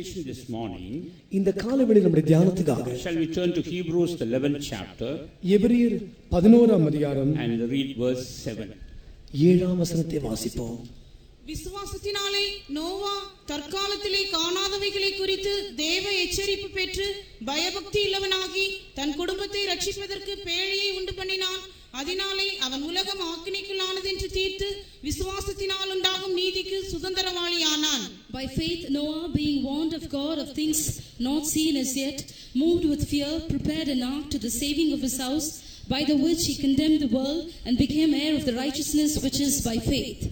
meditation this morning, இந்த காலைவேளையில் நம்முடைய தியானத்துக்காக shall we turn to Hebrews the 11th chapter எபிரேயர் 11ஆம் அதிகாரம் and read verse 7. 7ஆம் வசனத்தை வாசிப்போம். விசுவாசத்தினாலே நோவா தற்காலத்திலே காணாதவைகளை குறித்து தேவ எச்சரிப்பு பெற்று பயபக்தி உள்ளவனாகி தன் குடும்பத்தை ரட்சிப்பதற்கு பேழையை உண்டு பண்ணினான். அதனாலே அவன் உலகம் ஆக்கினைக்குள்ளானது என்று தீர்த்து விசுவாசத்தினால் உண்டாகும் நீதிக்கு சுதந்திரவாளியானான். By faith Noah, being warned of God of things not seen as yet, moved with fear, prepared an ark to the saving of his house, by the which he condemned the world and became heir of the righteousness which is by faith.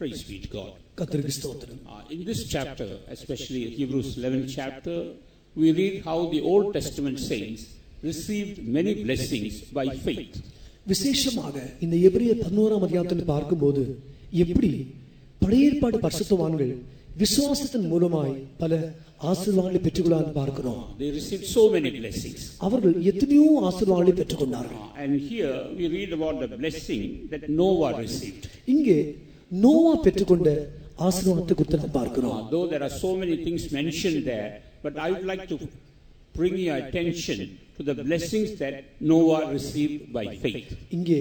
Praise be to God. கர்த்தருக்கு ஸ்தோத்திரம். In this chapter, especially Hebrews 11th chapter, we read how the Old Testament saints received many blessings by faith. விசேஷமாக இந்த எபிரேயர் 11ஆம் அதிகாரத்தில் பார்க்கும்போது எப்படி பழைய ஏற்பாடு பரிசுத்தவான்கள் விசுவாசத்தின் மூலமாய் பல ஆசீர்வாதங்களை பெற்றுக்கொள்ளான்னு பார்க்கிறோம். They received so many blessings. அவர்கள் எத்தனையோ ஆசீர்வாதங்களை பெற்றுக்கொண்டார்கள். And here we read about the blessing that Noah received. இங்கே நோவா பெற்றுக்கொண்ட ஆசீர்வாதத்தை குறித்து நாம் பார்க்கிறோம். Though there are so many things mentioned there, but I would like to bring your attention to the blessings that Noah received by faith. இங்கே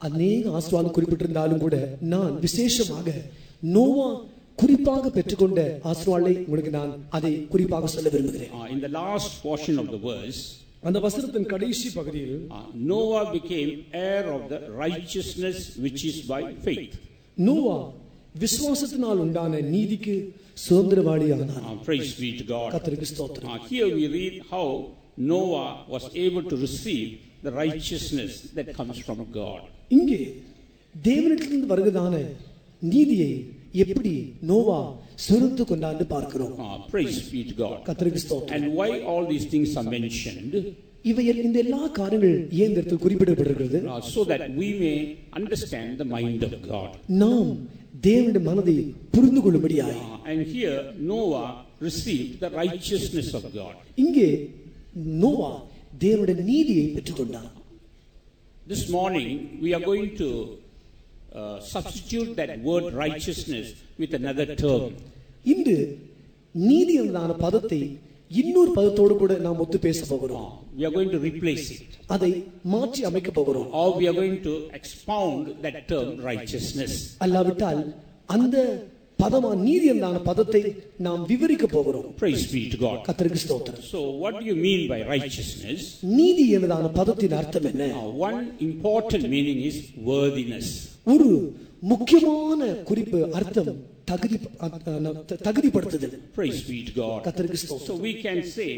அநேக ஆசீர்வாதம் குறிப்பிட்டிருந்தாலும் கூட நான் விசேஷமாக நோவா குறிப்பாக பெற்றுக்கொண்ட ஆசீர்வாதங்களை உங்களுக்கு நான் அதை குறிப்பாக சொல்ல விரும்புகிறேன். In the last portion of the verse, அந்த வசனத்தின் கடைசி பகுதியில் Noah became heir of the righteousness which is by faith. Noah விசுவாசத்தினால் உண்டான நீதிக்கு சுதந்திரவாளியானான். Praise be to God. கர்த்தருக்கு ஸ்தோத்திரம். Here we read how Noah was able to receive the righteousness that comes from God. இங்கே தேவனிடத்திலிருந்து வருகிறதான நீதியை எப்படி நோவா சுதந்திரித்து கொண்டான்னு பார்க்கிறோம். Praise be to God. கர்த்தருக்கு ஸ்தோத்திரம். And why all these things are mentioned? இந்த எல்லா காரியங்கள் ஏன் இந்த இடத்தில் குறிப்பிடப்பட்டிருக்கிறது? So that we may understand the mind of God. நாம் தேவனுடைய மனதை புரிந்து கொள்ளும்படியாய். And here Noah received the righteousness of God. இங்கே நோவா தேவனுடைய நீதியை பெற்றுக்கொண்டான். This morning we are going to substitute that word righteousness with another term. இன்று நீதி என்ற பதத்தை இன்னொரு பதத்தோடு கூட நாம் ஒத்து பேச போகிறோம். We are going to replace it. அதை மாற்றி அமைக்க போகிறோம். Or we are going to expound that term righteousness. அல்லாவிட்டால் அந்த பதமா நீதி என்ற பதத்தை நாம் விவரிக்க போகிறோம். Praise be to God. கர்த்தருக்கு ஸ்தோத்திரம். So what do you mean by righteousness? நீதி என்ற பதத்தின் அர்த்தம் என்ன? One important meaning is worthiness. ஒரு முக்கியமான குறிப்பு அர்த்தம் தகுதிப்படுத்துதல். Praise be to God. கர்த்தருக்கு ஸ்தோத்திரம். So we can say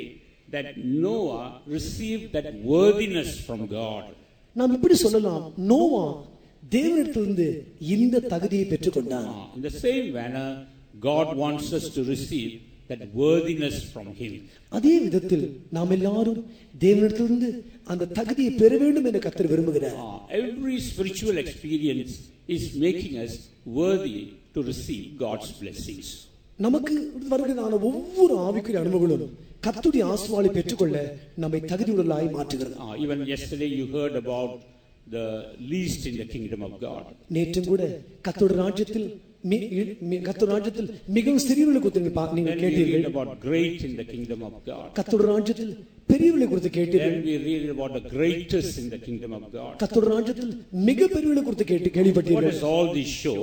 that Noah received that worthiness from God. நாம் இப்படி சொல்லலாம், நோவா தேவனிடத்திலிருந்து இந்த தகுதியை பெற்றுக்கொண்டான். In the same manner God wants us to receive that worthiness from him. அதே விதத்தில் நாம் எல்லாரும் தேவனிடத்திலிருந்து அந்த தகுதியை பெற வேண்டும் என்று கர்த்தர் விரும்புகிறார். Every spiritual experience is making us worthy to receive God's blessings. நமக்கு வருகிறதான ஒவ்வொரு ஆவிக்குரிய அனுபவங்களும் கர்த்தருடைய ஆசீர்வாதத்தை பெற்றுக்கொள்ள நம்மை தகுதியுள்ளவர்களாய் மாற்றுகிறது. Even yesterday you heard about the least in the kingdom of God. நேற்றும் கூட கர்த்தருடைய ராஜ்யத்தில் மிகவும் சிறியவர்களை குறித்து நீங்கள் கேட்டீர்கள். About great in the kingdom of God. கர்த்தருடைய ராஜ்யத்தில் பெரியவர்களை குறித்து கேட்டீர்கள். Then we read about the greatest in the kingdom of God. கர்த்தருடைய ராஜ்யத்தில் மிக பெரியவர்களை குறித்து கேள்விப்பட்டீர்கள். What does all this show?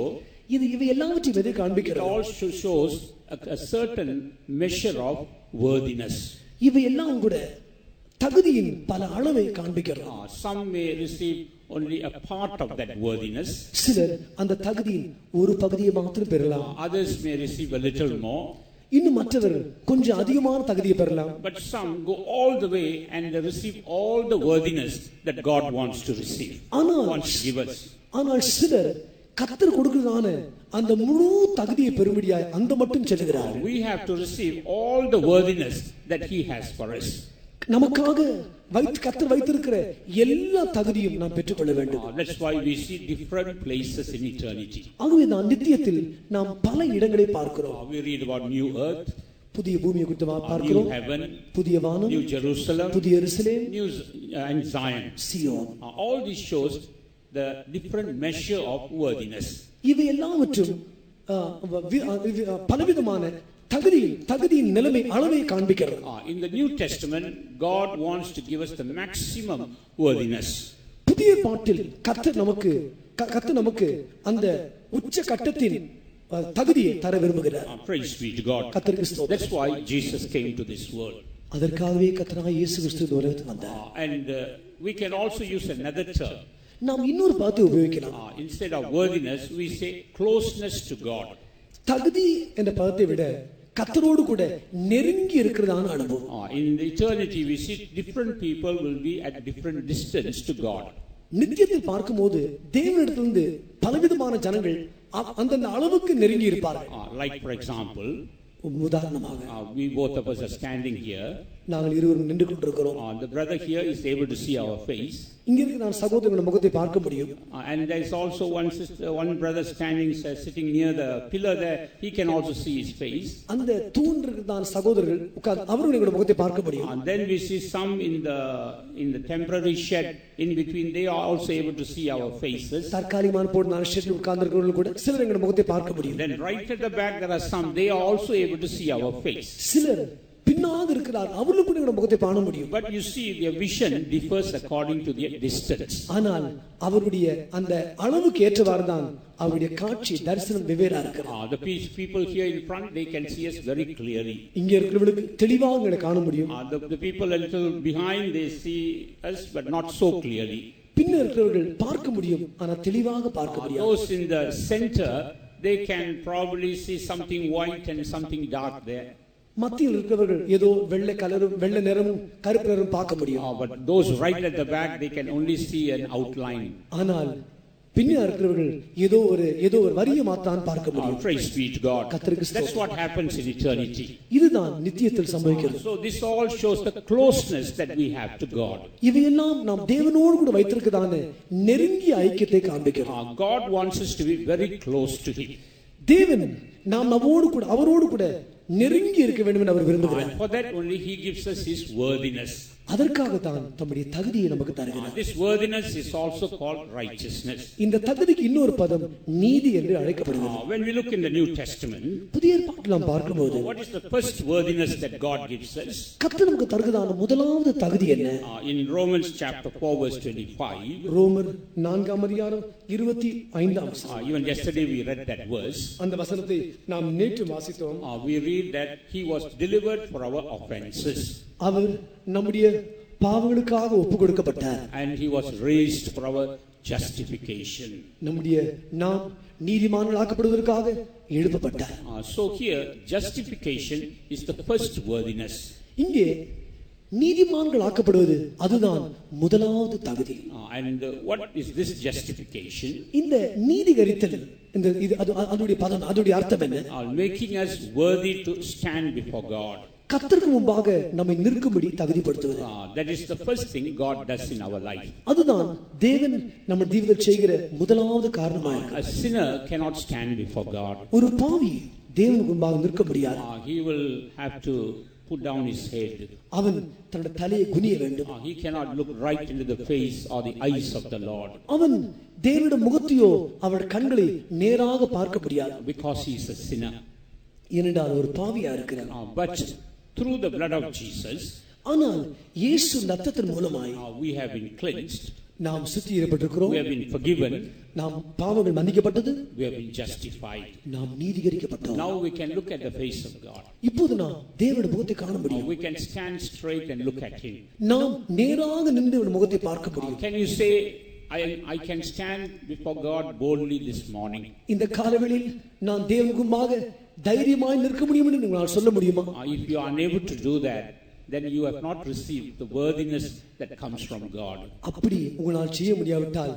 இவை எல்லாவற்றையும் எதை காண்பிக்கிறது? It also shows a certain measure of worthiness. இவை எல்லாம் கூட தகுதியின் பல அளவை காண்பிக்கிறது. Some may receive only a part of that worthiness. சிலர் அந்த தகுதியின் ஒரு பகுதியை மாத்திரம் பெறலாம். Others may receive a little more. இன்னும் மற்றவர் கொஞ்சம் அதிகமான தகுதியை பெறலாம். But some go all the way and they receive all the worthiness that God wants to receive. Wants to give us. ஆனால் சிலர் கர்த்தர் கொடுக்கிறதான அந்த முழு தகுதியை பெறும்படியாய் அந்த மட்டும் செல்கிறார். We have to receive all the worthiness that he has for us. நமக்காக கர்த்தர் வைத்திருக்கிற எல்லா தகுதியும் நாம் பெற்றுக்கொள்ள வேண்டும். That's why we see different places in eternity. ஆகவே நான் நித்தியத்தில் நாம் பல இடங்களை பார்க்கிறோம். We read about new earth, புதிய பூமியை குறித்து பார்க்கிறோம். new heaven, புதிய வானம், new Jerusalem, புதிய எருசலேம், new and Zion. Zion. All this shows the different measure of worthiness. இவை எல்லாவற்றும் பலவிதமான தகுதியின் நிலைமை அளவை காண்பிக்கிறது. In the New Testament, God wants to give us the maximum worthiness. புதிய பாட்டில் கர்த்தர் நமக்கு அந்த உச்ச கட்டத்தின் தகுதியை தர விரும்புகிறார். Praise be to God. That's why Jesus came to this world. அதற்காகவே கர்த்தராகிய இயேசு கிறிஸ்து இந்த உலகத்துக்கு வந்தார். And we can also use another term. நாம் இன்னொரு வார்த்தை உபயோகிக்கலாம். Instead of worthiness, we say closeness to God. தகுதி என்ற பதத்தை விட கர்த்தரோடு கூட நெருங்கி இருக்கிறதான அனுபவம். In eternity, we see different people will be at different distance to God. நித்தியத்தில் பார்க்கும்போது தேவனிடத்திலிருந்து பலவிதமான ஜனங்கள் அந்தந்த அளவுக்கு நெருங்கி இருப்பார்கள். Like for example, உதாரணமாக we both of us are standing here. நாங்கள் இருவரும் நின்று கொண்டிருக்கிறோம். The brother here is able to see our face. இங்க இருக்கிற நான் சகோதரனுடைய முகத்தை பார்க்க முடியும். And there is also one brother standing sitting near the pillar there. He can also see his face. அந்த தூண் இருக்கிற சகோதரர்கள் உட்கார்ந்து அவர்களுடைய முகத்தை பார்க்க முடியும். And then we see some in the temporary shed in between. They are also able to see our faces. தற்காலிகமான போடுற ஷெட்ல உட்கார்ந்து இருக்கிறவர்கள் கூட சிலர் எங்களுடைய முகத்தை பார்க்க முடியும். Then right at the back there are some. They are also able to see our face. சிலர் பின்னாக இருக்கிறார் அவர்களுக்கு கூட எங்களுடைய முகத்தை பார்க்க முடியும். But you see, their vision differs according to their distance. ஆனால் அவருடைய அந்த அளவுக்கு ஏற்றவாறு தான் அவருடைய காட்சி தரிசனம் வெவ்வேறா இருக்கிறது. The people here in front, they can see us very clearly. இங்க இருக்கிறவங்களுக்கு தெளிவாக எங்களை காண முடியும். The people a little behind, they see us but not so clearly. பின்ன இருக்கிறவர்கள் பார்க்க முடியும் ஆனா தெளிவாக பார்க்க முடியாது. Those in the center, they can probably see something white and something dark there. மத்தியில் இருக்கிறவர்கள் ஏதோ வெள்ளை கலரும் வெள்ளை நிறமும் கருப்பு நிறமும் பார்க்க முடியும். But those right at the back, they can only see an outline. ஆனால் பின்ன இருக்கிறவர்கள் ஏதோ ஒரு வரியை மாத்தான் பார்க்க முடியும். Praise be to God. That's what happens in eternity. இதுதான் நித்தியத்தில் சம்பவிக்கிறது. So this all shows the closeness that we have to God. இவையெல்லாம் நாம் தேவனோடு கூட வைத்திருக்கிறதான நெருங்கிய ஐக்கியத்தை காண்பிக்கிறது. God wants us to be very close to Him. தேவன் நாம் அவரோடு கூட நெருங்கி இருக்க வேண்டும் என்று அவர் விரும்புகிறார். For that only He gives us His worthiness. அதற்காக தான் தம்முடைய தகுதியை நமக்கு தருகிறார். This worthiness is also called righteousness. இந்த தகுதிக்கு இன்னொரு பதம் நீதி என்று அழைக்கப்படுகிறது. When we look in the New Testament, புதிய ஏற்பாட்டில் நாம் பார்க்கும்போது what is the first worthiness that God gives us? கர்த்தர் நமக்கு தருகிறதான முதலாவது தகுதி என்ன? In Romans chapter 4 verse 25, ரோமர் 4ஆம் அதிகாரம் 25ஆம் வசனம். Even yesterday we read that verse. அந்த வசனத்தை நாம் நேற்று வாசித்தோம். We read that He was delivered for our offenses. அவர் நம்முடைய பாவங்களுக்காக ஒப்புக் கொடுக்கப்பட்டார். And He was raised for our justification. நாம் நீதிமான்களாக்கப்படுவதற்காக எழுப்பப்பட்டார். So here justification is the first worthiness. இங்கே நீதிமான்களாக்கப்படுவது அதுதான் முதலாவது தகுதி. And what is this justification? இந்த நீதிகரித்தல் அதோடைய அர்த்தம் என்ன? Making us worthy to stand before God. கர்த்தருக்கு முன்பாக நம்மை நிற்கும்படி தகுதிப்படுத்துவது. That is the first thing God does in our life. அதுதான் தேவன் நம்ம ஜீவிதத்தில் செய்கிற முதலாவது காரணமாக. A sinner cannot stand before God. ஒரு பாவி தேவனுக்கு முன்பாக நிற்க முடியாது. He will have to put down his head. அவன் தன்னுடைய தலையை குனிய வேண்டும். He cannot look right into the face or the eyes of the Lord. அவன் தேவனுடைய முகத்தையோ அவருடைய கண்களை நேராக பார்க்க முடியாது. Because he is a sinner. ஏனென்றால் ஒரு பாவியா இருக்கிறார். But through the blood of Jesus, ஆனால் இயேசு இரத்தத்தின் மூலமாய் we have been cleansed. நாம் சுத்திகரிக்கப்பட்டிருக்கிறோம். We have been forgiven. நாம் பாவங்கள் மன்னிக்கப்பட்டது. We have been justified. நாம் நீதிகரிக்கப்பட்டோம். Now we can look at the face of God. இப்போது நாம் தேவனுடைய முகத்தை காண முடியும். We can stand straight and look at Him. நாம் நேராக நின்று அவருடைய முகத்தை பார்க்க முடியும். Can you say I can stand before God boldly this morning? இந்த காலவேளையில் நான் தேவனுக்கு முன்பாக தைரியமாய் நிற்க முடியும் என்று உங்களால் சொல்ல முடியுமா? If you are unable to do that, then you have not received the worthiness that comes from God. அப்படி உங்களால் செய்ய முடியாவிட்டால்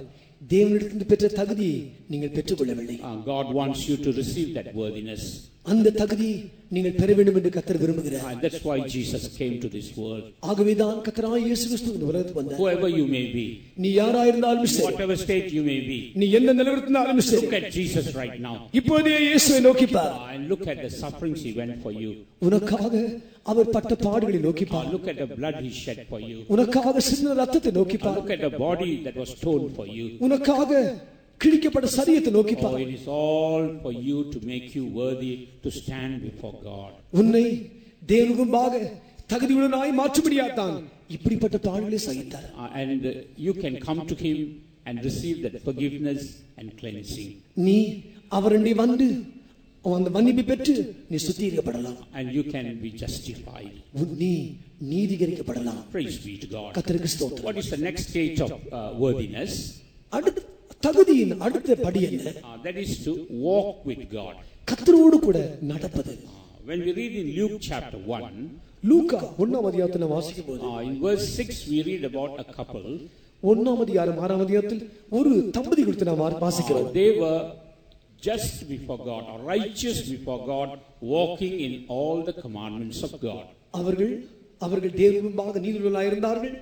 தேவனிடத்திலிருந்து பெற்ற தகுதியை நீங்கள் பெற்றுக்கொள்ளவில்லை. God wants you to receive that worthiness. அந்த தகுதியை நீங்கள் பெற வேண்டும் என்று கர்த்தர் விரும்புகிறார். That's why Jesus came to this world. ஆகவேதான் கர்த்தராகிய இயேசு கிறிஸ்து இந்த உலகத்துக்கு வந்தார். Whoever you may be, நீ யாராயிருந்தாலும் சரி, whatever state you may be, நீ எந்த நிலையில் இருந்தாலும் சரி, look at Jesus right now. இப்போதே இயேசுவை நோக்கி பார். And look at the sufferings He went for you. உனக்காக அவர் பட்ட பாடுகளை நோக்கி பார். Look at the blood He shed for you. உனக்காக சிந்தின இரத்தத்தை நோக்கி பார். Look at the body that was torn for you. உனக்காக கிழிக்கப்பட்ட சரீரத்தை நோக்கி Oh, bar. it is all for you to make you worthy to stand before God. உன்னை தேவனுக்கு முன்பாக தகுதியுள்ளவனாய் மாற்றும்படியாத்தான் இப்படிப்பட்ட பாடுகளை சகித்தார். And you can come to Him and receive that forgiveness and cleansing. நீ அவரண்டை வந்து அந்த மன்னிப்பை பெற்று நீ சுத்திகரிக்கப்படலாம். And you can be justified. நீ நீதிகரிக்கப்படலாம். Praise be to God. கர்த்தருக்கு ஸ்தோத்திரம். What is the next stage of worthiness? அடுத்த தகுதியின் அடுத்த படி என்ன? That is to walk with God. கர்த்தரோடு கூட நடப்பது. When we read in Luke chapter 1, லூக்கா 1ஆம் அதிகாரத்தை வாசிக்கும்போது in verse 6 we read about a couple. 1ஆம் அதிகாரம் 6ஆம் அதிகாரத்தில் ஒரு தம்பதி குறித்து நாம் வாசிக்கிறோம். They were just before God or righteous before God, walking in all the commandments of God. அவர்கள் தேவனுக்கு முன்பாக நீதியுள்ளவர்களாய் இருந்தார்கள்.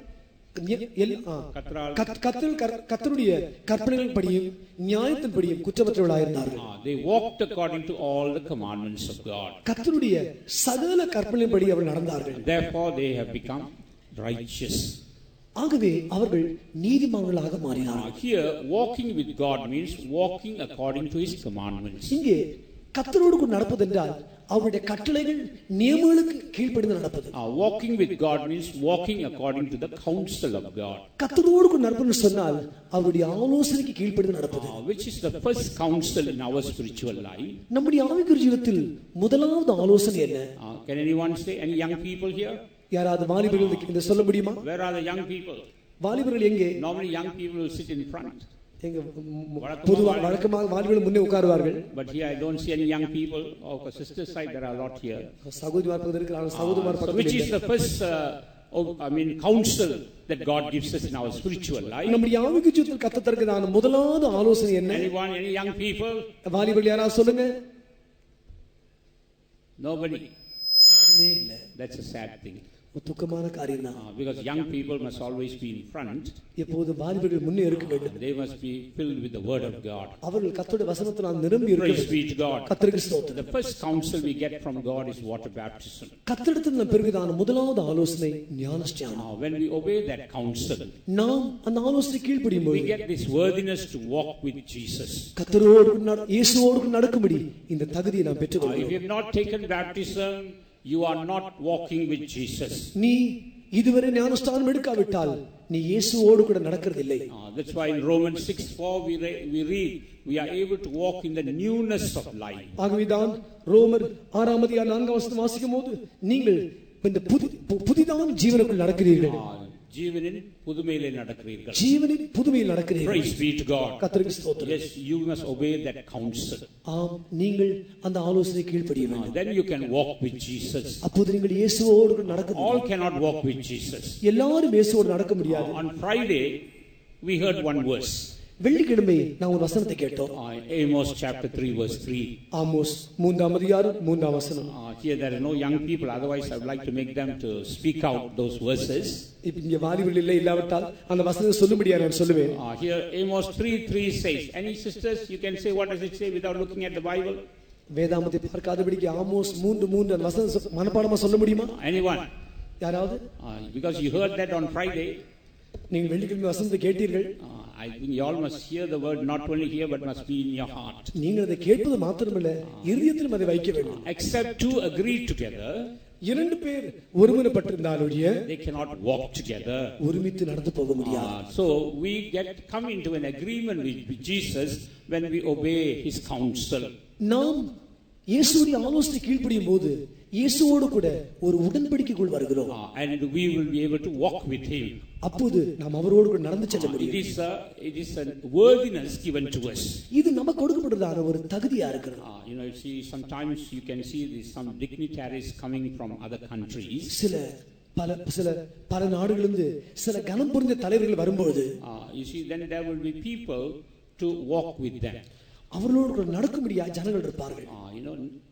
கர்த்தருடைய கற்பனைகளின்படியும் நியாயத்தின்படியும் குற்றமற்றவர்களாய் இருந்தார்கள். They walked according to all the commandments of God. கர்த்தருடைய சகல கற்பனைகளின்படி அவர்கள் நடந்தார்கள். Therefore they have become righteous. ஆகவே அவர்கள் நீதிமான்களாக மாறினார்கள். Here walking with God means walking according to His commandments. இங்கே கர்த்தரோடு கூட நடப்பது என்றால் அவருடைய கட்டளைகள் நியமங்களுக்கு கீழ்ப்படிந்து நடப்பது. Walking with God means walking according to the counsel of God. கர்த்தரோடு கூட நடப்பது சொன்னால் அவருடைய ஆலோசனைக்கு கீழ்ப்படிந்து நடப்பது. Which is the first counsel in our spiritual life? நம்முடைய ஆவிக்குரிய ஜீவிதத்தில் முதலாவது ஆலோசனை என்ன? Can anyone say? Any young people here? யாராவது வாலிபர்கள் இந்த சொல்ல முடியுமா? Where are the young people? வாலிபர்கள் எங்கே? Normally young people will sit in front. எங்க பொதுவாக வழக்கமாக வாலிபர்கள் முன்னே உட்காருவார்கள். But here I don't see any young people. Of the sister side there are a lot here. சகோதரிமார் பக்கத்துல இருக்கிறாங்க. சகோதரிமார் பக்கத்துல. Which is the first counsel that God gives us in our spiritual life. நம்முடைய ஆவிக்குரிய ஜீவிதத்தில் கர்த்தர் தருகிற முதலாவது ஆலோசனை என்ன? Anyone, any young people? வாலிபர்கள் யாராவது சொல்லுங்க. Nobody. யாருமே இல்ல. That's a sad thing. துக்கமான காரியம் தான். Because young people must always be in front. எப்போது வாலிபர்கள் முன்னே இருக்க வேண்டும். They must be filled with the word of God. அவர்கள் கர்த்தருடைய வசனத்தினால் நிரம்பி இருக்க வேண்டும். Praise be to God. கர்த்தருக்கு ஸ்தோத்திரம். The first counsel we get from God is water baptism. கர்த்தரிடத்தில் நாம் பெறுகிற முதலாவது ஆலோசனை ஞானஸ்நானம். When we obey that counsel, நாம் அந்த ஆலோசனை கீழ்ப்படியும்போது we get this worthiness to walk with Jesus. கர்த்தரோடு இயேசுவோடு நடக்கும்படி இந்த தகுதியை நாம் பெற்றுக்கொள்கிறோம். If you have not taken baptism, you are not walking with Jesus. நீ இதுவரை ஞானஸ்நானம் எடுக்காவிட்டால் நீ இயேசுவோடு கூட நடக்கிறதில்லை. That's why in Romans 6:4 we read we are able to walk in the newness of life. ஆகவேதான் ரோமர் 6ஆம் அதிகாரம் 4ஆம் வசனம் வாசிக்கும்போது நீங்கள் இந்த புதிதான ஜீவனுக்குள் நடக்கிறீர்கள். ஜீவனின் புதுமையிலே நடக்கிறீர்கள். ஜீவனின் புதுமையில் நடக்கிறீர்கள். Praise be to God. கர்த்தருக்கு ஸ்தோத்திரம். Yes, you must obey that counsel. ஆம், நீங்கள் அந்த ஆலோசனையை கீழ்ப்படிய வேண்டும். Then you can walk with Jesus. அப்போது நீங்கள் இயேசுவோடு கூட நடக்க முடியும். All cannot walk with Jesus. எல்லாரும் இயேசுவோடு நடக்க முடியாது. On Friday we heard one verse. வெள்ளிக்கிழமை நாம் ஒரு வசனத்தை கேட்டோம். Amos chapter 3 verse 3. ஆமோஸ் 3ஆம் அதிகாரம் 3ஆம் வசனம். Here there are no young people, otherwise I would like to make them to speak out those verses. இப்ப இங்க வாலிபர்கள் இல்லாவிட்டால் அந்த வசனத்தை சொல்லும்படியா நான் சொல்லுவேன். Here Amos 3:3 says, any sisters you can say what does it say without looking at the Bible? வேதாமத்தை பார்க்காதபடிக்கு ஆமோஸ் 3:3 அந்த வசனம் மனப்பாடமா சொல்ல முடியுமா? Anyone? யாராவது? Because you heard that on Friday. நீங்க வெள்ளிக்கிழமை வசனத்தை கேட்டீர்கள். I think you all must hear the word not only here but must be in your heart. நீங்கள் அதை கேட்பது மாத்திரமல்ல இருதயத்திலும் அதை வைக்க வேண்டும். Except two agree together, இரண்டு பேர் ஒருமனப்பட்டிருந்தால் ஒழிய they cannot walk together. ஒருமித்து நடந்து போக முடியாது. So we come into an agreement with Jesus when we obey his counsel. நாம் இயேசுவுடைய ஆலோசனை கீழ்ப்படியும் போது இயேசுவோடு கூட ஒரு உடன்படிக்கைக்குள் வருகிறோம். And we will be able to walk with him. அப்போது நாம் அவரோடு கூட நடந்து செல்ல முடியும். It is a worthiness given to us. இது நமக்கு கொடுக்கப்பட்டதான ஒரு தகுதியா இருக்கிறது. You see, sometimes you can see some dignitaries coming from other countries. சில பல நாடுகளிலிருந்து சில கனம் புரிந்த தலைவர்கள் வரும்போது you see then there will be people to walk with them. அவர்களோடு நடக்க முடியாத ஜனங்கள் இருப்பார்கள்.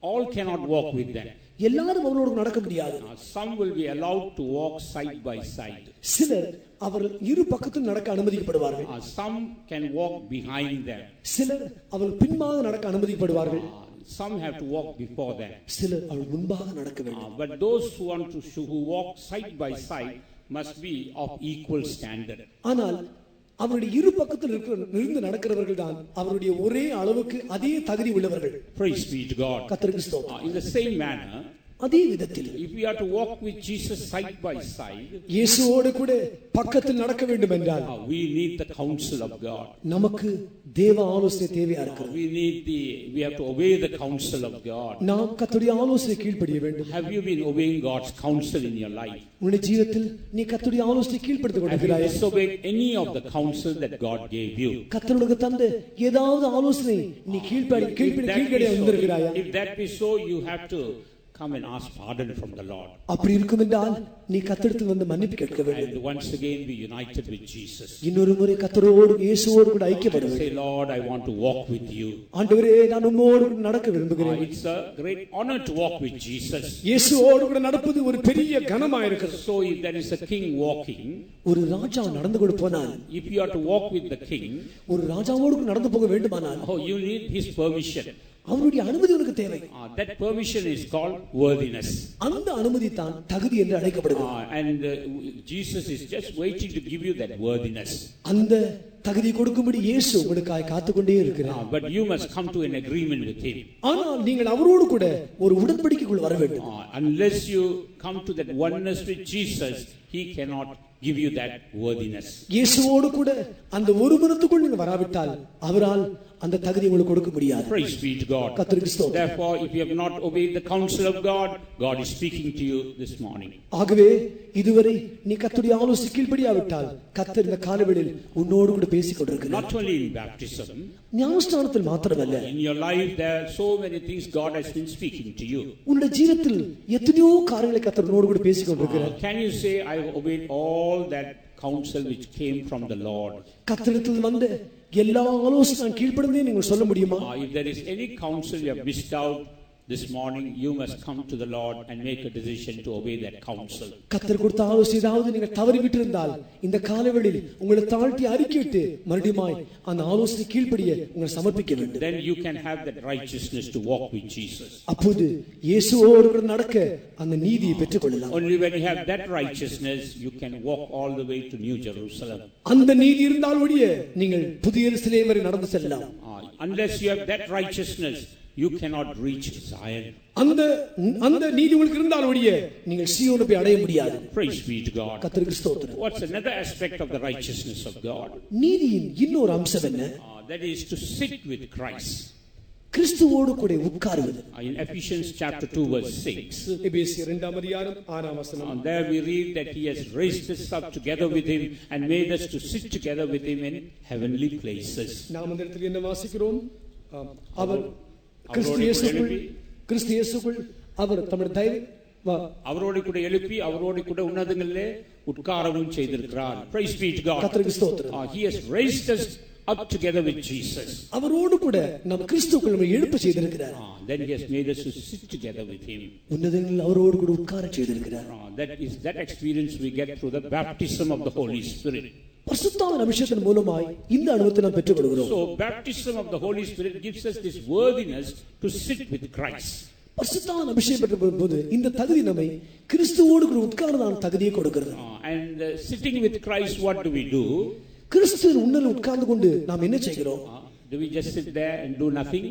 All cannot walk with them. எல்லாரும் அவர்களோடு நடக்க முடியாது. Some will be allowed to walk side by side. சிலர் அவர்கள் இரு பக்கத்தும் நடக்க அனுமதிக்கப்படுவார்கள். Some can walk behind them. சிலர் அவர்கள் பின்பாக நடக்க அனுமதிக்கப்படுவார்கள். Some have to walk before them. சிலர் அவர்கள் முன்பாக நடக்க வேண்டும். But those who walk side by side must be of equal standard. ஆனால் அவருடைய இரு பக்கத்தில் இருந்து நடக்கிறவர்கள் தான் அவருடைய ஒரே அளவுக்கு அதே தகுதி உள்ளவர்கள். Praise be to God. கர்த்தருக்கு ஸ்தோத்திரம். In the same manner, அதே விதத்தில் if we are to walk with Jesus side by side, இயேசுவோடு கூட பக்கத்தில் நடக்க வேண்டும் என்றால் we need the counsel of God. நமக்கு தேவ ஆலோசனை தேவையா இருக்கிறது. We have to obey the counsel of God. நாம் கர்த்தருடைய ஆலோசனை கீழ்ப்படிய வேண்டும். Have you been obeying God's counsel in your life? உன்னுடைய ஜீவிதத்தில் நீ கர்த்தருடைய ஆலோசனை கீழ்ப்படுத்திக் கொண்டிருக்கிறாயா? Have you disobeyed any of the counsel that God gave you? கர்த்தருக்கு தந்த ஏதாவது ஆலோசனை நீ கீழ்ப்படிய வந்திருக்கிறாயா? If that be so, you have to come and ask pardon from the Lord. அப்படி இருக்கும் என்றால் நீ கர்த்தரிடத்தில் வந்து மன்னிப்பு கேட்க வேண்டும். And once again be united with Jesus. இன்னொரு முறை கர்த்தரோடு இயேசுவோடு கூட ஐக்கியப்பட வேண்டும். Say, Lord, I want to walk with you. ஆண்டவரே, நான் உம்மோடு நடக்க விரும்புகிறேன். It's a great honor to walk with Jesus. இயேசுவோடு கூட நடப்பது ஒரு பெரிய கனமா இருக்கிறது. So if there is a king walking, ஒரு ராஜா நடந்து கொண்டு போனால், if you are to walk with the king, ஒரு ராஜாவோடு நடந்து போக வேண்டுமானால், you need his permission. அவருடைய அனுமதி உனக்கு தேவை. That permission is called worthiness. அந்த அனுமதி தான் தகுதி என்று அழைக்கப்படுகிறது. And Jesus is just waiting to give you that worthiness. அந்த தகுதி கொடுக்கும்படி இயேசு உங்களுக்காக காத்துக்கொண்டே இருக்கிறார். But you must come to an agreement with him. ஆனால் நீங்கள் அவரோடு கூட ஒரு உடன்படிக்கைக்குள் வர வேண்டும். Unless you come to that oneness with Jesus, he cannot give you that worthiness. இயேசுவோடு கூட அந்த ஒரு மனத்துக்குள் நீங்க வராவிட்டால் அவரால் அந்த தகுதி உங்களுக்கு கொடுக்க முடியாது. Praise be to God. கர்த்தருக்கு ஸ்தோத்திரம். Therefore, if you have not obeyed the counsel of God, God is speaking to you this morning. ஆகவே இதுவரை நீ கர்த்தருடைய ஆலோசனைக்கு கீழ்ப்படியாவிட்டால் கர்த்தர் இந்த காலவெளியில் உன்னோடு கூட பேசிக் கொண்டிருக்கிறார். Not only in baptism, ஞானஸ்நானத்தில் மாத்திரமல்ல, in your life there are so many things God has been speaking to you. உன்னுடைய ஜீவிதத்தில் எத்தனையோ காரியங்களை கர்த்தர் உன்னோடு கூட பேசிக் கொண்டிருக்கிறார். Can you say, I have obeyed all that counsel which came from the Lord? கர்த்தரிடத்தில் வந்த எல்லா ஆலோசனையும் நான் கீழ்ப்படிந்தேன் நீங்கள் சொல்ல முடியுமா? If there is any counsel you have missed out this morning, you must come to the Lord and make a decision to obey that counsel. கர்த்தர் கொடுத்த ஆலோசனை ஏதாவது நீங்கள் தவறிவிட்டு இருந்தால் இந்த காலவெளியில் உங்களை தாழ்த்தி அறிக்கையிட்டு மறுபடியும் அந்த ஆலோசனை கீழ்ப்படிய உங்களை சமர்ப்பிக்க வேண்டும். Then you can have that righteousness to walk with Jesus. அப்போது இயேசுவோடு நடக்க அந்த நீதியை பெற்றுக் கொள்ளலாம். Only when you have that righteousness, you can walk all the way to New Jerusalem. அந்த நீதி இருந்தால் ஒழிய நீங்கள் புதிய எருசலேம் வரை நடந்து செல்லலாம். Unless you have that righteousness, you cannot reach Zion. அந்த நீதி உங்களுக்கு இருந்தால் ஒழிய நீங்கள் சீயோனை போய் அடைய முடியாது. Praise be to God. கர்த்தருக்கு ஸ்தோத்திரம். What's another aspect of the righteousness of God? நீதியின் இன்னொரு அம்சம் என்ன? That is to sit with Christ. கிறிஸ்துவோடு கூட உட்காருவது. In Ephesians chapter 2 verse 6, எபேசியர் 2 அதிகாரம் 6 வசனம். and there we read that he has raised us up together with him and made us to sit together with him in heavenly places. நாம் இந்த இடத்தில் என்ன வாசிக்கிறோம்? அவர் கிறிஸ்து இயேசுக்குள் அவர் தம்முடைய தைரியம் அவரோடு கூட எழுப்பி அவரோடு கூட உன்னதங்களிலே உட்காரவும் செய்திருக்கிறார். Praise be to God. கர்த்தருக்கு ஸ்தோத்திரம். He has raised us up together with Jesus. அவரோடு கூட நாம் கிறிஸ்துவுக்குள் நம்மை எழுப்ப செய்திருக்கிறார். Then he has made us to sit together with him. உன்னதங்களில் அவரோடு கூட உட்கார செய்திருக்கிறார். That experience we get through the baptism of the Holy Spirit. பரிசுத்தாவின் அபிஷேகத்தின் மூலமாய் இந்த அனுபவத்தை நாம் பெற்றுக்கொள்கிறோம். So baptism of the Holy Spirit gives us this worthiness to sit with Christ. பரிசுத்தாவின் அபிஷேகம் பெற்றபோது இந்த தகுதி நம்மை கிறிஸ்துவோடு கூட உட்கார்ந்தான தகுதியை கொடுக்கிறது. And sitting with Christ, what do we do? கிறிஸ்து உன்னதில் உட்கார்ந்து கொண்டு நாம் என்ன செய்கிறோம்? Do we just sit there and do nothing?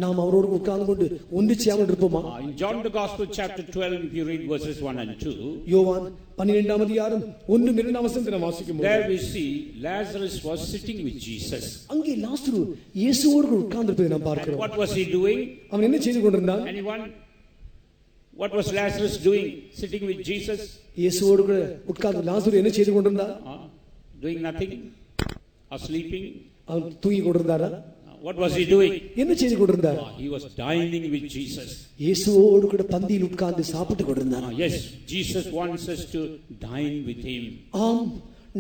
நாம் அவரோடு உட்கார்ந்து கொண்டு ஒன்று செய்யாமல் இருப்போமா? In John the Gospel chapter 12, if you read verses 1 and 2, யோவான் 12 அதிகாரம் 1 2 வசனத்தை வாசிக்கும்போது there we see Lazarus was sitting with Jesus. அங்கே லாசரு இயேசுவோடு உட்கார்ந்திருப்பதை நாம் பார்க்கிறோம். What was he doing? அவன் என்ன செய்து கொண்டிருந்தான்? Anyone? What was Lazarus doing sitting with Jesus? இயேசுவோடு உட்கார்ந்து லாசரு என்ன செய்து கொண்டிருந்தான்? Doing nothing or sleeping? அவன் தூங்கி கொண்டிருந்தாரா? What was he doing? என்ன செய்து கொண்டிருந்தார்? He was dining with Jesus. இயேசுவோடு கூட பந்தியில் உட்கார்ந்து சாப்பிட்டு கொண்டிருந்தார். Yes, Jesus wants us to dine with him. ஆம்,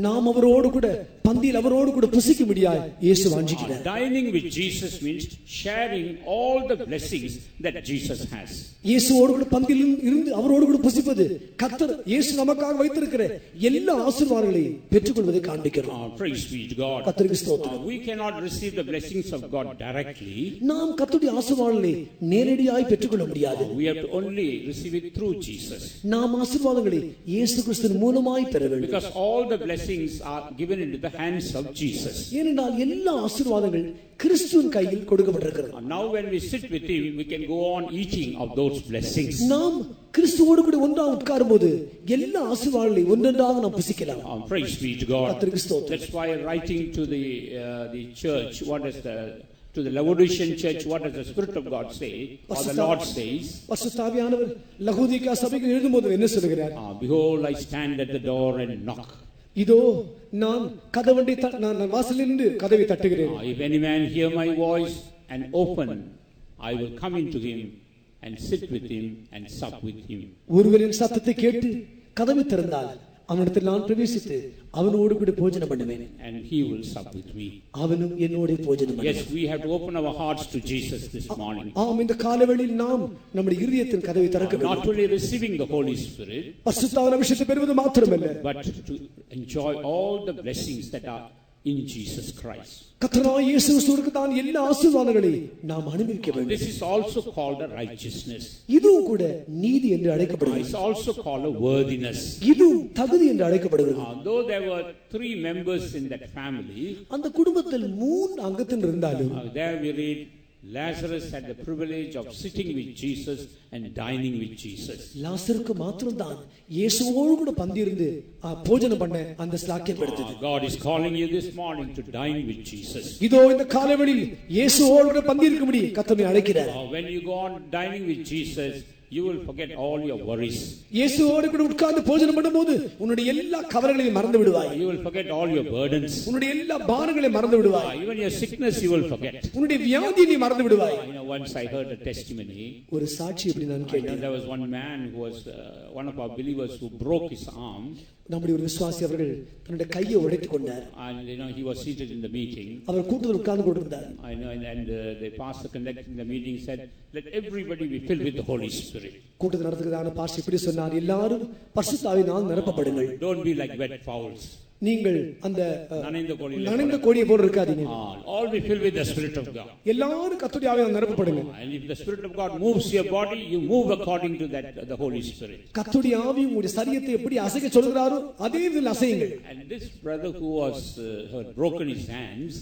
நாம் அவரோடு கூட பந்தியில் அவரோடு கூட புசிக்கும்படியாய் இயேசு வாஞ்சிக்கிறார். Dining with Jesus means sharing all the blessings that Jesus has. இயேசுவோடு கூட பந்தியில் இருந்து அவரோடு கூட புசிப்பது கர்த்தர் இயேசு நமக்காக வைத்திருக்கிற எல்லா ஆசீர்வாதங்களையும் பெற்றுக்கொள்வதை காண்பிக்கிறோம். Praise be to God. கர்த்தருக்கு ஸ்தோத்திரம். We cannot receive the blessings of God directly. நாம் கர்த்தருடைய ஆசீர்வாதங்களை நேரடியாய் பெற்றுக்கொள்ள முடியாது. We have to only receive it through Jesus. நாம் ஆசீர்வாதங்களை இயேசு கிறிஸ்துவின் மூலமாய் பெற வேண்டும். Because all the blessings blessings are given into the hands of Jesus. ஏனென்றால் எல்லா ஆசீர்வாதங்கள் கிறிஸ்துவின் கையில் கொடுக்கப்பட்டிருக்கிறது. Now when we sit with him, we can go on eating of those blessings. நாம் கிறிஸ்துவோடு கூட ஒன்றாக உட்காரும்போது எல்லா ஆசீர்வாதங்களை ஒன்றொன்றாக நாம் புசிக்கலாம். Praise be to God. கர்த்தருக்கு ஸ்தோத்திரம். That's why writing to the church, what is to the Laodicean church, what does the Spirit of God say, or the Lord says? பரிசுத்த ஆவியானவர் லவோதிக்கா சபைக்கு எழுதும்போது என்ன சொல்கிறார்? Behold, I stand at the door and knock. இதோ நான் கதவண்டை நான் வாசலில் நின்று கதவை தட்டுகிறேன். If any man hear my voice and open, I will come into him and sit with him and sup with him. ஒருவரின் சத்தத்தை கேட்டு கதவை திறந்தால் அவனிடத்தில் நான் பிரவேசித்து அவனோடு கூட போஜனம் பண்ணுவேன். And he will sup with me. அவனும் என்னோடு போஜனம் பண்ணுவான். Yes, we have to open our hearts to Jesus this morning. ஆம், இந்த காலவேளையில் நாம் நம்முடைய இருதயத்தின் கதவை திறக்க வேண்டும். Not only receiving the Holy Spirit, பரிசுத்த அபிஷேகத்தை பெறுவது மாத்திரமல்ல, but to enjoy all the blessings that are in Jesus Christ. கர்த்தராகிய இயேசு கிறிஸ்துவுக்கு தான் எல்லா ஆசீர்வாதங்களையும் நாம் அனுபவிக்க வேண்டும். This is also called a righteousness. இதுவும் கூட நீதி என்று அழைக்கப்படுகிறது. It's also called a worthiness. இதுவும் தகுதி என்று அழைக்கப்படுகிறது. Though there were 3 members in that family, அந்த குடும்பத்தில் 3 அங்கத்தினர் இருந்தாலும் there we read Lazarus had the privilege of sitting with Jesus and dining with Jesus. லாசருக்கு மாத்திரம்தான் இயேசுவோடு கூட பந்தியிருந்து போஜனம் பண்ண அந்த ஸ்லாக்கியம் கிடைத்தது. God is calling you this morning to dine with Jesus. இதோ இந்த காலைவேளையில் இயேசுவோடு கூட பந்தியிருக்கும்படி கர்த்தர் அழைக்கிறார். When you go on dining with Jesus, you will forget all your worries. இயேசுவோடு கூட உட்கார்ந்து போஜனம் பண்ணும்போது உன்னுடைய எல்லா கவலைகளையும் மறந்து விடுவாய். You will forget all your burdens. உன்னுடைய எல்லா பாரங்களையும் மறந்து விடுவாய். Even your sickness you will forget. உன்னுடைய வியாதியை நீ மறந்து விடுவாய். Once I heard a testimony. ஒரு சாட்சி எப்படி நான் கேட்டேன். There was one man who was one of our believers who broke his arm. நம்முடைய ஒரு விசுவாசி அவர்கள் தன்னுடைய கையை உடைத்துக் கொண்டார். And he was seated in the meeting. அவர் கூட்டத்தில் உட்கார்ந்து கொண்டிருந்தார். And the pastor conducting the meeting said, let everybody be filled with the Holy Spirit. கூட்டத்தில் நடத்துகிறதான பாஸ்டர் இப்படி சொன்னார், எல்லாரும் பரிசுத்த ஆவியினால் நிரப்பப்படுங்கள். Don't be like wet fowls. நீங்கள் அந்த நனைந்த கோழியை போல இருக்காதீங்க. All be filled with the Spirit of God. எல்லாரும் கர்த்தருடைய ஆவியால் நிரப்பப்படுங்க. And if the Spirit of God moves your body, you move according to that the Holy Spirit. கர்த்தருடைய ஆவி உங்களுடைய சரீரத்தை எப்படி அசைக்க சொல்கிறாரோ அதே விதத்தில் அசையுங்கள். And this brother who was had broken his hands,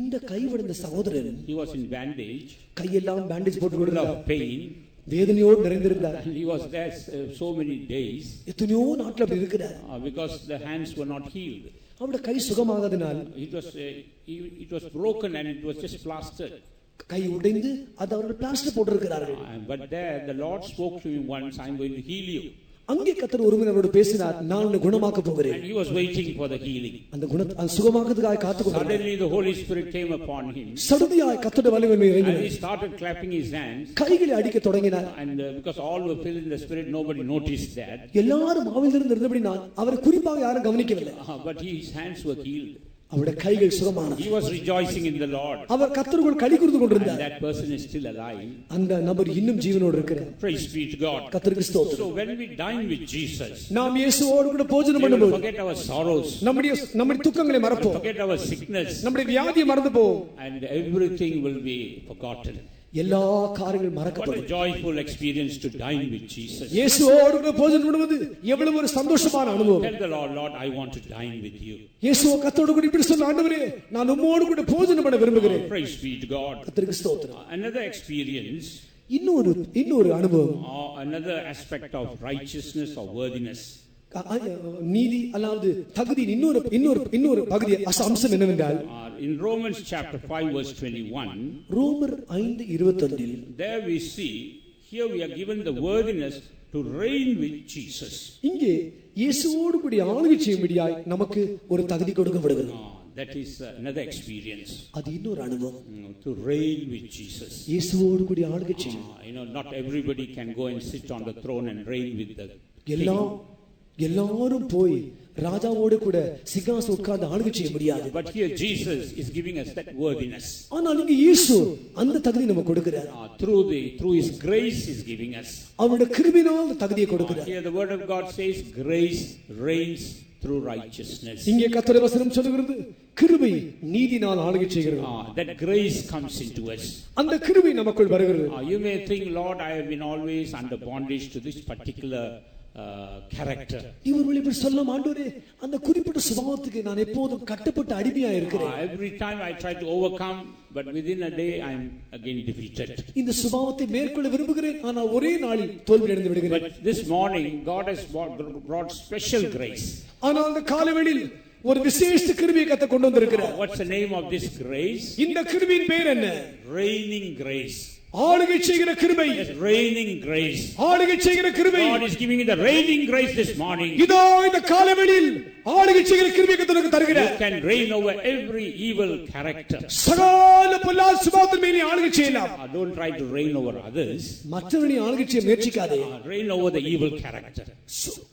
இந்த கைவடிந்த சகோதரன், he was in bandage, கையெல்லாம் பேண்டேஜ் போட்டு கொண்டிருந்தார். Pain, வேதனையோடு நிறைந்திருந்தார். he was there so many days, எத்தனையோ நாட்கள் அப்படி இருக்கிறார். because the hands were not healed. அவருடைய கை சுகமாகாதனால் it was broken and it was just plastered. கை உடைந்து அது அவர்கள் plaster போட்டிருக்கிறார்கள். But there the Lord spoke to him once, I'm going to heal you. அங்கே கர்த்தர் ஒருவரோடு பேசினார், நான் உன்னை குணமாக்க போகிறேன். And he was waiting for the healing. அந்த சுகமாக்குறதுக்காக காத்து கொண்டிருந்தார். Suddenly the Holy Spirit came upon him. சடுதியாய் கர்த்தருடைய வல்லமை இறங்கினது. And he started clapping his hands. கைகளை அடிக்க தொடங்கினார். And because all were filled in the Spirit, nobody noticed that. எல்லாரும் ஆவியில் இருந்தபடியால் அவர் குறிப்பாக யாரும் கவனிக்கவில்லை. But his hands were healed. அவருடைய கைகள் சுகமானது. He was rejoicing in the Lord. அவர் கர்த்தருக்குள் களி கூர்ந்து கொண்டிருந்தார். And that person is still alive. அந்த நபர் இன்னும் ஜீவனோடு இருக்கிறார். Praise be to God. கர்த்தருக்கு ஸ்தோத்திரம். So when we dine with Jesus, நாம் இயேசுவோடு கூட போஜனம் பண்ணும்போது forget our sorrows, நம்முடைய துக்கங்களை மறப்போம். forget our sickness, நம்முடைய வியாதியை மறந்து போவோம். and everything will be forgotten. எல்லா காரியங்களும் மறக்கப்படும். What a joyful experience to dine with Jesus. இயேசுவோடு கூட போஜனம் பண்ணுவது எவ்வளவு ஒரு சந்தோஷமான அனுபவம். Tell the Lord, Lord, I want to dine with you. இயேசு கர்த்தரோடு கூட இப்படி சொன்ன, ஆண்டவரே நான் உம்மோடு கூட போஜனம் பண்ண விரும்புகிறேன். Praise be to God. கர்த்தருக்கு ஸ்தோத்திரம். Another experience, இன்னொரு அனுபவம், another aspect of righteousness or worthiness. நீதி அல்லாது தகுதியின் இன்னொரு பகுதி அம்சம் என்னவென்றால், in Romans chapter 5 verse 21, ரோமர் 5:21, there we see, here we are given the worthiness to reign with Jesus. இங்கே இயேசுவோடு கூட ஆளுகை செய்யும்படியாய் நமக்கு ஒரு தகுதி கொடுக்கப்படுகிறது. That is another experience. அது இன்னொரு அனுபவம். To reign with Jesus. இயேசுவோடு கூட ஆளுகை செய்யும். Not everybody can go and sit on the throne and reign with the எல்லாரும் போய் ராஜாவோடு கூட சிங்காசனம் உட்கார்ந்து ஆளுகை செய்ய முடியாது. But here Jesus is giving us that worthiness. ஆனால் இங்கே இயேசு அந்த தகுதி நமக்கு கொடுக்கிறார். Through his grace is giving us. அவருடைய கிருபையினால் தகுதியை கொடுக்கிறார். Here the word of God says grace reigns through righteousness. இங்கே கர்த்தருடைய வசனம் சொல்கிறது, கிருபை நீதியினால் ஆளுகை செய்கிறது. That grace comes into us. அந்த கிருபை நமக்குள் வருகிறது. You may think, Lord, I have been always under bondage to this particular character. இவர்கள் இப்படி சொல்லலாம், ஆண்டவரே அந்த குறிப்பிட்ட சுபாவத்துக்கு நான் எப்போதும் கட்டப்பட்ட அடிமையா இருக்கிறேன். Every time I try to overcome, but within a day I am again defeated. இந்த சுபாவத்தை மேற்கொள்ள விரும்புகிறேன், ஆனால் ஒரே நாளில் தோல்வி அடைந்து விடுகிறேன். But this morning God has brought special grace. ஆனால் அந்த காலவெளியில் ஒரு விசேஷ கிருபையை கர்த்தர் கொண்டு வந்திருக்கிறார். What's the name of this grace? இந்த கிருபையின் பெயர் என்ன? Reigning grace. ஆளுகை செய்கிற கிருபை. Reigning grace. ஆளுகை செய்கிற கிருபை. God is giving you the reigning grace this morning. இதோ இந்த காலவெளியில் ஆளுகை செய்கிற கிருபையை கர்த்தர் தருகிறார். You can reign over every evil character. சகல பொல்லாத சுபாவத்தின் மேல் ஆளுகை செய்யலாம். Don't try to reign over others. மற்றவனை ஆளுகை செய்ய முயற்சிக்காதே. Reign over the evil character.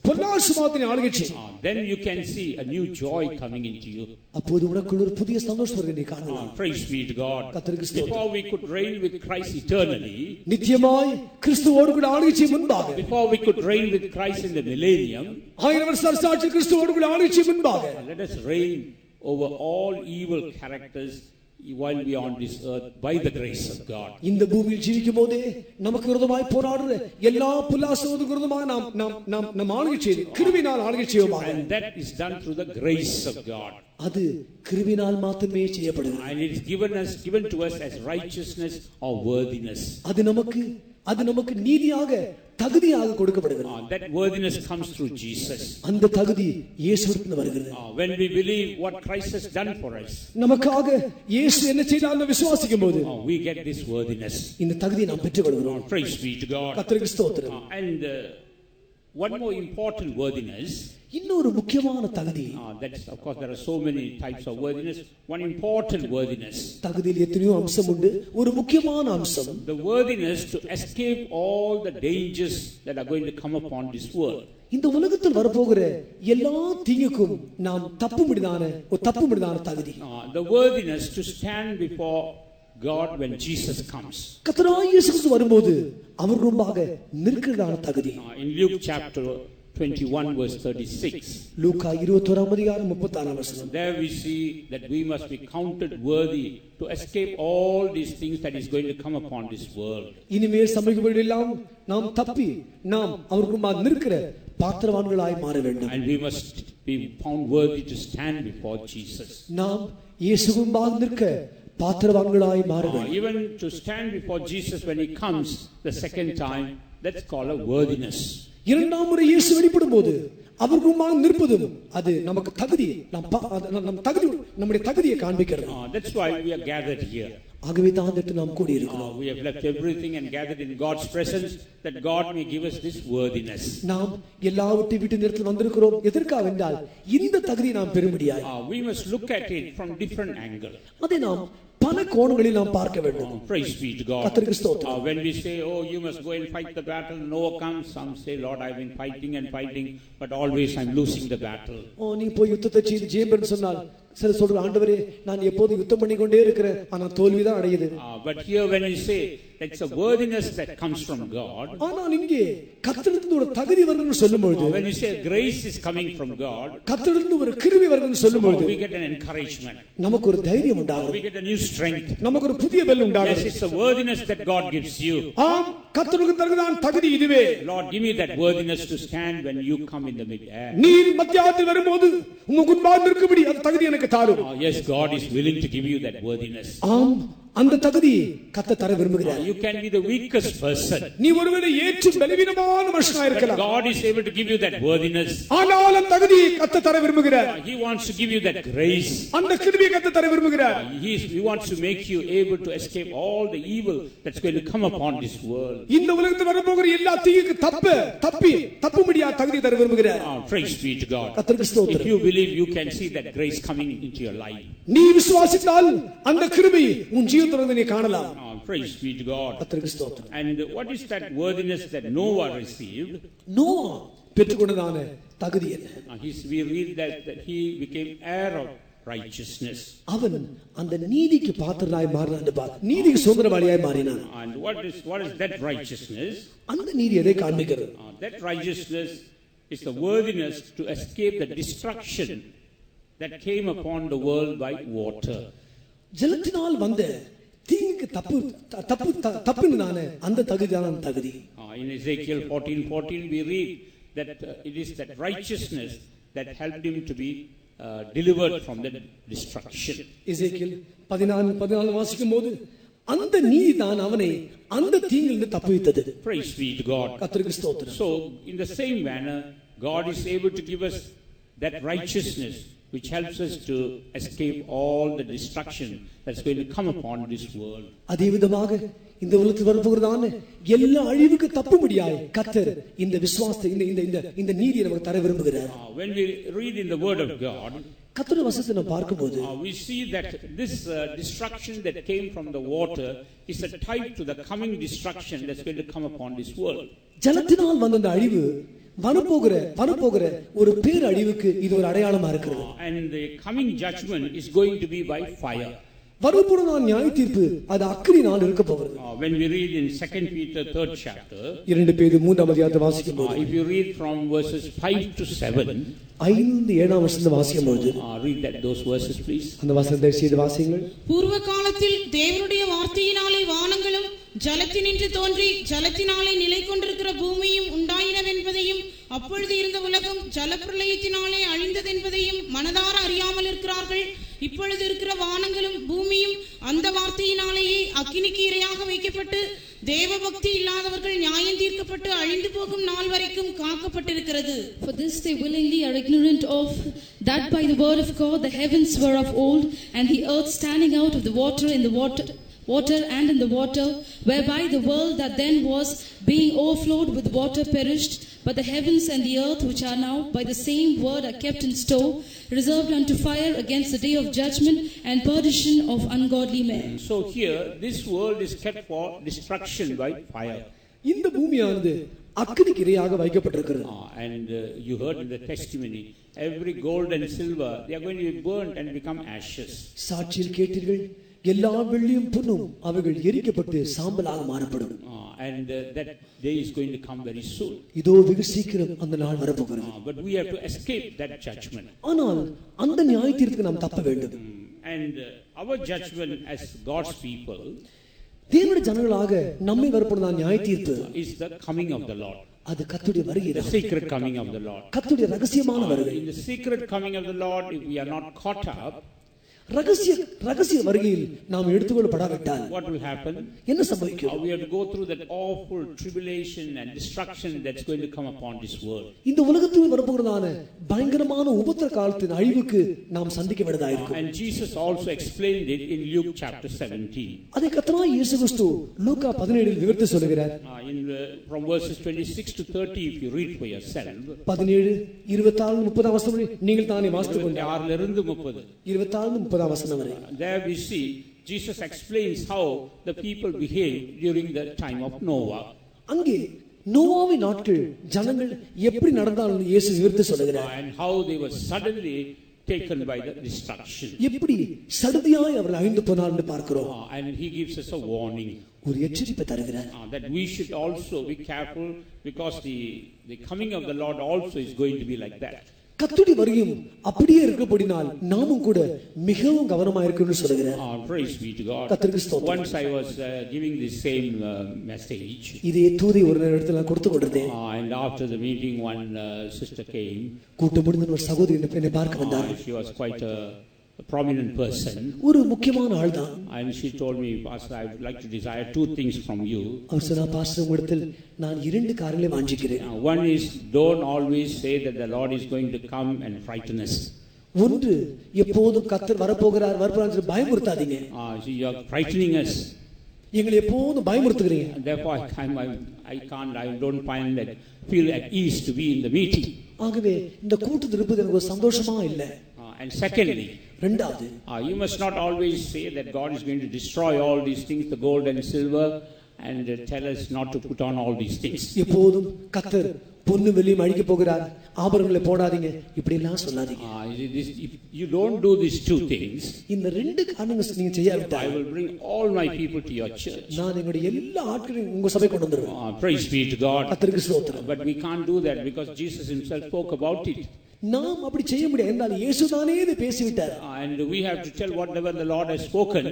பொல்லாத சுபாவத்தின் ஆளுகை செய். Then you can see a new joy coming into you. அப்போது உனக்குள்ள ஒரு புதிய சந்தோஷம் வருகிறதை நீ காணலாம். Praise be to God. கர்த்தருக்கு ஸ்தோத்திரம். Before we could reign with Christ eternally, நித்தியமாய் கிறிஸ்துவோடு கூட ஆளுகை செய்ய முன்பாக, before we could reign with Christ in the millennium, 1000 வருஷ அரசாட்சி கிறிஸ்துவோடு கூட ஆளுகை செய்ய முன்பாக, let us reign over all evil characters while we are on this earth by the grace of God. இந்த பூமியில் ஜீவிக்கும் போதே நமக்கு விரோதமாய் போராடுற எல்லா பொல்லாசோடு விரோதமாய் நாம் ஆளுகை செய்து கிருபையினால் ஆளுகை செய்வோமாக. And that is done through the grace of God. அது கிருபையினால் மாத்திரமே செய்யப்படுகிறது. And it is given to us as righteousness or worthiness. அது நமக்கு நீதியாக தகுதியாக கொடுக்கப்படுகிறது. That worthiness comes through Jesus. அந்த தகுதி இயேசுவிலிருந்து வருகிறது. When we believe what Christ has done for us, நமக்காக இயேசு என்ன செய்தார்னு விசுவாசிக்கும் போது we get this worthiness. இந்த தகுதியை நாம் பெற்றுக்கொள்கிறோம். Praise be to God. கர்த்தருக்கு ஸ்தோத்திரம். And one more important worthiness, இன்னொரு முக்கியமான தகுதி. that's, of course there are so many types of worthiness. One important worthiness, தகுதியில் எத்தனையோ அம்சம் உண்டு. ஒரு முக்கியமான அம்சம், the worthiness to escape all the dangers that are going to come upon this world. இந்த உலகத்தில் வரப்போகிற எல்லா தீங்குக்கும் நாம் தப்பும்படிதான தகுதி. The worthiness to stand before God when Jesus comes. கர்த்தராகிய இயேசு கிறிஸ்து வரும்போது அவர் முன்பாக நிற்கிறதான தகுதி. In Luke chapter 21 verse 36, லூக்கா 21ஆம் அதிகாரம் 36ஆம் வசனம். there we see that we must be counted worthy to escape all these things that is going to come upon this world. இனிமேல் சமீபங்களிலெல்லாம் நாம் அவருக்கு முன்பாக நிற்கிற பாத்திரவான்களாய் மாற வேண்டும். And we must be found worthy to stand before Jesus. நாம் இயேசு முன்பாக நிற்க பாத்திரவான்களாய் மாற வேண்டும். Even to stand before Jesus when he comes the second time, that's called a worthiness. இரண்டாம் முறை இயேசு வெளிப்படும் போது அவருக்கு முன்பாக நிற்பதும் அது நமக்கு தகுதி, நம்முடைய தகுதியை காண்பிக்கிறது. That's why we are gathered here. ஆகவே தான் நாம் கூடி இருக்கிறோம். We have left everything and gathered in God's presence that God may give us this worthiness. நாம் எல்லாவற்றையும் விட்டு நிறுத்தி வந்திருக்கிறோம் எதற்காக என்றால் இந்த தகுதியை நாம் பெறும்படியாய். We must look at it from different angles. அதை நாம் பல கோணங்களில் நாம் பார்க்க வேண்டும். Praise be to God. கர்த்தருக்கு ஸ்தோத்திரம். When we say, oh, you must go and fight the battle and overcome, some say, Lord, I've been fighting but always I'm losing the battle. நீ போய் யுத்தத்தை செய்து ஜெயம் சொன்னால் சில சொல்ற, ஆண்டவரே நான் எப்போதும் யுத்தம் பண்ணிக்கொண்டே இருக்கிறேன் ஆனா தோல்விதான் அடையுது. But here when you say it's a worthiness that comes from God, ஆனால் இங்கே கர்த்தரிடமிருந்து ஒரு தகுதி வருதுன்னு சொல்லும்போது, when you say grace is coming from God, கர்த்தரிடமிருந்து ஒரு கிருபை வருதுன்னு சொல்லும்போது we get an encouragement, நமக்கு ஒரு தைரியம் உண்டாகும், we get a new strength, நமக்கு ஒரு புதிய பலம் உண்டாகும். Yes, it's a worthiness that God gives you. ஆம், கர்த்தருக்கு தருகிறான் தகுதி இதுவே. Lord, give me that worthiness to stand when you come in the mid-air. நீ மத்தியாத்தில் வரும்போது உமக்கு முன்பாக நிற்கும்படி அந்த தகுதி எனக்கு தாரும். Yes, God is willing to give you that worthiness. ஆம், அந்த தகுதி கர்த்தர் தர விரும்புகிறார். You can be the weakest person. நீ ஒருவேளை ஏற்றும் பலவீனமான மனுஷனாக இருக்கலாம். God is able to give you that worthiness. ஆனால் அந்த தகுதி கர்த்தர் தர விரும்புகிறார். He wants to give you that grace. அந்த கிருபையை கர்த்தர் தர விரும்புகிறார். He wants to make you able to escape all the evil that's going to come upon this world. இந்த உலகத்தில் வரப்போகிற எல்லா தீங்குக்கு தப்பும்படியா தகுதி தர விரும்புகிறார். Praise be to God. கர்த்தருக்கு ஸ்தோத்திரம். If you believe, you can see that grace coming into your life. நீ விசுவாசித்தால் அந்த கிருபை உன் ஜீவிதத்தில் நீ காணலாம். Praise be to God. கர்த்தருக்கு ஸ்தோத்திரம். And what is that worthiness that Noah received? Noah பெற்றுக்கொண்டதான தகுதி என்ன? We read that he became heir of righteousness. அவன் அந்த நீதிக்கு பாத்திரனாய் மாறினான். நீதிக்கு சுதந்திரவாளியாய் மாறினான். And what is that righteousness? அந்த நீதி எதை காண்பிக்கிறது? That righteousness is the worthiness to escape the destruction that came upon the world by water. ஜலத்தினால் வந்த தீங்குக்கு தப்பினதான அந்த தகுதியான தகுதி. In Ezekiel 14:14 we read that it is that righteousness that helped him to be delivered from the destruction. எசேக்கியேல் 14 வாசிக்கும் போது அந்த நீதி தான் அவனை அந்த தீங்கிலிருந்து தப்புவித்தது. Praise be to God. கர்த்தருக்கு ஸ்தோத்திரம். So in the same manner, God is able to give us that righteousness which helps us to escape all the destruction that's going to come upon this world. அதே விதமாக இந்த உலகத்தில் வரப்போகிறதான எல்லா அழிவுக்கு தப்பும்படியாய் கர்த்தர் இந்த விசுவாசத்தை இந்த நீதியை நமக்கு தர விரும்புகிறார். When we read in the word of God, கர்த்தருடைய வசனத்தை நாம் பார்க்கும்போது we see that this destruction that came from the water is a type to the coming destruction that's going to come upon this world. ஜலத்தினால் வந்த அந்த அழிவு வரப்போகிற ஒரு பேர் அழிவுக்கு இது ஒரு அடையாளமா இருக்கிறது. And the coming judgment is going to be by fire. வரப்போகிற நியாய தீர்ப்பு அது அக்கினியினால் இருக்க போகிறது. When we read in 2 Peter 3rd chapter, 2 பேதுரு 3ஆம் அதிகாரத்தை வாசிக்கும்போது if you read from verses 5 to 7, 5-7 வசனத்தை வாசிக்கும்போது read those verses please. அந்த வசனத்தை செய்து வாசியுங்கள். பூர்வ காலத்தில் தேவனுடைய வார்த்தையினாலே வானங்களும் ஜலத்தினின்று தோன்றி ஜலத்தினாலே நிலை கொண்டிருக்கிற பூமியும் உண்டாயினவென்பதையும் அப்பொழுது இருந்த உலகம் ஜலப்பிரளயத்தினாலே அழிந்ததென்பதையும் மனதார அறியாமல் இருக்கிறார்கள். இப்பொழுது இருக்கிற வானங்களும் பூமியும் அந்த வார்த்தையினாலேயே அக்கினிக்கு இரையாக வைக்கப்பட்டு தேவ பக்தி இல்லாதவர்கள் நியாயம் தீர்க்கப்பட்டு அழிந்து போகும் நாள் வரைக்கும் காக்கப்பட்டிருக்கிறது. For this they willingly are ignorant of that by the word of God the heavens were of old, and the earth standing out of the water in the water and in the water, whereby the world that then was being overflowed with water perished, but the heavens and the earth which are now by the same word are kept in store, reserved unto fire against the day of judgment and perdition of ungodly men. So here this world is kept for destruction by fire. இந்த பூமியானது அக்கினிக்கு இரையாக வைக்கப்பட்டிருக்கிறது. And you heard in the testimony, every gold and silver they are going to be burnt and become ashes. சாட்சியில் கேட்டீர்கள், எல்லா வெள்ளியும் பொன்னும் அவைகள் எரிக்கப்பட்டு சாம்பலாக மாறப்படும். And that day is going to come very soon. இதோ வெகு சீக்கிரம் அந்த நாள் வரப்போகிறது. But we have to escape that judgment. ஆனால் அந்த நியாய தீர்ப்புக்கு நாம் தப்ப வேண்டும். And our judgment as God's people, தேவனுடைய ஜனங்களாக நம்மை வரப்போகிற நியாய தீர்ப்பு is the coming of the Lord. அது கர்த்தருடைய வருகை, The secret coming of the Lord. கர்த்தருடைய ரகசியமான வருகை. In the secret coming of the Lord, if we are not caught up, ரகசிய வருகையில் நாம் எடுத்துக்கொள்ளப்படாவிட்டால் what will happen? என்ன சம்பவிக்கும்? We have to go through that awful tribulation and destruction that's going to come upon this world. இந்த உலகத்தில் வரப்போகிறதான பயங்கரமான உபத்திர காலத்தின் அழிவுக்கு நாம் சந்திக்க வேண்டியதாக இருக்கும். And Jesus also explained it in Luke chapter 17. அதை கர்த்தராகிய இயேசு கிறிஸ்து லூக்கா 17 விவரித்து சொல்கிறார். From verses 26 to 30, if you read for yourself. 17, 24, 30 வசனம் நீங்கள் தானே வாசித்துக் கொண்டு 26 இருந்து 30. 24, 30 வசனம் வரை. There we see Jesus explains how the people behaved during the time of Noah. அங்கே நோவாவின் நாட்கள் ஜனங்கள் எப்படி நடந்தாலும் இயேசு விவரித்து சொல்கிறார். And how they were suddenly taken by the destruction. எப்படி சடுதியாய் அவர்கள் அழிந்து போனார் என்று பார்க்கிறோம். And he gives us a warning. ஒரு எச்சரிப்பை தருகிறார். That we should also be careful, because the coming of the Lord also is going to be like that. கர்த்தருடைய வருகையும் அப்படியே இருக்கபடினால் நாமும் கூட மிகவும் கவனமாக இருக்கணும்னு சொல்கிறார். Praise be to God. கர்த்தருக்கு ஸ்தோத்திரம். Once I was giving the same message. இதே தூதை ஒரு இடத்துல நான் கொடுத்து கொண்டிருந்தேன். And after the meeting one sister came. கூட்டம் முடிந்த ஒரு சகோதரி என்னை பார்க்க வந்தார். She was quite a prominent person. ஒரு முக்கியமான ஆள் தான். And she told me, Pastor, I would like to desire two things from you. அவர் சொன்னார், பாஸ்டர் உங்களிடத்தில் நான் இரண்டு காரியங்களை வாஞ்சிக்கிறேன். One is, don't always say that the Lord is going to come and frighten us. ஒன்று, எப்போதும் கர்த்தர் வரப்போகிறார் என்று பயமுறுத்தாதீங்க. You are frightening us. எங்களை எப்போதும் பயமுறுத்துகிறீங்க. Therefore I don't find that feel at ease to be in the meeting. ஆகவே இந்த கூட்டத்தில் இருப்பது எனக்கு ஒரு சந்தோஷமா இல்லை. And secondly, இரண்டாவது, you must not always say that God is going to destroy all these things, the gold and silver, and tell us not to put on all these things. எப்போதும் கர்த்தர் பொன்னு வெள்ளியும் அழிக்க போகிறார், ஆபரணங்களை போடாதீங்க, இப்படி எல்லாம் சொல்லாதீங்க. If you don't do these two things, இந்த ரெண்டு காரியங்களை நீங்க செய்யாவிட்டால் I will bring all my people to your church. நான் எங்களுடைய எல்லா ஆட்களையும் உங்க சபை கொண்டு வந்துருவேன். Praise be to God. கர்த்தருக்கு ஸ்தோத்திரம். But we can't do that because Jesus himself spoke about it. நாம் அப்படி செய்ய முடியாது என்றால் இயேசுதானே இதை பேசிவிட்டார். And we have to tell whatever the Lord has spoken.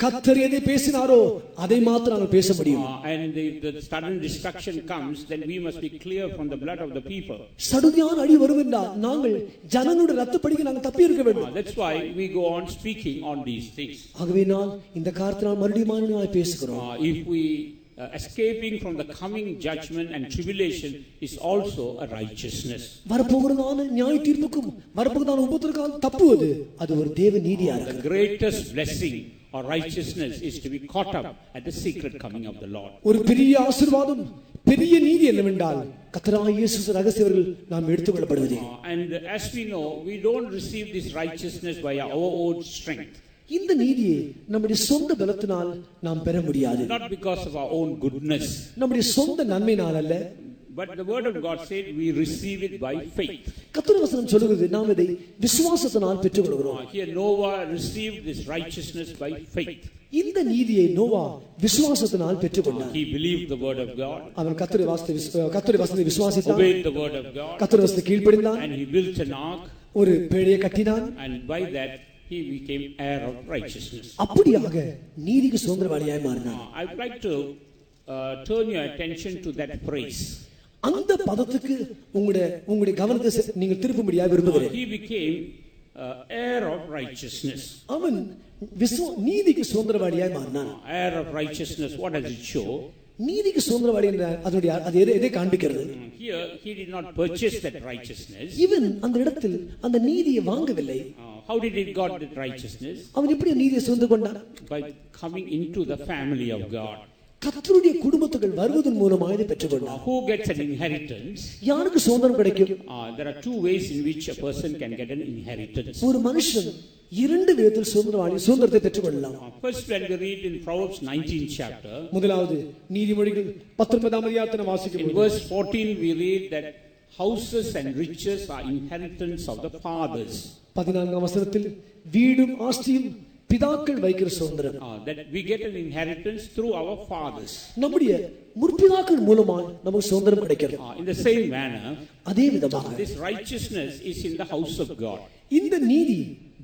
கர்த்தர் எதை பேசினாரோ அதை மாத்திரம் நாம் பேச முடியும். And if the sudden destruction comes, then we must be clear from the blood of the people. சடுதியான அடி வரும் என்றால் நாங்கள் ஜனங்களுடைய இரத்தப்படிக்கு நாங்கள் தப்பி இருக்க வேண்டும். That's why we go on speaking on these things. ஆகவே நான் இந்த காரியத்தினால் மறுபடியும் பேசுகிறோம். If we escaping from the coming judgment and tribulation is also a righteousness. வரப்போகிறதான நியாய தீர்ப்புக்கும் வரப்போகிறதான உபத்திரவத்துக்கும் தப்புவது அது ஒரு தேவ நீதியா இருக்கு. The greatest blessing or righteousness is to be caught up at the secret coming of the Lord. ஒரு பெரிய ஆசீர்வாதம் பெரிய நீதி என்னவென்றால் கர்த்தராகிய இயேசு ரகசியவர்கள் நாம் எடுத்துக்கொள்ளப்படுவதே. And as we know, we don't receive this righteousness by our own strength. இந்த நீதியை நம்முடைய சொந்த பலத்தினால் நாம் பெற முடியாது. Not because of our own goodness. நம்முடைய சொந்த நன்மையினால் அல்ல. But the word of God said we receive it by faith. கர்த்தருடைய வசனம் சொல்லுகிறது நாம் இதை விசுவாசத்தினால் பெற்றுக்கொள்கிறோம். Here Noah received this righteousness by faith. இந்த நீதியை நோவா விசுவாசத்தினால் பெற்றுக்கொண்டார். He believed the word of God. அவன் கர்த்தருடைய வசனத்தை விசுவாசித்தான். Obeyed the word of God. கர்த்தருடைய வசனத்தை கீழ்ப்படிந்தான். And he built an ark. ஒரு பேழையை கட்டினான். And by that he became heir of righteousness. அப்படியாக நீதிக்கு சுதந்திரவாளியாய் மாறினான். I would like to turn your attention to that phrase. அந்த பதத்துக்கு உங்களுடைய கவனத்தை நீங்கள் திருப்பும்படியாக விரும்புகிறேன். He became heir of righteousness. அவன் நீதிக்கு சுதந்திரவாளியாய் மாறினான். Heir of righteousness, what does it show? நீதிக்கு சுதந்திரவாளி என்ற அதனுடைய அது எதை காண்பிக்கிறது? Here he did not purchase that righteousness. இவன் அந்த இடத்தில் அந்த நீதியை வாங்கவில்லை. How did he got that righteousness? அவன் எப்படி நீதியை சுதந்து கொண்டான்? By coming into the family of God. கர்த்தருடைய குடும்பத்துக்குள் வருவதன் மூலமாக இதை பெற்றுக்கொண்டான். Who gets an inheritance? யாருக்கு சுதந்திரம் கிடைக்கும்? There are two ways in which a person can get an inheritance. ஒரு மனுஷன் இரண்டு விதத்தில் சுதந்திரத்தை பெற்றுக்கொள்ளலாம். First, when we read in Proverbs 19th chapter, முதலாவது நீதிமொழிகள் 19ஆம் அதிகாரத்தை வாசிக்கும் in verse 14 we read that houses and riches are inheritance of the fathers. 14ஆம் வசனத்தில் வீடும் ஆஸ்தியும் பிதாக்கள் வைக்கிற சுதந்திரம். That we get an inheritance through our fathers. நம்முடைய முற்பிதாக்கள் மூலமாக நமக்கு சுதந்திரம் கிடைக்கிறது. In the same manner, அதே விதமாக this righteousness is in the house of God. இந்த நீதி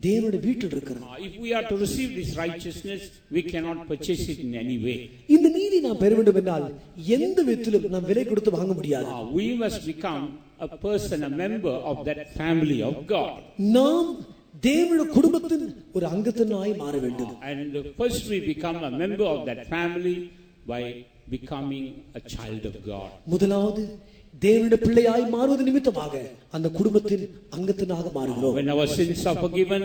தேவனுடைய வீட்டில் இருக்கிறது. If we are to receive this righteousness, we cannot purchase it in any way. இந்த நீதி நாம் பெற வேண்டும் என்றால் எந்த விதத்திலும் நாம் விலை கொடுத்து வாங்க முடியாது. We must become a person, a member of that family of God. நாம் தேவனுடைய குடும்பத்தின் ஒரு அங்கத்தினாய் மாற வேண்டும். And first we become a member of that family by becoming a child of God. முதலாவது தேவனுடைய பிள்ளையாய் மாறுவது நிமித்தமாக அந்த குடும்பத்தின் அங்கத்தினாக மாறுகிறோம். When our sins are forgiven,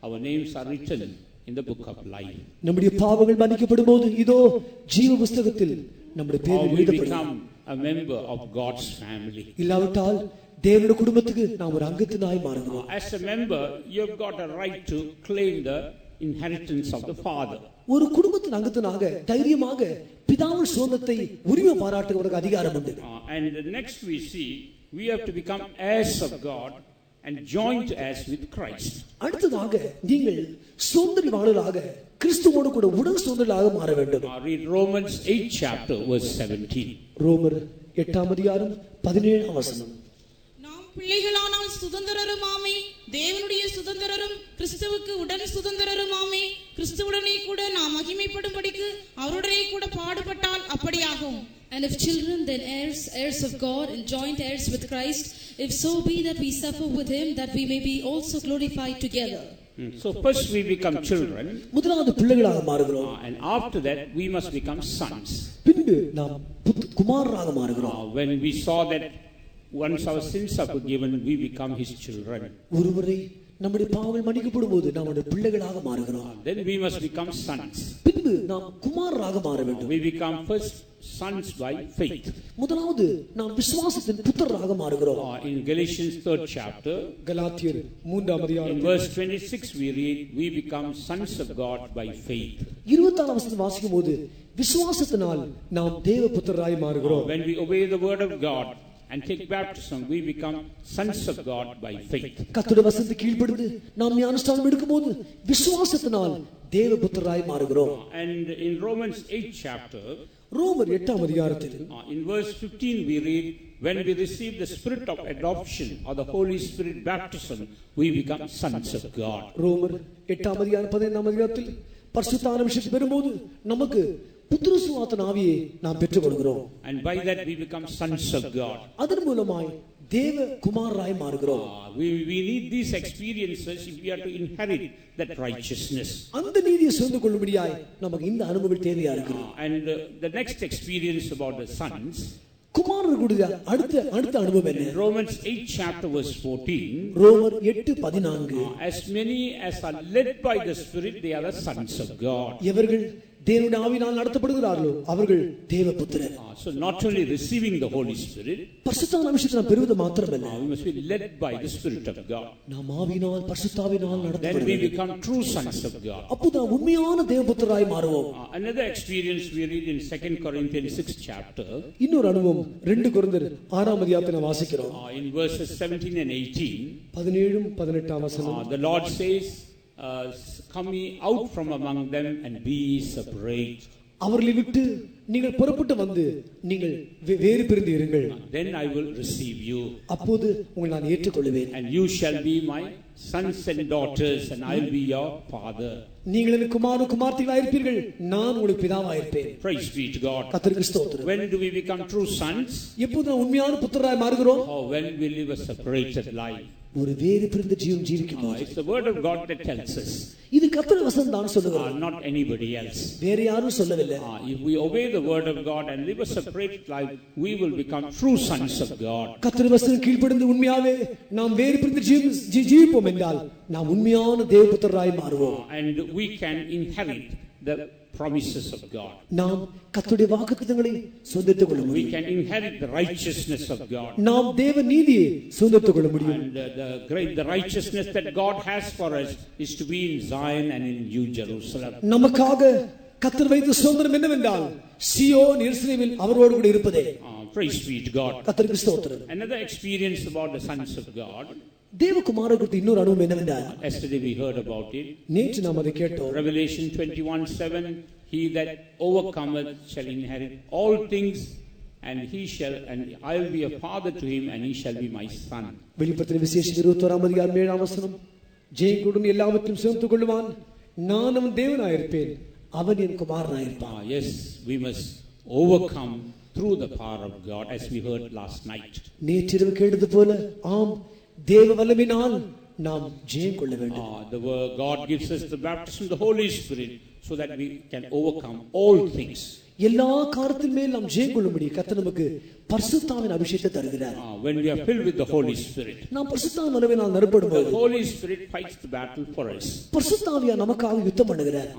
our names are written in the book of life. நம்முடைய பாவங்கள் மன்னிக்கப்படும்போது இதோ ஜீவ புத்தகத்தில் நம்முடைய பெயர் எழுதப்படும். We become a member of God's family. இல்லாவிட்டால் தேவனுடைய குடும்பத்துக்கு நாம் ஒரு அங்கத்தினாய் மாறுகிறோம். As a member, you have got a right to claim the inheritance of the father. ஒரு குடும்பத்தின் அங்கத்தினாக தைரியமாக பிதாவின் சுதந்திரத்தை உரிமை பாராட்டுவதற்கு அதிகாரம் உண்டு. And next we see we have to become heirs of God and joint heirs with Christ. அடுத்ததாக நீங்கள் சுதந்திரவாளராக கிறிஸ்துவோடு கூட உடன் சுதந்திரராக மாற வேண்டும். Read Romans 8th chapter verse 17. ரோமர் 8ஆம் அதிகாரம் 17ஆம் வசனம். நாம் பிள்ளைகளானால் சுதந்திரருமாமே, தேவனுடைய சுதந்திரரும் கிறிஸ்துவுக்கு உடன் சுதந்திரருமாமே, கிறிஸ்துவுடனே கூட நாம் மகிமைப்படும்படிக்கு அவருடனே கூட பாடுபட்டால் அப்படியாகும். And if children, then heirs, heirs of God, and joint heirs with Christ, if so be that we suffer with him, that we may be also glorified together. So first we become children. முதலாவது பிள்ளைகளாக மாறுகிறோம். And after that we must become sons. பின்பு நாம் குமாரராக மாறுகிறோம். When we saw that once our sins are forgiven, we become his children. ஒருவரை நம்முடைய பாவங்கள் மன்னிக்கப்படும்போது நம்முடைய பிள்ளைகளாக மாறுகிறோம். Then we must become sons. பின்பு நாம் குமாரராக மாற வேண்டும். We become first sons by faith. முதலாவது நாம் விசுவாசத்தின் புத்திரராக மாறுகிறோம். In Galatians 3rd chapter, கலாத்தியர் 3ஆம் அதிகாரம் in verse 26 we read, we become sons of God by faith. 24ஆம் வசனத்தை வாசிக்கும்போது விசுவாசத்தினால் நாம் தேவ புத்திரராய் மாறுகிறோம். When we obey the word of God and take baptism, we become sons of God by faith. கர்த்தருடைய வசனத்துக்கு கீழ்ப்படிந்து நாம் ஞானஸ்நானம் எடுக்கும்போது விசுவாசத்தினால் தேவ புத்திரராய் மாறுகிறோம். And in Romans 8th chapter, ரோமர் 8ஆம் அதிகாரத்தில் in verse 15 we read, when we receive the spirit of adoption or the Holy Spirit baptism, we become sons of God. ரோமர் 8ஆம் அதிகாரம் 15ஆம் அதிகாரத்தில் பரிசுத்த ஆவியை பெறும்போது நமக்கு புத்திரசுவாசன ஆவியை நாம் பெற்றுக்கொள்கிறோம். And by that we become sons of God. அதன் மூலமாய் தேவ குமாரராய் மாறுகிறோம். We need these experiences if we are to inherit that righteousness. அந்த நீதியை சுதந்து கொள்ளும்படியாய் நமக்கு இந்த அனுபவங்கள் தேவையா இருக்கு. And the next experience about the sons, குமாரர்களுடைய அடுத்த அனுபவம் என்ன? Romans 8 chapter verse 14. ரோமர் 8:14. As many as are led by the Spirit, they are the sons of God. எவர்கள் தேவனுடைய ஆவியினால் நடத்தப்படுகிறார்களோ அவர்கள் தேவபுத்திரர். So not only receiving the Holy Spirit, பரிசுத்த ஆவியை நாம் பெறுவது மாத்திரமல்ல, we must be led by the Spirit of God. நாம் ஆவியினால் பரிசுத்த ஆவியினால் Then we நடத்தப்படுவோம். become true sons of God. அப்போது நாம் உண்மையான தேவபுத்திரராய் மாறுவோம். Another experience we read in 2 Corinthians 6 chapter. இன்னொரு அனுபவம் 2 கொரிந்தியர் 6ஆம் அதிகாரத்தை நாம் வாசிக்கிறோம். In verses 17 and 18, 17 18ஆம் வசனம். the Lord says, come ye out from among them and be ye separate. அவர்களை விட்டு நீங்கள் புறப்பட்டு வந்து நீங்கள் வேறு பிரிந்து இருங்கள். Then I will receive you. அப்போது உங்களை நான் ஏற்றுக்கொள்வேன். And you shall be my sons and daughters, and I will be your father. நீங்கள் எனக்கு குமாரனும் குமார்த்திகளாய் இருப்பீர்கள், நான் உங்களுக்கு பிதாவாய் இருப்பேன். Praise be to God. கர்த்தருக்கு ஸ்தோத்திரம். When do we become true sons? எப்போது நாம் உண்மையான புத்திரராய் மாறுகிறோம்? Or when we live a separated life? ஒரு வேறு பிரிந்த ஜீவன் ஜீவிக்கும்போது. It's the word of God that tells us. இது கர்த்தருடைய வசனம் தான் சொல்லுகிறது. Not anybody else. வேற யாரும் சொல்லவில்லை. If we obey the word of God and live a separated life, we will become true sons of God. கர்த்தருடைய வசனம் கீழ்ப்படிந்து உண்மையாவே நாம் வேறு பிரிந்து ஜீவிப்போம் என்றால் நாம் உண்மையான தேவபுத்திரராய் மாறுவோம். And we can inherit the promises of God. நாம் கர்த்தருடைய வாக்குத்தத்தங்களை சொந்தத்துக் கொள்ள We முடியும். can inherit the righteousness of God. நாம் தேவ நீதியை சொந்தத்துக் கொள்ள முடியும். And the righteousness that God has for us is to be in Zion and in New Jerusalem. நமக்காக கர்த்தர் வைத்த சுதந்திரம் என்னவென்றால் சீயோன் எருசலேமில் அவரோடு கூட இருப்பதே. Praise be to God. கர்த்தருக்கு ஸ்தோத்திரம். Another experience about the sons of God. தேவகுமாரர்களுக்கு இன்னொரு அனுபவம் என்னவென்றால், Yesterday we heard about it. நேற்று நாம் அதை கேட்டோம். Revelation 21:7, he that overcometh shall inherit all things, and I will be a father to him, and he shall be my son. வெளிப்படுத்தின விசேஷம் 21ஆம் அதிகாரம் 7ஆம் வசனம், ஜெயங்கொடும் எல்லாவற்றையும் சுமந்து கொள்வான், நான் அவன் தேவனாயிருப்பேன், அவன் என் குமாரனாயிருப்பான். Yes, we must overcome through the power of God, as we heard last night. நேற்றிரவு கேட்டது போல, ஆம், தேவ வல்லமையினால் நாம் ஜெயம் கொள்ள வேண்டும். The word God gives us the baptism of the Holy Spirit so that we can overcome all things. எல்லா காரியத்தின் மேல் நாம் ஜெயம் கொள்ளும்படி கர்த்தர் நமக்கு பரிசுத்தாவின் அபிஷேகத்தை தருகிறார். When we are filled with the Holy Spirit, நாம் பரிசுத்தாவின் வல்லமையினால் நிரப்பப்படும்போது the Holy Spirit fights the battle for us. பரிசுத்தாவியா நமக்காக யுத்தம் பண்ணுகிறார்.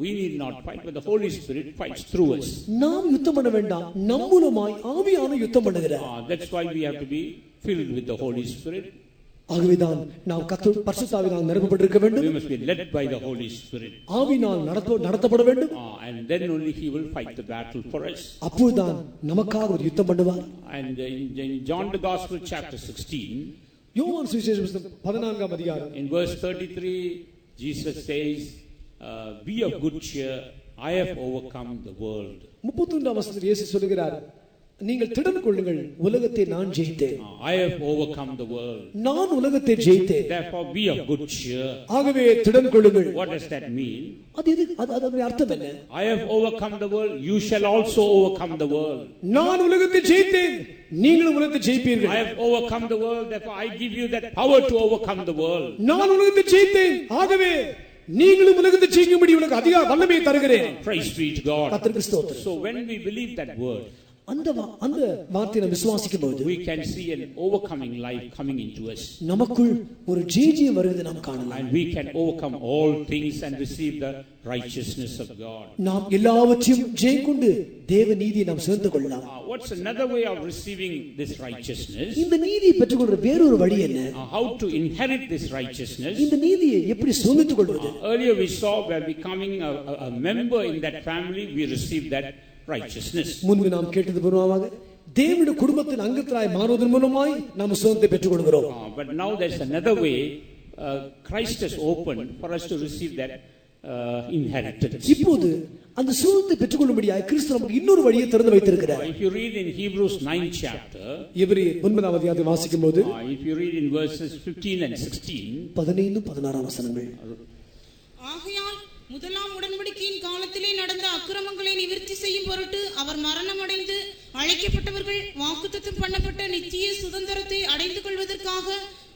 We need not fight, but the Holy Spirit fights through us. நாம் யுத்தம் பண்ண வேண்டாம், நம் மூலமாய் ஆவியானவர் யுத்தம் பண்ணுகிறார். That's why we have to be filled with the Holy Spirit. ஆகவேதான் நாம் கர்த்தர் பரிசுத்தாவினால் நிரப்பப்பட்டிருக்க வேண்டும். We must be led by the Holy Spirit. ஆவியினால் நடத்தப்பட வேண்டும். And then only he will fight the battle for us. அப்போதுதான் நமக்காக ஒரு யுத்தம் பண்ணுவார். And in John the Gospel chapter 16, யோவான் சுவிசேஷம் 14ஆம் அதிகாரம், in verse 33, Jesus says, be of good cheer, I have overcome the world. 33ஆம் வசனத்தில் இயேசு சொல்கிறார், நீங்கள் திடன் கொள்ளுங்கள், உலகத்தை நான் ஜெயித்தேன். I have overcome the world. நான் உலகத்தை ஜெயித்தேன். Therefore be of good cheer. ஆகவே திடன் கொள்ளுங்கள். What does that mean? அதனுடைய அர்த்தம் என்ன? I have overcome the world, you shall also overcome the world. நான் உலகத்தை ஜெயித்தேன், நீங்களும் உலகத்தை ஜெயிப்பீர்கள். I have overcome the world, therefore I give you that power to overcome the world. நான் உலகத்தை ஜெயித்தேன், ஆகவே நீங்களும் உலகத்தை ஜெயிக்கும்படி உனக்கு அதிக வல்லமையை தருகிறேன். Praise be to God. கர்த்தருக்கு ஸ்தோத்திரம். So when we believe that word, அந்த வார்த்தையை நாம் விசுவாசிக்கும்போது we can see an overcoming life coming into us. நமக்குள் ஒரு ஜெயம் வருவதை நாம் காணலாம். And we can overcome all things and receive the righteousness of God. நாம் எல்லாவற்றையும் ஜெயம் கொண்டு தேவ நீதியை நாம் சேர்ந்து கொள்ளலாம். What's another way of receiving this righteousness? இந்த நீதியை பெற்றுக்கொள்ற வேறொரு வழி என்ன? How to inherit this righteousness? இந்த நீதியை எப்படி சுதந்திரத்துக் கொள்வது? Earlier we saw by becoming a member in that family, we receive that righteousness. முன்பு நாம் கேட்டது பூர்வமாக தேவனுடைய குடும்பத்தின் அங்கத்தினாய் மாறுவதன் மூலமாய் நாம் சுதந்திரத்தை பெற்றுக் கொள்கிறோம். But now there's another way. Christ has opened for us to receive that inheritance. இப்போது அந்த சுதந்திரத்தை பெற்றுக்கொள்ளும்படியாக கிறிஸ்து நமக்கு இன்னொரு வழியை திறந்து வைத்திருக்கிறார். If you read in Hebrews 9th chapter, எபிரேயர் 9ஆம் அதிகாரத்தை வாசிக்கும்போது if you read in verses 15 and 16, 15-16 வசனங்கள். ஆகையால் முதலாம் உடன்படிக்கையின் காலத்திலே நடந்த அக்கிரமங்களை நிவர்த்தி செய்யும் பொருட்டு அவர் மரணமடைந்து அழைக்கப்பட்டவர்கள் வாக்குத்தத்தம் பண்ணப்பட்ட நித்திய சுதந்திரத்தை அடைந்து கொள்வதற்காக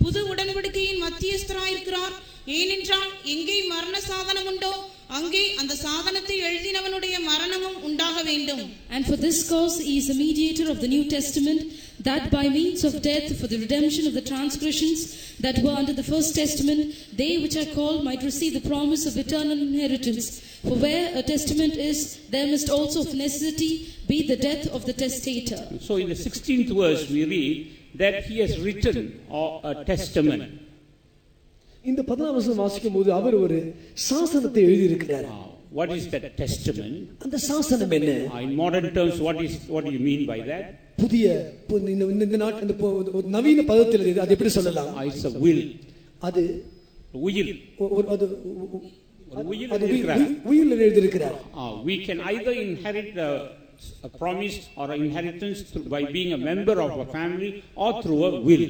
புது உடன்படிக்கையின் மத்தியஸ்தராயிருக்கிறார். ஏனென்றால் எங்கே மரண சாதனம் உண்டோ அங்கே அந்த சாதனத்தை எழுதினவனுடைய மரணமும் உண்டாக வேண்டும். And for this cause he is a mediator of the New Testament, that by means of death for the redemption of the transgressions that were under the first testament, they which are called might receive the promise of eternal inheritance. For where a testament is, there must also of necessity be the death of the testator. So in the 16th verse we read that he has written a testament. இந்த 14ஆம் வசனம் வாசிக்கும்போது அவர் ஒரு சாசனத்தை எழுதி இருக்கிறார். What is that testament? அந்த சாசனம் என்ன? In modern terms, what do you mean by that? புதிய இந்த நாட்டு அந்த நவீன பதத்தில் அது எப்படி சொல்லலாம்? It's a will. அது will. அது will எழுதி இருக்கிறார். We can either inherit a promise or an inheritance by being a member of a family or through a will.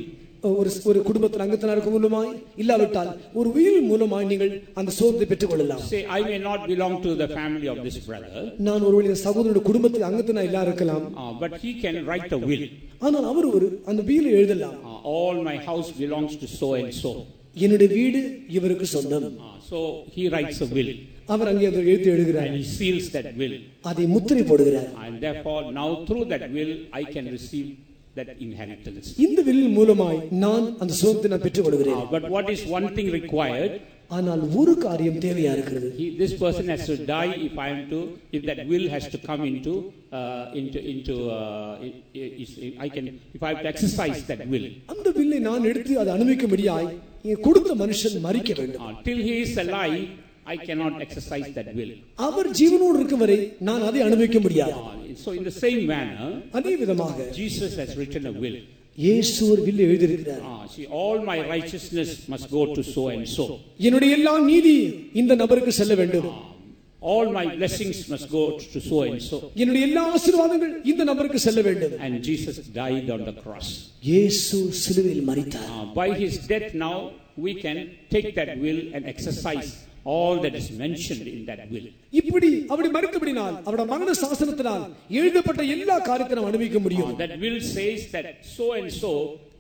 ஒரு குடும்பத்தின் அங்கத்தினருக்கு மூலமாய் இல்லாவிட்டால் ஒரு will மூலமாய் நீங்கள் அந்த சுதந்திரத்தை பெற்றுக் கொள்ளலாம். Say I may not belong to the family of this brother. நான் ஒருவேளை சகோதரனுடைய குடும்பத்துக்கு அங்கத்தினா இல்ல இருக்கலாம். But he can write a will. ஆனால் அவர் ஒரு அந்த will எழுதலாம். All my house belongs to so and so. என்னுடைய வீடு இவருக்கு சொந்தம். So he writes a will. அவர் அங்கே அதை எழுதி எழுதுகிறார். And he seals that will. அதை முத்திரை போடுகிறார். And therefore now through that will I can receive that inheritance. இந்த will மூலமாய் நான் அந்த சுதந்திரத்தை பெற்றுக் கொள்கிறேன். But what is one thing required? ஆனால் ஒரு காரியம் தேவையா இருக்கிறது. This person has to die if that will has to come into if I have to exercise that will. அந்த வில்லை நான் எடுத்து அதை அனுபவிக்கும்படியாய் கொடுத்த மனுஷன் மரிக்க வேண்டும். Till he is alive I cannot exercise that will. அவர் ஜீவனோடு இருக்கும் வரை நான் அதை அனுபவிக்க முடியாது. So in the same manner, அதே விதமாக Jesus has written a will. இயேசு ஒரு will எழுதி இருக்கிறார். See, all my righteousness must go to so and so. என்னுடைய எல்லா நீதி இந்த நபருக்கு செல்ல வேண்டும். All my blessings must go to so and so. என்னுடைய எல்லா ஆசீர்வாதங்கள் இந்த நபருக்கு செல்ல வேண்டும். And Jesus died on the cross. இயேசு சிலுவையில் மரித்தார். By his death now we can take that will and exercise all that is mentioned in that will. இப்படி அப்படி மரித்தபடினால் அவருடைய மரண சாசனத்தினால் எழுதப்பட்ட எல்லா காரியத்தையும் நாம் அனுபவிக்க முடியும். That will says that so and so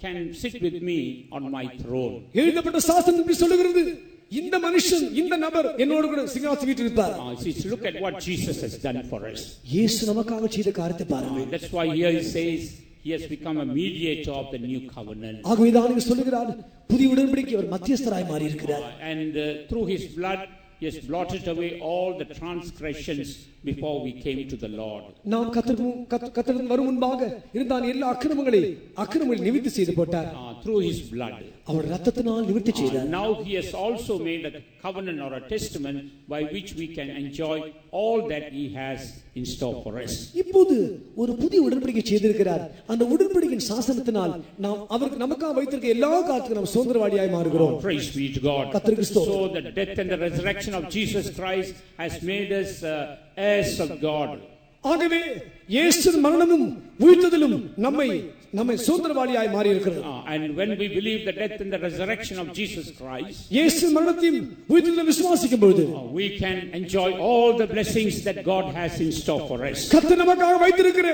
can sit with me on my throne. எழுதப்பட்ட சாசனம் இப்படி சொல்லுகிறது, இந்த மனுஷன் இந்த நபர் என்னோடு கூட சிங்காசனத்தில் வீற்றிருப்பார். Look at what Jesus has done for us. இயேசு நமக்காக செய்த காரியத்தை பாருங்கள். That's why here he says he has become a mediator of the new covenant. ஆகவேதான் இவர் சொல்லுகிறார், புதிய உடன்படிக்கை அவர் மத்தியஸ்தராய் மாறி இருக்கிறார். And through his blood he has blotted away all the transgressions before we came to the Lord. நாம் கர்த்தருக்கு வரும் முன்பாக இருந்தான் எல்லா அக்கிரமங்களை நிவர்த்தி செய்து போட்டார். Through his blood. அவர் இரத்தத்தினால் நிவர்த்தி செய்தார். Now he has also made a covenant or a testament by which we can enjoy all that he has in store for us. இப்போது ஒரு புதிய உடன்படிக்கை செய்திருக்கிறார். அந்த உடன்படிக்கையின் சாசனத்தினால் நாம் அவருக்கு நமக்காக வைத்திருக்க எல்லா காரியத்துக்கும் நாம் சுதந்திரவாளியாய் மாறுகிறோம். Praise be to God. கர்த்தருக்கு ஸ்தோத்திரம். So the death and the resurrection of Jesus Christ has made us heirs of God. ஆகவே இயேசுவின் மரணமும் உயிர்த்தெழுதலும் நம்மை சுதந்திரவாளியாய் மாறி இருக்கிறது. And when we believe the death and the resurrection of Jesus Christ, இயேசுவின் மரணத்தையும் உயிர்த்தெழுதலையும் விசுவாசிக்கும் பொழுது we can enjoy all the blessings that God has in store for us. கர்த்தர் நமக்காக வைத்திருக்கிற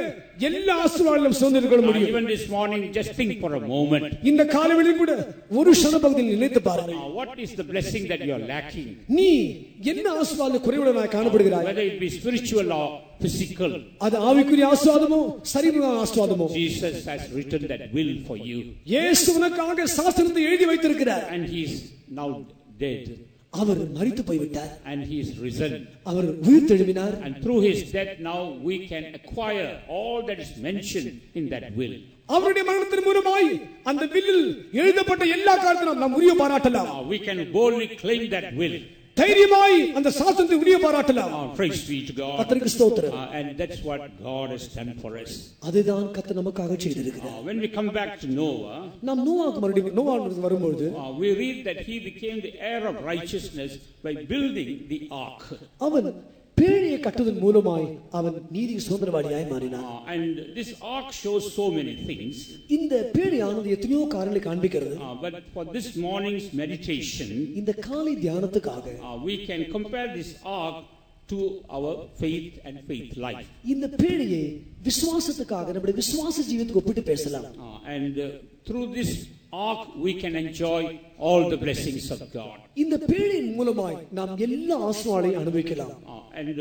எல்லா ஆசீர்வாதங்களும் சுதந்திரிக்க கொள்ள முடியும். Even this morning, just think for a moment. இந்த காலைவேளையில் கூட ஒரு க்ஷண பகுதியில் நினைத்து பாருங்கள். What is the blessing that you are lacking? நீ என்ன ஆசீர்வாத குறைவுள்ளவனாய் காணப்படுகிறாய்? Whether it be spiritual or physical. அது ஆவிக்குரிய ஆசீர்வாதமோ சரீரமான ஆசீர்வாதமோ. Jesus has written that will for you. இயேசு உனக்காக சாசனத்தை எழுதி வைத்திருக்கிறார். And he is now dead. அவர் மரித்து போய்விட்டார். And he is risen. Our உயிர்த்தெழும்பினார். And through his death now we can acquire all that is mentioned in that will. அவருடைய மரணத்தின் மூலமாய் அந்த வில்லில் எழுதப்பட்ட எல்லா காரியத்தையும் நாம் உரிய பாராட்டலாம். We can boldly claim that will. தைரியமாய் அந்த சாசனத்தை உரிய பாராட்டலாம். Praise be to God. கர்த்தருக்கு ஸ்தோத்திரம். And that's what God has done for us. அதுதான் கர்த்தர் நமக்காக செய்திருக்கிறார். When we come back to Noah, நாம் நோவாவுக்கு வரும்போது we read that he became the heir of righteousness by building the ark. அவன் பேழையை கட்டுவதன் மூலமாய் அவன் நீதி சுதந்திரவாளியாய் மாறினான். And this ark shows so many things. இந்த பேழையானது எத்தனையோ காரியங்களை காண்பிக்கிறது. But for this morning's meditation, இந்த காலை தியானத்துக்காக we can compare this ark to our faith and faith life. இந்த பேழையை விசுவாசத்துக்காக நம்முடைய விசுவாச ஜீவிதத்துக்கு ஒப்பிட்டு பேசலாம். And through this ark we can enjoy all the blessings of God. இந்த பேழையின் மூலமாய் நாம் எல்லா ஆசீர்வாதங்களையும் அனுபவிக்கலாம். And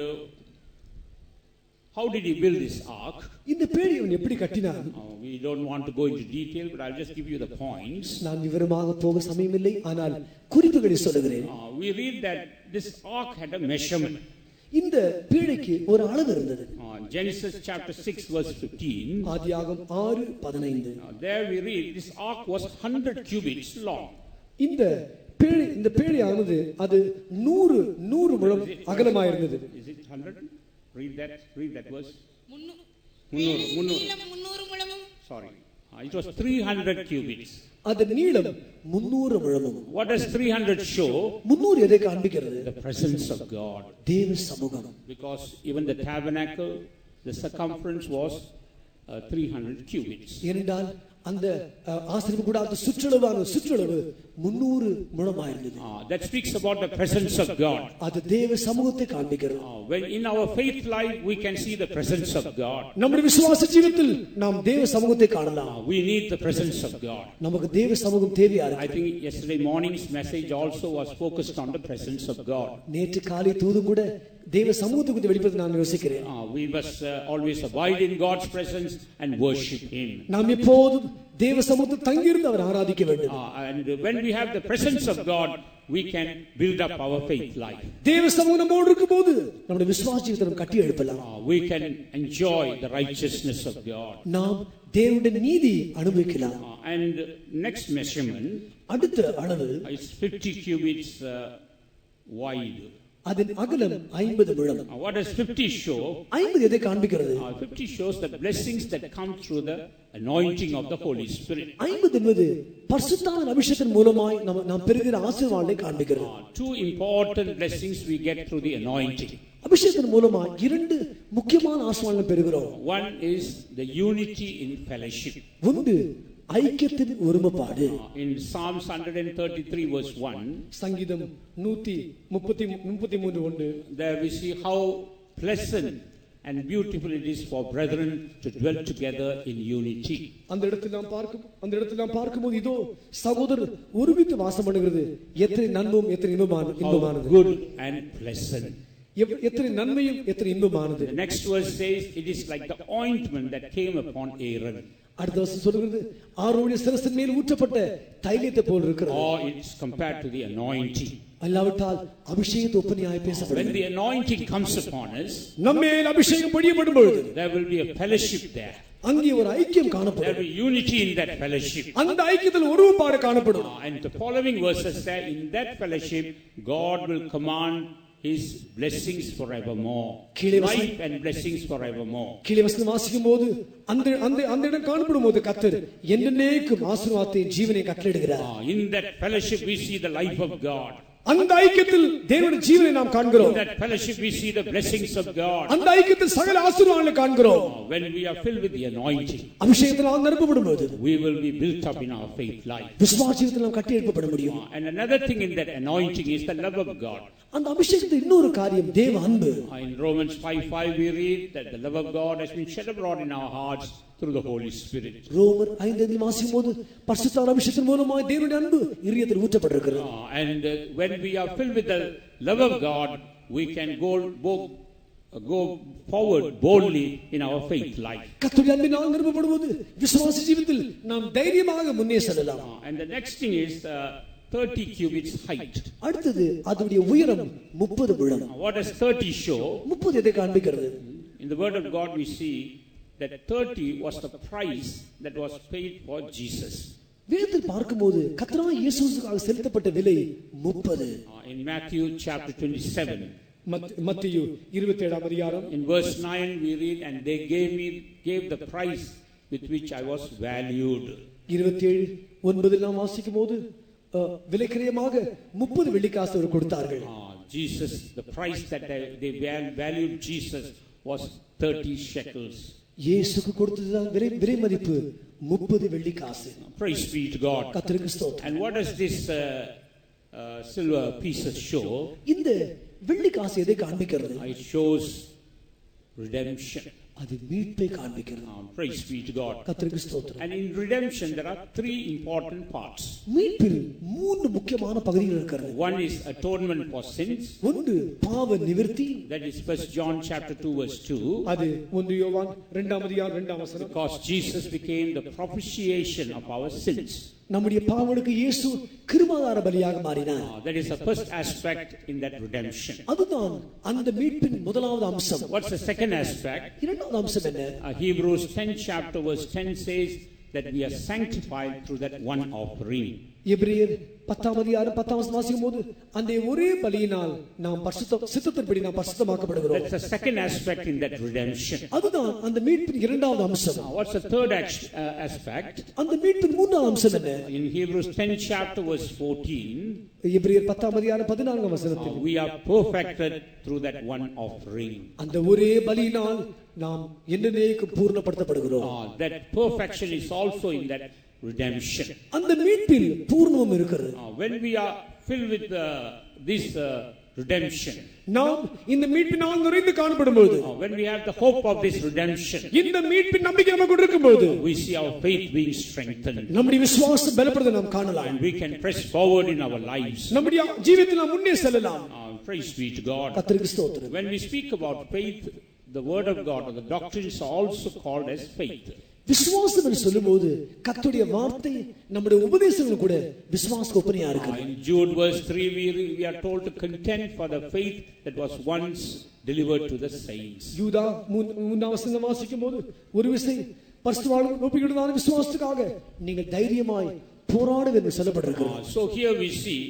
how did he build this ark? இந்த பேழையை அவன் எப்படி கட்டினான்? We don't want to go into detail, but I'll just give you the points. நான் விவரமாக போக சமயமில்லை, ஆனால் குறிப்புகளை சொல்லுகிறேன். We read that this ark had a measurement. இந்த பேழைக்கு ஒரு அளவு இருந்தது. Genesis chapter 6 verse 15. ஆதியாகமம் 6:15. There we read this ark was 100 cubits long. இந்த பேழையானது அது 100 முழம் அகலமாக இருந்தது. Is it 100? Read that verse. 300 முழமும். Sorry. It was 300 cubits. அதன் நீளம் 300 முழமும். What does 300 show? 300 எதை காண்பிக்கிறது? The presence of God. தேவ சமூகம். Because even the tabernacle, the circumference was 300 cubits. ஏனென்றால் அந்த ஆசரிப்பு கூடாரத்து சுற்றளவு 300 முழமாக இருந்தது. That speaks about the presence of God. அது தேவ சமூகத்தை காண்பிக்கிறது. When in our faith life we can see the presence of God. நம்முடைய விசுவாச ஜீவிதத்தில் நாம் தேவ சமூகத்தை காணலாம். We need the presence of God. நமக்கு தேவ சமூகம் தேவையா இருக்கு. I think yesterday morning's message also was focused on the presence of God. நேற்று காலை தூது கூட தேவ சமூகத்தை குறித்து வெளிப்படுத்த நான் யோசிக்கிறேன். We must always abide in God's presence and worship Him. நாம் எப்போதும் தேவ சமூகத்தில் தங்கியிருந்து அவர் ஆராதிக்க வேண்டும். And when we have the presence of God, we can build up our faith life. தேவ சமூகம் நம்மோடு இருக்கும்போது நம்முடைய விசுவாச ஜீவிதத்தை நாம் கட்டி எழுப்பலாம். We can enjoy the righteousness of God. நாம் தேவனுடைய நீதி அனுபவிக்கலாம். And next measurement, அடுத்த அளவு is 50 cubits wide. அதன் அகலம் 50 முழம். What does 50 show? 50 எதை காண்பிக்கிறது? 50 shows the blessings that come through the anointing of the Holy Spirit. 50 என்பது பரிசுத்தாவின் அபிஷேகத்தின் மூலமாய் நாம் பெறுகிற ஆசீர்வாதங்களை காண்பிக்கிறது. Two important blessings we get through the anointing. அபிஷேகத்தின் மூலமாய் இரண்டு முக்கியமான ஆசீர்வாதங்களை பெறுகிறோம். One is the unity in fellowship. ஒன்று ஐக்கியத்தின் ஒருமைப்பாடு. In Psalms 133 verse 1, சங்கீதம் 133:1, there we see how pleasant and beautiful it is for brethren to dwell together in unity. அந்த இடத்தில் நாம் பார்க்கும்போது இதோ சகோதரர் ஒருமித்து வாசம் பண்ணுகிறது எத்தனை நன்மையும் எத்தனை இன்பமானது. Good and pleasant. எத்தனை நன்மையும் எத்தனை இன்பமானது. The next verse says it is like the ointment that came upon Aaron. அடுத்த வசனம் சொல்கிறது ஆரோனுடைய சிரசின் மேல் ஊற்றப்பட்ட தைலத்தை போல் இருக்கிறது. Or it's compared to the anointing. அல்லாவிட்டால் அபிஷேகத்தை ஒப்பனையாய் பேசப்படுகிறது. When the anointing comes upon us, நம்மேல் அபிஷேகம் பொழியப்படும் பொழுது there will be a fellowship there. அங்கே ஒரு ஐக்கியம் காணப்படும். There will be unity in that fellowship. அந்த ஐக்கியத்தில் ஒருமைப்பாடு காணப்படும். And the following verses say in that fellowship God will command His blessings forevermore. Life and blessings forevermore. கீழே வசனம் வாசிக்கும்போது அந்த இடம் காணப்படும் போது கர்த்தர் என்னென்னேக்கும் ஆசீர்வாதத்தை ஜீவனை கட்டளையிடுகிறார். In that fellowship we see the life of God. அந்த ஐக்கியத்தில் தேவனுடைய ஜீவனை நாம் காண்கிறோம். In that fellowship we see the blessings of God. அந்த ஐக்கியத்தில் சகல ஆசீர்வாதங்களை காண்கிறோம். When we are filled with the anointing, அபிஷேகத்தினால் நிரப்பப்படும் போது we will be built up in our faith life. விசுவாசத்தில் நாம் கட்டி எழுப்பப்பட முடியும். And another thing in that anointing is the love of God. அந்த அபிஷேகத்தில் இன்னொரு காரியம் தேவ அன்பு. In Romans 5:5 we read that the love of God has been shed abroad in our hearts through the Holy Spirit. ரோமர் 5:5 வாசிக்கும்போது பரிசுத்த அபிஷேகத்தின் மூலமாய் தேவனுடைய அன்பு இதயத்தில் ஊற்றப்பட்டிருக்கிறது. And when we are filled with the love of God, we can go forward boldly in our faith life. கர்த்தருடைய அன்பினால் நிரப்பப்படும்போது விசுவாச ஜீவிதத்தில் நாம் தைரியமாக முன்னே செல்லலாம். And the next thing is 30 cubits height. அடுத்தது அதனுடைய உயரம் 30 முழம். What does 30 show? 30 எதை காண்பிக்கிறது? In the word of God we see that 30 was the price that was paid for Jesus. வேதத்தில் பார்க்கும்போது கர்த்தராகிய இயேசுவுக்காக செலுத்தப்பட்ட விலை 30. In Matthew chapter 27, மத்தேயு 27ஆம் அதிகாரம் in verse 9 we read, and they gave the price with which I was valued. 27:9 நாம் வாசிக்கும்போது விலைக்கிரயமாக 30 வெள்ளிக்காசு அவர் கொடுத்தார்கள். Jesus, the price that they valued Jesus was 30 shekels. இயேசுக்கு கொடுத்ததால் விலை மதிப்பு 30 வெள்ளி காசு. Praise be to God. கர்த்தருக்கு ஸ்தோத்திரம். And what does this silver pieces show? இந்த வெள்ளி காசு எதை காண்பிக்கிறது? It shows redemption. அது மீட்பை காண்பிக்கிறது. Praise be to God. கர்த்தருக்கு ஸ்தோத்திரம். And in redemption there are three important parts. மீட்பில் மூன்று முக்கியமான பகுதிகள் இருக்கிறது. One is atonement for sins. ஒன்று பாவ நிவர்த்தி. That is 1 John chapter 2 verse 2. அது 1 யோவான் 2 வசனம். Because Jesus became the propitiation of our sins. நம்முடைய பாவங்களுக்கு இயேசு கிருபாதார பலியாக மாறினார். That is the first aspect in that redemption. அதுதான் அந்த மீட்பின் முதலாவது அம்சம். What's the second aspect? இரண்டாவது அம்சம் என்ன? Hebrews 10 chapter verse 10 says that we are sanctified through that one offering. எபிரேயர் 10 வசனம் வாசிக்கும்போது அந்த ஒரே பலியினால் நாம் சித்தத்தின்படி நாம் பரிசுத்தமாக்கப்படுகிறோம். That's the second aspect in that redemption. அதுதான் அந்த மீட்பின் இரண்டாவது அம்சம். What's the third aspect? அந்த மீட்பின் மூன்றாவது அம்சம் என்ன? In Hebrews 10 chapter verse 14, எபிரேயர் 14 வசனத்தில் we are perfected through that one offering. அந்த ஒரே பலியினால் நாம் என்னைக்கு பூர்ணப்படுத்தப்படுகிறோம். That perfection is also in that redemption. அந்த மீட்பில் பூர்ணம் இருக்கிறது. When we are filled with this redemption, நாம் இந்த மீட்பினால் நிறைந்து காணப்படும்போது, when we have the hope of this redemption, இந்த மீட்பின் நம்பிக்கை நமக்கு இருக்கும்போது, we see our faith being strengthened. நம்முடைய விசுவாசம் பலப்படுவதை நாம் காணலாம். And we can press forward in our lives. நம்முடைய ஜீவிதத்தில் நாம் முன்னே செல்லலாம். Praise be to God. கர்த்தருக்கு ஸ்தோத்திரம். When we speak about faith, the word of God or the doctrines are also called as faith. விசுவாசம் என்று சொல்லும்போது கர்த்தருடைய வார்த்தை நம்முடைய உபதேசங்கள் கூட விசுவாச ஒப்பனையா இருக்குது. In Jude verse 3 we are told to contend for the faith that was once delivered to the saints. யூதா 3 வசனம் வாசிக்கும்போது ஒரு விசை பரிசுத்தவான்களுக்கு ஒப்புக்கொடுத்த விசுவாசத்துக்காக நீங்கள் தைரியமாய் போராடுங்கள் என்று சொல்லப்பட்டிருக்கிறது. So here we see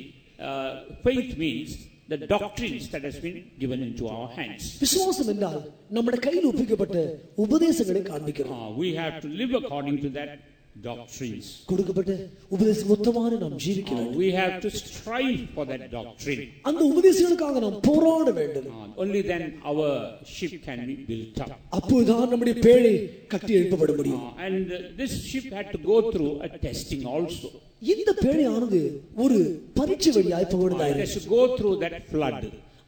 faith means the doctrines that has been given into our hands. விசுவாசம் என்றால் நம்முடைய கையில் ஒப்புவிக்கப்பட்ட உபதேசங்களை காண்பிக்கிறது. We have to live according to that doctrines. கொடுக்கப்பட்ட உபதேசம் மொத்தமாக நாம் ஜீவிக்க வேண்டும். We have to strive for that doctrine. அந்த உபதேசங்களுக்காக நாம் போராட வேண்டும். Only then our ship can be built up. அப்போதான் நம்முடைய பேழை கட்டி எழுப்பப்பட முடியும். And this ship had to go through a testing also. இந்த பேழையானது ஒரு பரீட்சை வழியாய் போக வேண்டியதா இருந்தது. It has to go through that flood.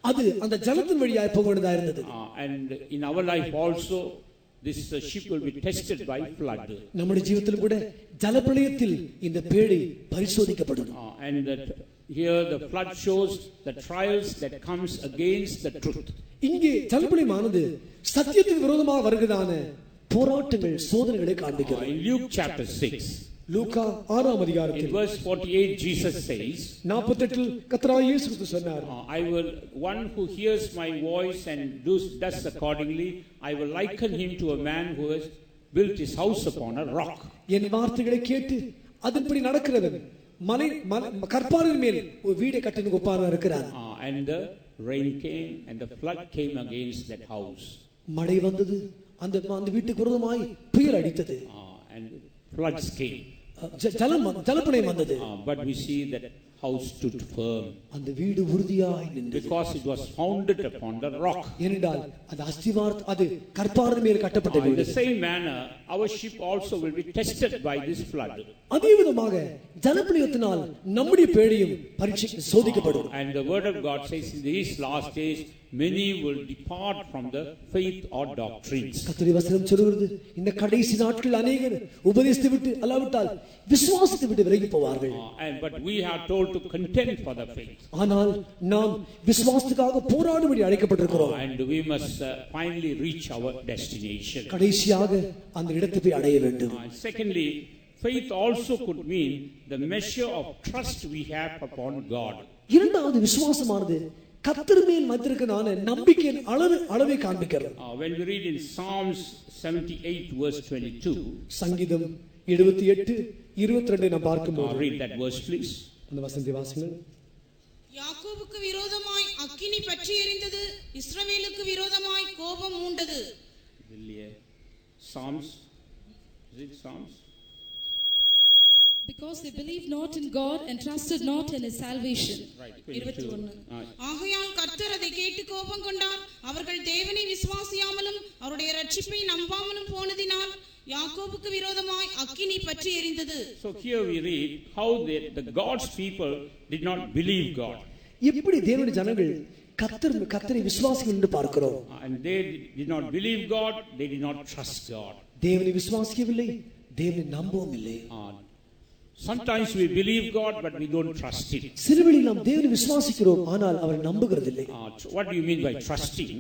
அது அந்த ஜலத்தின் வழியாய் போக வேண்டியதா இருந்தது. And in our life also this ship will be tested by flood. நம்முடைய ஜீவிதத்தில் கூட ஜலப்பிரளயத்தில் இந்த பேழை பரிசோதிக்கப்படும். And that here the flood shows the trials that comes against the truth. இங்கே ஜலப்பிரளயமானது சத்தியத்துக்கு விரோதமாக வருகிறதான போராட்டங்கள் சோதனைகளை காண்பிக்கிறது. In Luke chapter 6 லூக்கா 6ஆம் அதிகாரத்தில் in verse 48 Jesus says 48 கர்த்தராகிய இயேசு கிறிஸ்து சொன்னார், I will one who hears my voice and does accordingly, I will liken him to a man who has built his house upon a rock. என் வார்த்தைகளை கேட்டு அதன்படி நடக்கிறவன் மலை கற்பாரின் மேல் ஒரு வீடை கட்டின ஒப்பான இருக்கிறார். And the rain came and the flood came against that house. மழை வந்தது, அந்த வீட்டுக்கு விரோதமாய் புயல் அடித்தது. And floods came. ஜலப்பிரளயம் வந்தது. But we see that house stood firm. அந்த வீடு உறுதியாய் நின்றது. Because it was founded upon the rock. ஏனென்றால் அது அஸ்திவாரம் அது கற்பாரின் மேல் கட்டப்பட்ட வீடு. In the same manner our ship also will be tested by this flood. அதே விதமாக ஜலப்பிரளயத்தினால் நம்முடைய பேழையும் பரீட்சைக்கு சோதிக்கப்படும். And the word of God says in these last days many will depart from the faith or doctrines. கர்த்தருடைய வசனம் சொல்கிறது, இந்த கடைசி நாட்களில் अनेகர் உபதேசத்தை விட்டு அல்லாவிட்டால் விசுவாசத்தை விட்டு விலகி போவார்கள். But we are told to contend for the faith. ஆனால் நாம் விசுவாசத்துக்காக போராடும்படி அழைக்கப்பட்டிருக்கிறோம். And we must finally reach our destination. கடைசியாக அந்த இடத்தை போய் அடைய வேண்டும். Secondly, faith also could mean the measure of trust we have upon God. இரண்டாவது விசுவாசமானது கர்த்தர் மேல் வைத்திருக்கிறதான நம்பிக்கையின் அளவை காண்பிக்கிறது. When we read in Psalms 78 verse 22, சங்கீதம் 78:22 நாம் பார்க்கும்போது, read that verse please. அந்த வசனத்தை வாசிங்கள். யாக்கோபுக்கு விரோதமாய் அக்கினி பற்றி எரிந்தது, இஸ்ரவேலுக்கு விரோதமாய் கோபம் மூண்டது. Psalms, is it Psalms? Because they believed not in God and trusted not in his salvation. Right. 21. ஆகையால் கர்த்தர் அதை கேட்டு கோபம் கொண்டார். அவர்கள் தேவனை விசுவாசியாமலும் அவருடைய ரட்சிப்பை நம்பாமலும் போனதினால் யாக்கோபுக்கு விரோதமாய் அக்கினி பற்றி எரிந்தது. So here we read how the God's people did not believe God. எப்படி தேவனுடைய ஜனங்கள் கர்த்தரை விசுவாசிகள் என்று பார்க்கிறோம். And they did not believe God, they did not trust God. தேவனை விசுவாசிக்கவில்லை, தேவனை நம்பவும் இல்லை. Sometimes we believe God but we don't trust him. சிறுவெளியில் நாம் தேவனை விசுவாசிக்கிறோம், ஆனால் அவரை நம்புகிறதில்லை. What do you mean by trusting?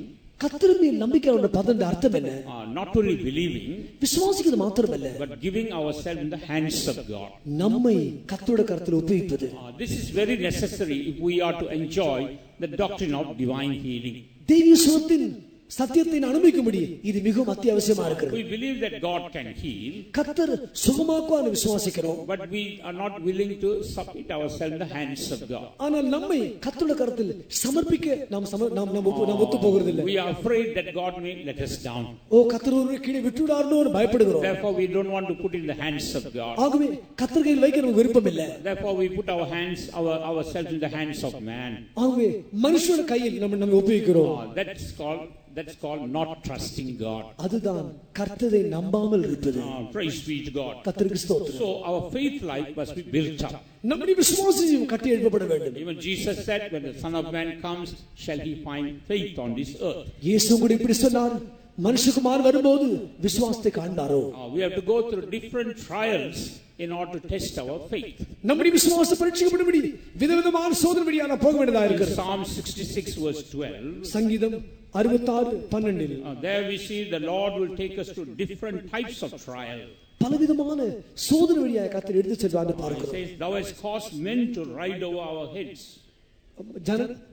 கர்த்தர் மேல் நம்பிக்கை கொண்ட பதத்தின் அர்த்தம் என்ன? Not only believing, விசுவாசிக்கிறது மாத்திரமல்ல, but giving ourselves in the hands of God. நம்மை கர்த்தருடைய கரத்தில் ஒப்புவிப்பது. This is very necessary if we are to enjoy the doctrine of divine healing. தெய்வீக சுகத்தின் சத்தியத்தை அனுபவிக்கும்படி இது மிகவும் அத்தியாவசியமா இருக்கிறது. We believe that God can heal, கர்த்தர் சுகமாக்குவார்னு விசுவாசிக்கிறோம், but we are not willing to submit ourselves in the hands of God. ஆனால் நம்மை கர்த்தருடைய கரத்தில் சமர்ப்பிக்க நாம் ஒத்து போகிறதில்லை. We are afraid that God may let us down. கர்த்தர் ஒரு கீழே விட்டுடார்னு பயப்படுகிறோம். Therefore we don't want to put in the hands of God. ஆகவே கர்த்தர் கையில் வைக்க நமக்கு விருப்பம் இல்லை. Therefore we put ourselves in the hands of man. ஆகவே மனுஷனுடைய கையில் நம்ம ஒப்புவிக்கிறோம். That's called not trusting God. அதுதான் கர்த்தரை நம்பாமல் இருப்பது. Praise be to God. கர்த்தருக்கு ஸ்தோத்திரம். So our faith life must be built up. நம்முடைய விசுவாசம் கட்டி எழுப்பப்பட வேண்டும். Even Jesus said, when the Son of Man comes, shall he find faith on this earth? இயேசு கூட இப்படி சொன்னார், மனுஷகுமாரன் வரும்போது விசுவாசத்தை காண்பாரோ? We have to go through different trials in order to test our faith. நம்முடைய விசுவாச பரீட்சைப்படும்படி விதவிதமான சோதனையா நாம் போக வேண்டியதா இருக்கிறது. Psalm 66 verse 12. சங்கீதம் 66:12. There we see the Lord will take us to different types of trial. பலவிதமான சோதனை வழியாக கர்த்தர் எடுத்து செல்வார்னு பார்க்கிறோம். He says, thou hast caused men to ride over our heads.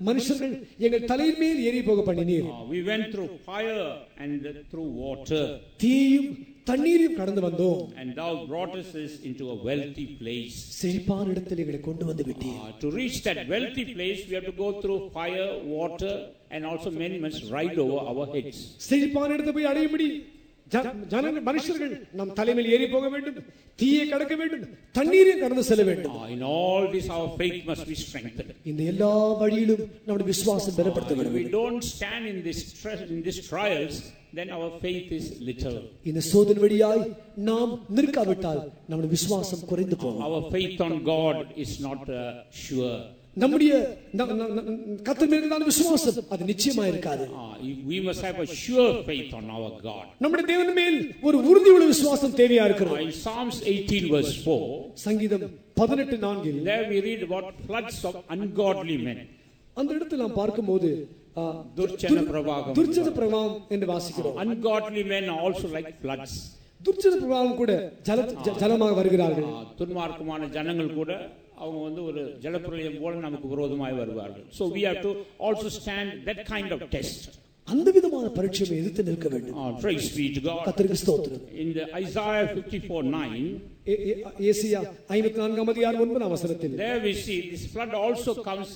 மனுஷர்கள் எங்கள் தலையின் மேல் ஏறி போக பண்ணினீர். We went through fire and through water. தீயும் தண்ணீரையும் கடந்து வந்தோம். And thou broughtest us into a wealthy place. செழிப்பான இடத்தில் எங்களை கொண்டு வந்து விட்டீர். To reach that wealthy place we have to go through fire, water, and also men must ride over our heads. செழிப்பான இடத்தை போய் அடையும்படி மனுஷர்கள் நம் தலைமையில் ஏறி போக வேண்டும், தீயை கடக்க வேண்டும், தண்ணீரை கடந்து செல்ல வேண்டும். In all this our faith must be strengthened. இந்த எல்லா வழியிலும் நம்முடைய விசுவாசம் பலப்படுத்த வேண்டும். We don't stand in this trials, then our faith is little. இந்த சோதனை வழியாய் நாம் நிற்காவிட்டால் நம்முடைய விசுவாசம் குறைந்து போகும். Our faith on God is not sure. நம்முடைய கர்த்தர் மேல் இருக்கிற விசுவாசம் அது நிச்சயமா இருக்காது. We must have a sure faith on our God. நம்முடைய தேவன் மேல் ஒரு உறுதியுள்ள விசுவாசம் தேவையா இருக்கிறது. In Psalms 18 verse 4, சங்கீதம் 18:4, there we read about floods of ungodly men. அந்த இடத்தில் நாம் பார்க்கும்போது துர்ச்சன பிரவாகம் என்று வாசிக்கிறோம். Ungodly men are also like floods. துர்ச்சன பிரவாகம் கூட ஜலமாக வருகிறார்கள். துன்மார்க்கமான ஜனங்கள் கூட அவங்க ஒரு ஜலப்பிரளயம் போல நமக்கு விரோதமாய் வருவார்கள். So we have to also stand that kind of test. அந்த விதமான பரீட்சையை எதிர்த்து நிற்க வேண்டும். Praise be to God. கர்த்தருக்கு ஸ்தோத்திரம். In the Isaiah 54:9, ஏசாயா 54:9 there we see this flood also comes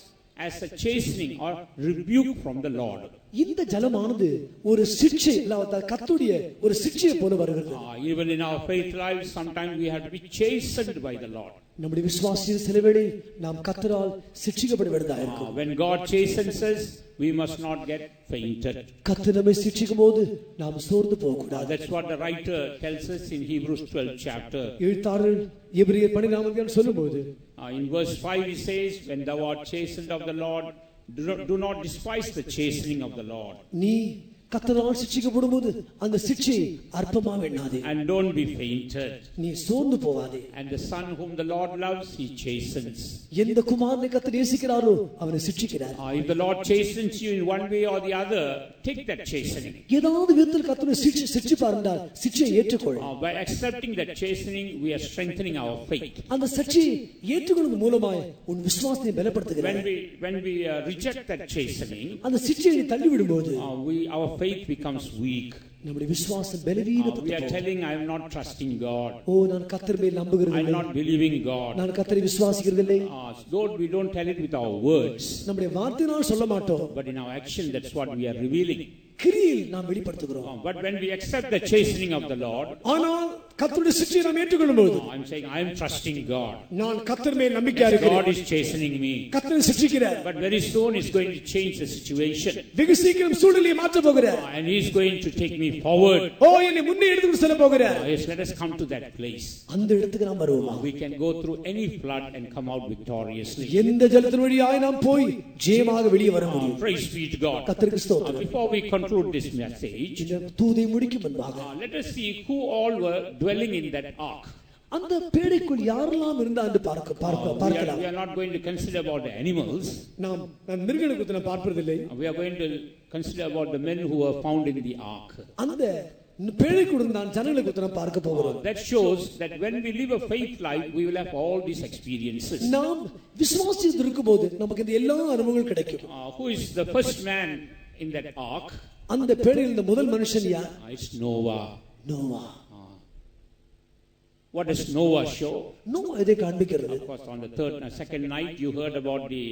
as a chastening or rebuke from the Lord. இந்த ஜலமானது ஒரு சிட்சை அல்லது கர்த்தருடைய ஒரு சிட்சையை போல வருகிறது. Even in our faith life sometimes we have to be chastened by the Lord. நம்முடைய விசுவாசியின் சில வேளை நாம் கர்த்தரால் சிட்சிக்கப்பட வேண்டியதா இருக்கும். When God chastens us, we must not get fainted. கர்த்தர் நம்மை சிட்சிக்கும்போது நாம் சோர்ந்து போக கூடாது. That's what the writer tells us in Hebrews 12 chapter. எழுத்தாளர் எபிரேயர் 12 சொல்லும்போது In verse 5 he says, when thou art chastened of the Lord, do not despise the chastening of the Lord. நீ கர்த்தரால் சிட்சிக்கப்படும்போது அந்த சிட்சை அற்பமாக எண்ணாதே. And don't be fainted. நீ சோர்ந்து போகாதே. And the son whom the Lord loves, he chastens. எந்த குமாரனை கர்த்தர் நேசிக்கிறாரோ அவனை சிட்சிக்கிறார். If the Lord chastens you in one way or the other, take that chastening. ஏதாவது விதத்தில் கர்த்தர் சிட்சிப்பார் என்றால் சிட்சையை ஏற்றுக்கொள். By accepting that chastening, we are strengthening our faith. அந்த சிட்சையை ஏற்றுக்கொள்வதன் மூலமாக உன் விசுவாசத்தை பலப்படுத்துகிறார். When we reject that chastening, அந்த சிட்சையை தள்ளி விடும்போது our faith becomes weak. நம்முடைய விசுவாசம் பலவீனப்பட்டு we are telling, I am not trusting God. நான் கர்த்தர் மேல் நம்புகிறதில்லை. I am not believing God. நான் கர்த்தரை விசுவாசிக்கிறதில்லை. Though we don't tell it with our words, நம்முடைய வார்த்தையால் சொல்ல மாட்டோம். but in our action that's what we are revealing. கிரியில் நாம் வெளிப்படுத்துகிறோம். But when we accept the chastening of the Lord, ஆனால் கர்த்தருடைய சிட்சையை நாம் ஏற்றுக்கொள்ளும்போது I'm saying I am trusting God. நான் கர்த்தர் மேல் நம்பிக்கையா God இருக்கிறேன். is chastening me. கர்த்தர் சிட்சிக்கிறார். But very soon He's going to change the situation. வெகு சீக்கிரம் சூழ்நிலையை மாற்ற போகிறார். And He's going to take me forward. என்னை முன்னே எடுத்து செல்ல போகிறார். Yes, let us come to that place. அந்த இடத்துக்கு நாம் வருவோமா? We can go through any flood and come out victoriously. எந்த ஜலத்தின் வழியாய் நாம் போய் ஜெயமாக வெளியே வர முடியும். Praise be to God. கர்த்தருக்கு ஸ்தோத்திரம். Before we conclude this message, இந்த தூதை முடிக்கும் முன்பாக let us see who all were dwelling in that ark. அந்த பேழைக்குள் யாரெல்லாம் இருந்தா என்று பார்க்கலாம். We are not going to consider about the animals. நாம் மிருகங்களை குறித்து நாம் பார்ப்பதில்லை. We are going to consider about the men who were found in the ark. அந்த பேழைக்குள் தான் ஜனங்களை குறித்து நாம் பார்க்க போகிறோம். That shows that when we live a faith life, we will have all these experiences. நாம் விசுவாசத்தில் இருக்கும்போது நமக்கு இந்த எல்லா அனுபவங்களும் கிடைக்கும். Who is the first man in that ark? அந்த பேழையில் இந்த முதல் மனுஷன் யார்? It's Noah. Noah. What does Noah show? Noah இதை காண்பிக்கிறது. Of course, on the second night, you heard about the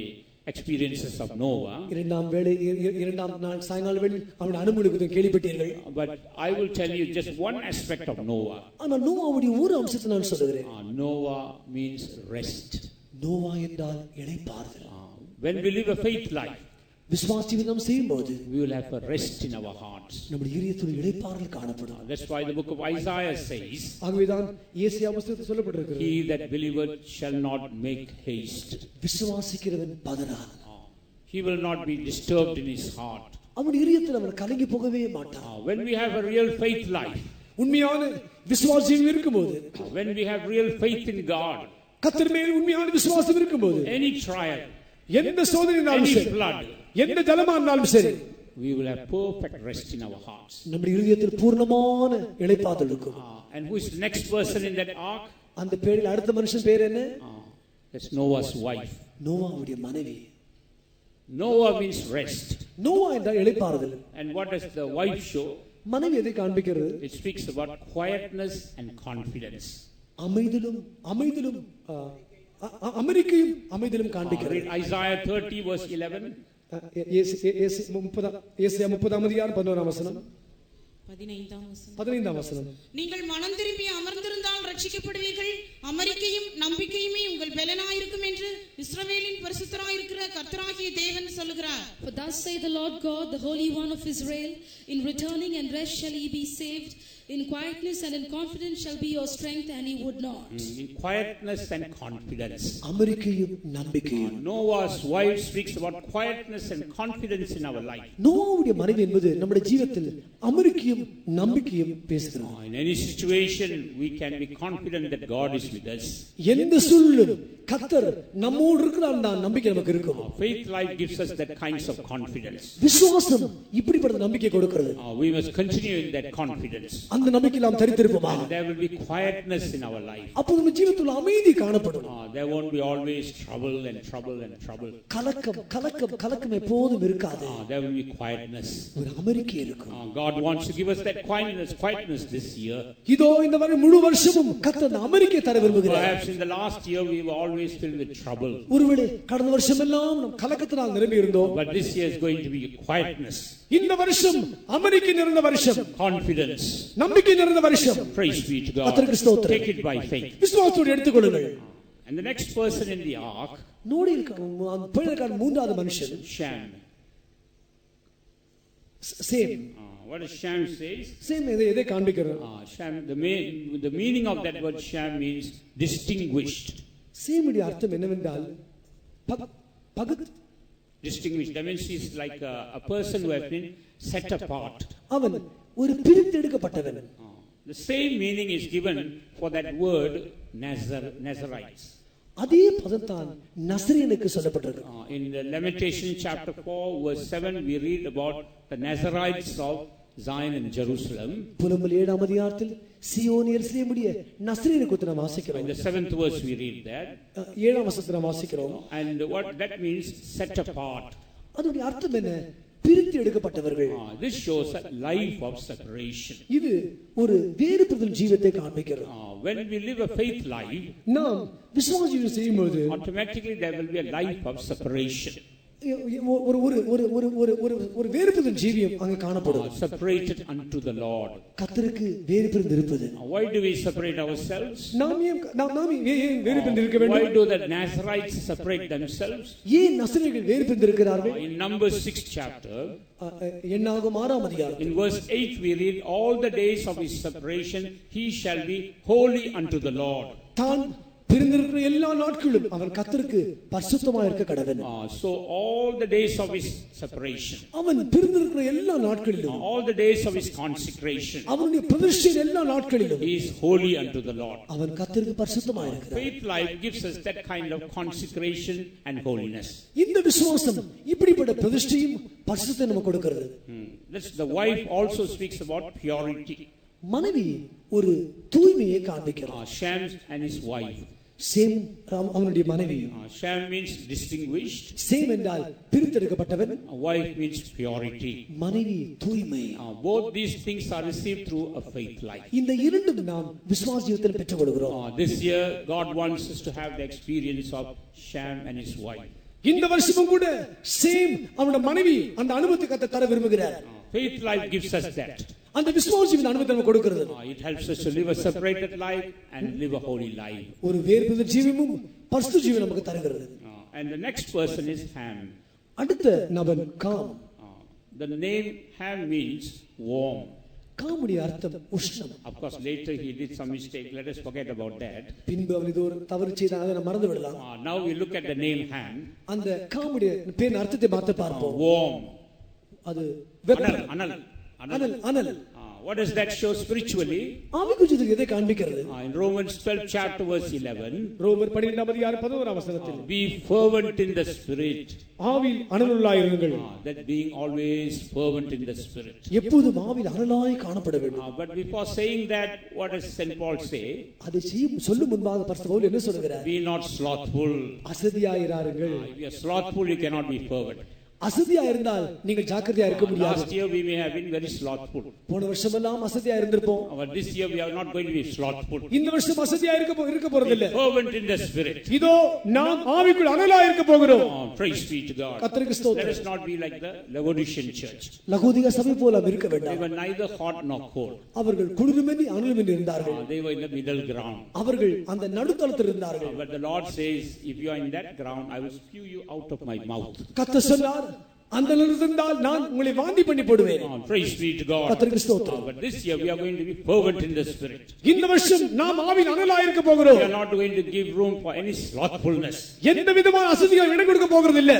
experiences of Noah. இரண்டாம் நாள் சாயங்கால வேளையில் அவன் அனுபவங்களை குறித்து கேள்விப்பட்டீர்கள். But I will tell you just one aspect of Noah. ஆனால் நோவாவுடைய ஒரு அம்சத்தை நான் சொல்லுகிறேன். Noah means rest. நோவா என்றால் இளைப்பாறுதல். When we live a faith life, விசுவாசத்தை நாம் செய்யும்போது we will have a rest in our hearts. நம்முடைய இதயத்தில் இளைப்பாறுதல் காணப்படும். That's why the book of Isaiah says, ஆகவேதான் ஏசாயா புத்தகத்தில் சொல்லப்பட்டிருக்கிறது, he that believeth shall not make haste. விசுவாசிக்கிறவன் பதறான். He will not be disturbed in his heart. அவன் இதயத்தில் அவன் கலங்கி போகவே மாட்டான். When we have a real faith life, உண்மையான விசுவாசம் இருக்கும்போது, when we have real faith in God, கர்த்தர் மேல் உண்மையான விசுவாசம் இருக்கும்போது, any trial, எந்த சோதனையினாலும் any சரி, flood, எந்த ஜலமானாலும் சரி, we will have perfect rest in our hearts. நம்முடைய இதயத்தில் பூர்ணமான இளைப்பாறுதல் இருக்கும். And who is the next person in that ark? அந்த பேரில் அடுத்த மனுஷன் பேர் என்ன? That's Noah's wife. நோவாவுடைய மனைவி. Noah means rest. நோவா என்றால் இளைப்பாறுதல். And what does the wife show? மனைவி எதை காண்பிக்கிறது? It speaks about quietness and confidence. அமைதிலும் அமெரிக்கையும் அமைதிலும் காண்பிக்கிறது. Read Isaiah 30 verse 11. ஏசாயா 30:11 வசனம். 15 வசனம். நீங்கள் மனம் திரும்பி அமர்ந்திருந்தால் ரட்சிக்கப்படுவீர்கள். அமெரிக்கையும் நம்பிக்கையுமே உங்கள் பலனாயிருக்கும் என்று இஸ்ரவேலின் பரிசுத்தராயிருக்கிற கர்த்தராகிய தேவன் சொல்லுகிறார். For thus say the Lord God, the Holy One of Israel, in returning and rest shall ye be saved. In quietness and in confidence shall be your strength, and ye would not. In quietness and confidence. அமெரிக்கையும் நம்பிக்கையும். Noah's wife speaks about quietness and confidence in our life. நோவாவுடைய மனைவி என்பது நம்முடைய ஜீவிதத்தில் அமெரிக்கையும் நம்பிக்கையும் பேசுகிறது. In any situation we can be confident that God is with us. எந்த சூழலிலும் கர்த்தர் நம்மோடு இருக்கிறார் என்ற நம்பிக்கை நமக்கு இருக்கும். Faith life gives us that kinds of confidence. விசுவாசம் இப்படிப்பட்ட நம்பிக்கை கொடுக்கிறது. We must continue in that confidence. அந்த நம்பிக்கையில் நாம் தரித்திருப்போமா? There will be quietness in our life. அப்பொழுது நம்ம ஜீவிதத்தில் அமைதி காணப்படும். There won't be always trouble. கலக்கம் எப்போதும் இருக்காது. There will be quietness. ஒரு அமைதி இருக்கும். God wants to give us that quietness this year. இதோ இந்த முழு வருஷமும் கர்த்தர் அமைதியை தர விரும்புகிறார். Perhaps in the last year we were always filled with trouble. ஒருவேளை கடந்த வருஷமெல்லாம் நாம் கலக்கத்தினால் நிரம்பி இருந்தோம். But this year is going to be quietness. இந்த வருஷம் அமைதி நிறைந்த வருஷம். Confidence. நம்பிக்கை நிறைந்த வருஷம். Praise be to God. கர்த்தருக்கு ஸ்தோத்திரம். Take it by faith. விசுவாசத்தோடு எடுத்துக்கொள்ளுங்கள். And the next person in the ark, நோடி அந்த பேழைக்கான மூன்றாவது மனுஷன் Shem. Same. What does Shem says? Same எதை காண்பிக்கிறது? Shem, the meaning of that word Shem means distinguished. சேமுடைய அர்த்தம் என்னவென்றால் distinguished. That means he's like a person who has been set apart. அவன் ஒரு பிரித்தெடுக்கப்பட்டவன். The same meaning is given for that word Nazarites. அதே பதம்தான் நசரேயனுக்கு சொல்லப்பட்டிருக்கு. In the Lamentation chapter 4 verse 7 we read about the Nazarites of Zion and Jerusalem. புலம்பல் 7ஆம் அதிகாரத்தில் சீயோன் எருசலேமுடைய நசரேயனை குறித்து நாம் வாசிக்கிறோம். In the 7th verse we read that. 7ஆம் வசனத்தில் நாம் வாசிக்கிறோம். And what that means, set apart. அதோட அர்த்தம் என்ன? பிரித்து எடுக்கப்பட்டவர்கள். This shows a life of separation. இது ஒரு வேறுபடுதல் ஜீவிதத்தை காண்பிக்கிறது. When we live a faith life, நாம் விசுவாச ஜீவிதம் செய்யும்போது automatically there will be a life of separation. ஒரு ஒரு ஒரு ஒரு ஒரு ஒரு ஒரு வேறுபட்ட ஜீவியம் அங்கே காணப்படும். Separated unto the Lord. கர்த்தருக்கு வேறுபிரிந்து இருப்பது. Why do we separate ourselves? நாம் ஏன் வேறுபிரிந்து இருக்க வேண்டும்? Why do the Nazarites separate themselves? ஏன் நசரேயர்கள் வேறுபிரிந்து இருக்கிறார்கள்? In Numbers 6th chapter, என்னாகும் 6ஆம் அதிகாரம், in verse 8 we read, all the days of his separation he shall be holy unto the Lord. தான் பிரிந்திருக்கிற எல்லா நாட்களும் அவன் கர்த்தருக்கு பரிசுத்தமாக இருக்க கடவன். So all the days of his separation, அவன் பிரிந்திருக்கிற எல்லா நாட்களிலும், all the days of his consecration, அவனுடைய பிரதிஷ்டையின் எல்லா நாட்களிலும் he is holy unto the Lord. அவன் கர்த்தருக்கு பரிசுத்தமாக இருக்கிறான். Faith life gives us that kind of consecration and holiness. இந்த விசுவாசம் இப்படிப்பட்ட பிரதிஷ்டையும் பரிசுத்தத்தை நமக்கு கொடுக்கிறது. The wife also speaks about purity. மனைவி ஒரு தூய்மையை காண்பிக்கிறார். Shem and his wife. Same அவனுடைய மனைவி. Shem means distinguished. சேம் என்றால் பிரித்தெடுக்கப்பட்டவன். Wife means purity. மனைவி தூய்மை. Both these things are received through a faith life. இந்த இரண்டும் நாம் விசுவாச ஜீவிதத்தில் பெற்றுக்கொள்கிறோம். This year God wants us to have the experience of Shem and his wife. இந்த வருஷமும் கூட சேம் அவனுடைய மனைவி அந்த அனுபவத்தை கர்த்தர் தர விரும்புகிறார். Faith life gives us that. அந்த விசுவாச ஜீவித அனுபவத்தை நமக்கு கொடுக்கிறது. It helps us to live a separated life and live a holy life. ஒரு வேறுபட்ட ஜீவியமும் பரிசுத்த ஜீவியம் நமக்கு தருகிறது. And the next person is Ham. அடுத்த நபர் com. The name Ham means warm. காமுடைய அர்த்தம் உஷ்ணம். Of course later he did some mistake, let us forget about that. பின்பு அவன் இது ஒரு தவறு செய்தான், அதை நாம் மறந்து விடலாம். Now we look at the name Ham. அந்த காமுடைய பேரின் அர்த்தத்தை பார்த்து பார்ப்போம். Warm. அது அனல். What does that show spiritually? ஆவிக்குரியது எதை காண்பிக்கிறது? In Romans 12 chapter verse 11, ரோமர் 12ஆம் அதிகாரம் 11ஆம் வசனத்தில், be fervent in the spirit. ஆவியில் அனலுள்ளாய் இருங்கள். That being always fervent in the spirit. எப்போதும் ஆவியில் அனலாய் காணப்பட வேண்டும். But before saying that, what does St. Paul say? அதை சொல்லும் முன்பாக பரிசுத்த பவுல் என்ன சொல்கிறார்? Be not slothful. அசதியாயிராருங்கள். If you are slothful, you cannot be fervent. அசதியா இருந்தால் நீங்கள் ஜாக்கிரதையா இருக்க முடியாது. Last year we may have been very slothful. போன வருஷமெல்லாம் அசதியா இருந்திருப்போம். But this year we are not going to be slothful. இந்த வருஷம் அசதியா இருக்க போறதில்லை. Fervent in the spirit. இதோ நாம் ஆவிக்குள் அனலா இருக்க போகிறோம். Praise be to God. கர்த்தருக்கு ஸ்தோத்திரம். Let us not be like the Laodicean church. லவோதிகா சபை போல இருக்க வேண்டாம். They were neither hot nor cold. அவர்கள் குளிருமின்றி அனலுமின்றி இருந்தார்கள். They were in the middle ground. அவர்கள் அந்த நடுத்தளத்தில் இருந்தார்கள். But the Lord says, if you are in that ground, I will spew you out of my mouth. கர்த்தர் சொன்னார், அந்த நிலத்திலிருந்தால் நான் உங்களை வாந்தி பண்ணி போடுவேன். Praise be to God. கர்த்தருக்கு ஸ்தோத்திரம். But this year we are going to be fervent in the spirit. இந்த வருஷம் நாம் ஆவியில் அனலா இருக்க போகிறோம். We are not going to give room for any slothfulness. எந்த விதமான அசதிக்கும் இடம் கொடுக்க போகிறது இல்ல.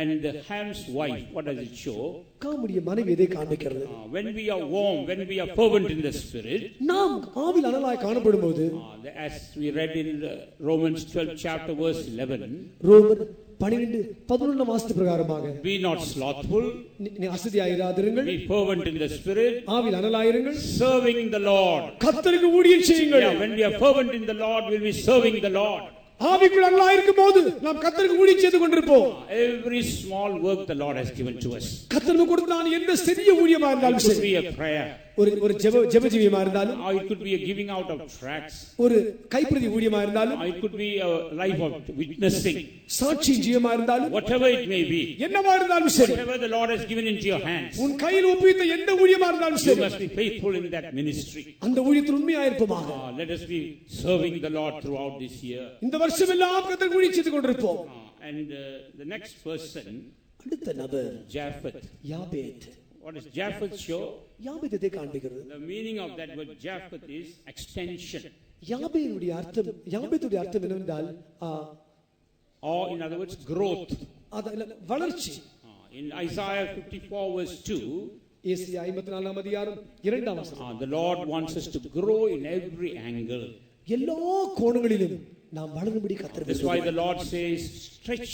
And Ham's wife, what does it show? காமுடைய மனைவி எதை காண்பிக்கிறது? When we are warm, when we are fervent in the spirit, நாம் ஆவியில் அனலாய் காணப்படும்போது, as we read in Romans 12 chapter verse 11, ரோமர் 12:11 வாசித்த பிரகாரமாக, be not slothful, அசதியாயிராதிருங்கள், be fervent in the spirit, ஆவியில் அனலாயிருங்கள், serving the Lord. கர்த்தருக்கு ஊழியம் செய்யுங்கள். When we are fervent in the Lord, we will be serving the Lord. ஆவிக்குள் அனலா இருக்கும்போது நாம் கர்த்தருக்கு ஊழியம் செய்து கொண்டிருப்போம். Every small work the Lord has given to us. கர்த்தருக்கு கொடுத்தான எந்த சிறிய ஊழியமா இருந்தாலும் சரி, it could be a prayer, ஒரு ஜெப ஜீவியமா இருந்தாலும், or it could be a giving out of tracts, ஒரு கைப்பிரதி ஊழியமா இருந்தாலும், or it could be a life of witnessing, சாட்சி ஜீவியமா இருந்தாலும், whatever it may be, என்னவா இருந்தாலும் சரி, whatever the Lord has given into your hands, உன் கையில் ஒப்புவித்த எந்த ஊழியமா இருந்தாலும் சரி, you must be faithful in that ministry. அந்த ஊழியத்தில் உண்மையா இருப்போமாக. Let us be serving the Lord throughout this year. இந்த வருஷம் எல்லாம் கர்த்தருக்கு ஊழியம் செய்து கொண்டிருப்போம். And the next person, அடுத்த நபர் Japheth. யாபேத். What does Japheth show? யாபேத் எதை காண்பிக்கிறது? The meaning of that word Japheth is extension. யாபேத்துடைய அர்த்தம் என்னவென்றால், or in other words growth, வளர்ச்சி. In Isaiah 54 verse 2, ஏசாயா 54ஆம் அதிகாரம் 2ஆம் வசனம், the Lord wants us to grow in every angle. எல்லா கோணங்களிலும் நாம் வளரும்படி கர்த்தர் That's why the Lord says, stretch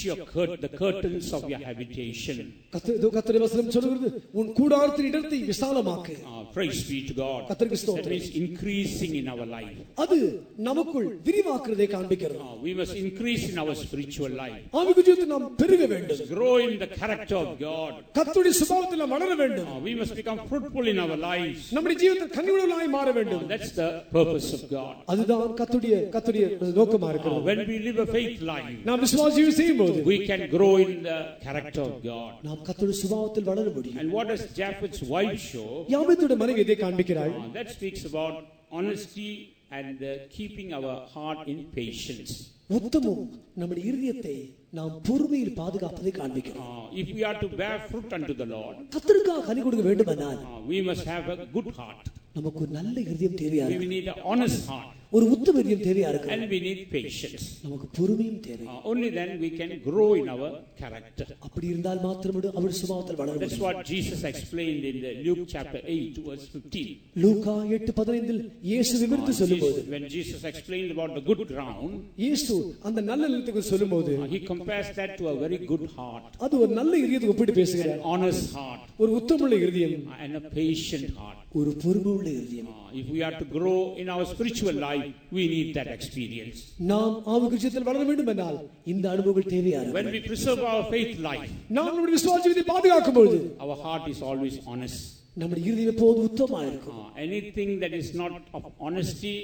the curtains of your habitation. கர்த்தர் வசனம் சொல்கிறது, உன் கூடாரத்தின் இடத்தை விசாலமாக்கு. Praise be to God. கர்த்தருக்கு ஸ்தோத்திரம். That means increasing in our life. அது நமக்குள் விரிவாக்குறதை காண்பிக்கிறது. We must increase in our spiritual life. ஆவிக்குரிய ஜீவிதத்தில் நாம் பெருக வேண்டும். Grow in the character of God. கர்த்தருடைய சுபாவத்தில் நாம் வளர வேண்டும். We must become fruitful in our lives. நம்முடைய ஜீவிதத்தில் கனிவுள்ளவர்களாய் மாற வேண்டும். That's the purpose of God. அதுதான் கர்த்தருடைய நோக்கம். அவசியமா இருக்கிறது. When we live a faith life, நாம் விசுவாச ஜீவியம் செய்யும்போது we can grow in the character of God. நாம் கர்த்தருடைய சுபாவத்தில் வளர முடியும். And what does Japheth's wife show? யாபேத்துடைய மனைவி இதை காண்பிக்கிறாள். That speaks about honesty and keeping our heart in patience. உத்தமம் நம்முடைய இருதயத்தை நாம் பொறுமையில் பாதுகாப்பதை காண்பிக்கிறோம். If we are to bear fruit unto the Lord, கர்த்தருக்காக கனி கொடுக்க வேண்டுமானால் we must have a good heart. நமக்கு ஒரு நல்ல இருதயம் தேவையா இருக்கு. We need an honest heart. ஒரு உத்தம இருதயம் தேவையா இருக்கு. And we need patience. நமக்கு பொறுமையும் தேவை. Only then we can grow in our character. அப்படி இருந்தால் மாத்திரமே அவருடைய சுபாவத்தில் வளர முடியும். That's what Jesus explained in the Luke chapter 8 verse 15. லூக்கா 8:15 இயேசு விவரித்து சொல்லும்போது, when Jesus explained about the good ground, இயேசு அந்த நல்ல நிலத்துக்கு சொல்லும்போது he compares that to a very good heart. அது ஒரு நல்ல இருதயத்தை ஒப்பிட்டு பேசுகிறார். An honest heart. ஒரு உத்தமமுள்ள இருதயம் and a patient heart. ஒரு பொறுமையுள்ள இருதயம். If we are to grow in our spiritual life, we need that experience. நாம் ஆவிக்குரிய விஷயத்தில் வளர வேண்டும் என்றால் இந்த அனுபவங்கள் தேவையா இருக்கு. When we preserve our faith life, நாம் நம்முடைய விசுவாச ஜீவியத்தை பாதுகாக்கும் பொழுது our heart is always honest. நம்முடைய இருதயம் எப்போதும் உத்தமமா இருக்கும். Anything that is not of honesty,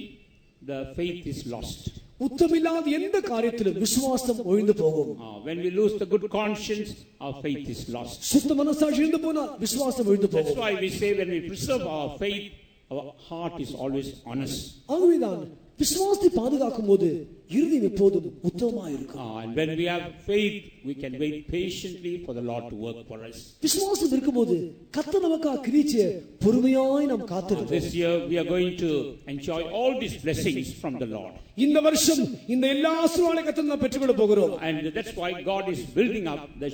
the faith is lost. உத்தமில்லாத எந்த காரியத்திலும் விசுவாசம் ஒழிந்து போகும். When we lose the good conscience, our faith is lost. சுத்த மனசாட்சி இழந்து போனால் விசுவாசம் ஒழிந்து போகும். That's why we say when we preserve our faith, our heart is always honest. ஆகவேதான் விசுவாசத்தை பாதுகாக்கும் போது இருதயம் எப்போதும் உத்தமமா இருக்கும். And when we have faith, we can wait patiently for the Lord to work for us. விசுவாசம் இருக்கும்போது கர்த்தர் நமக்காக கிரியை பொறுமையாய் நாம் காத்திருப்போம். This year we are going to enjoy all these blessings from the Lord. இந்த வருஷம் இந்த எல்லா ஆசீர்வாதங்களையும் கர்த்தர் நாம் பெற்றுக்கொள்ள போகிறோம். And that's why God is building up the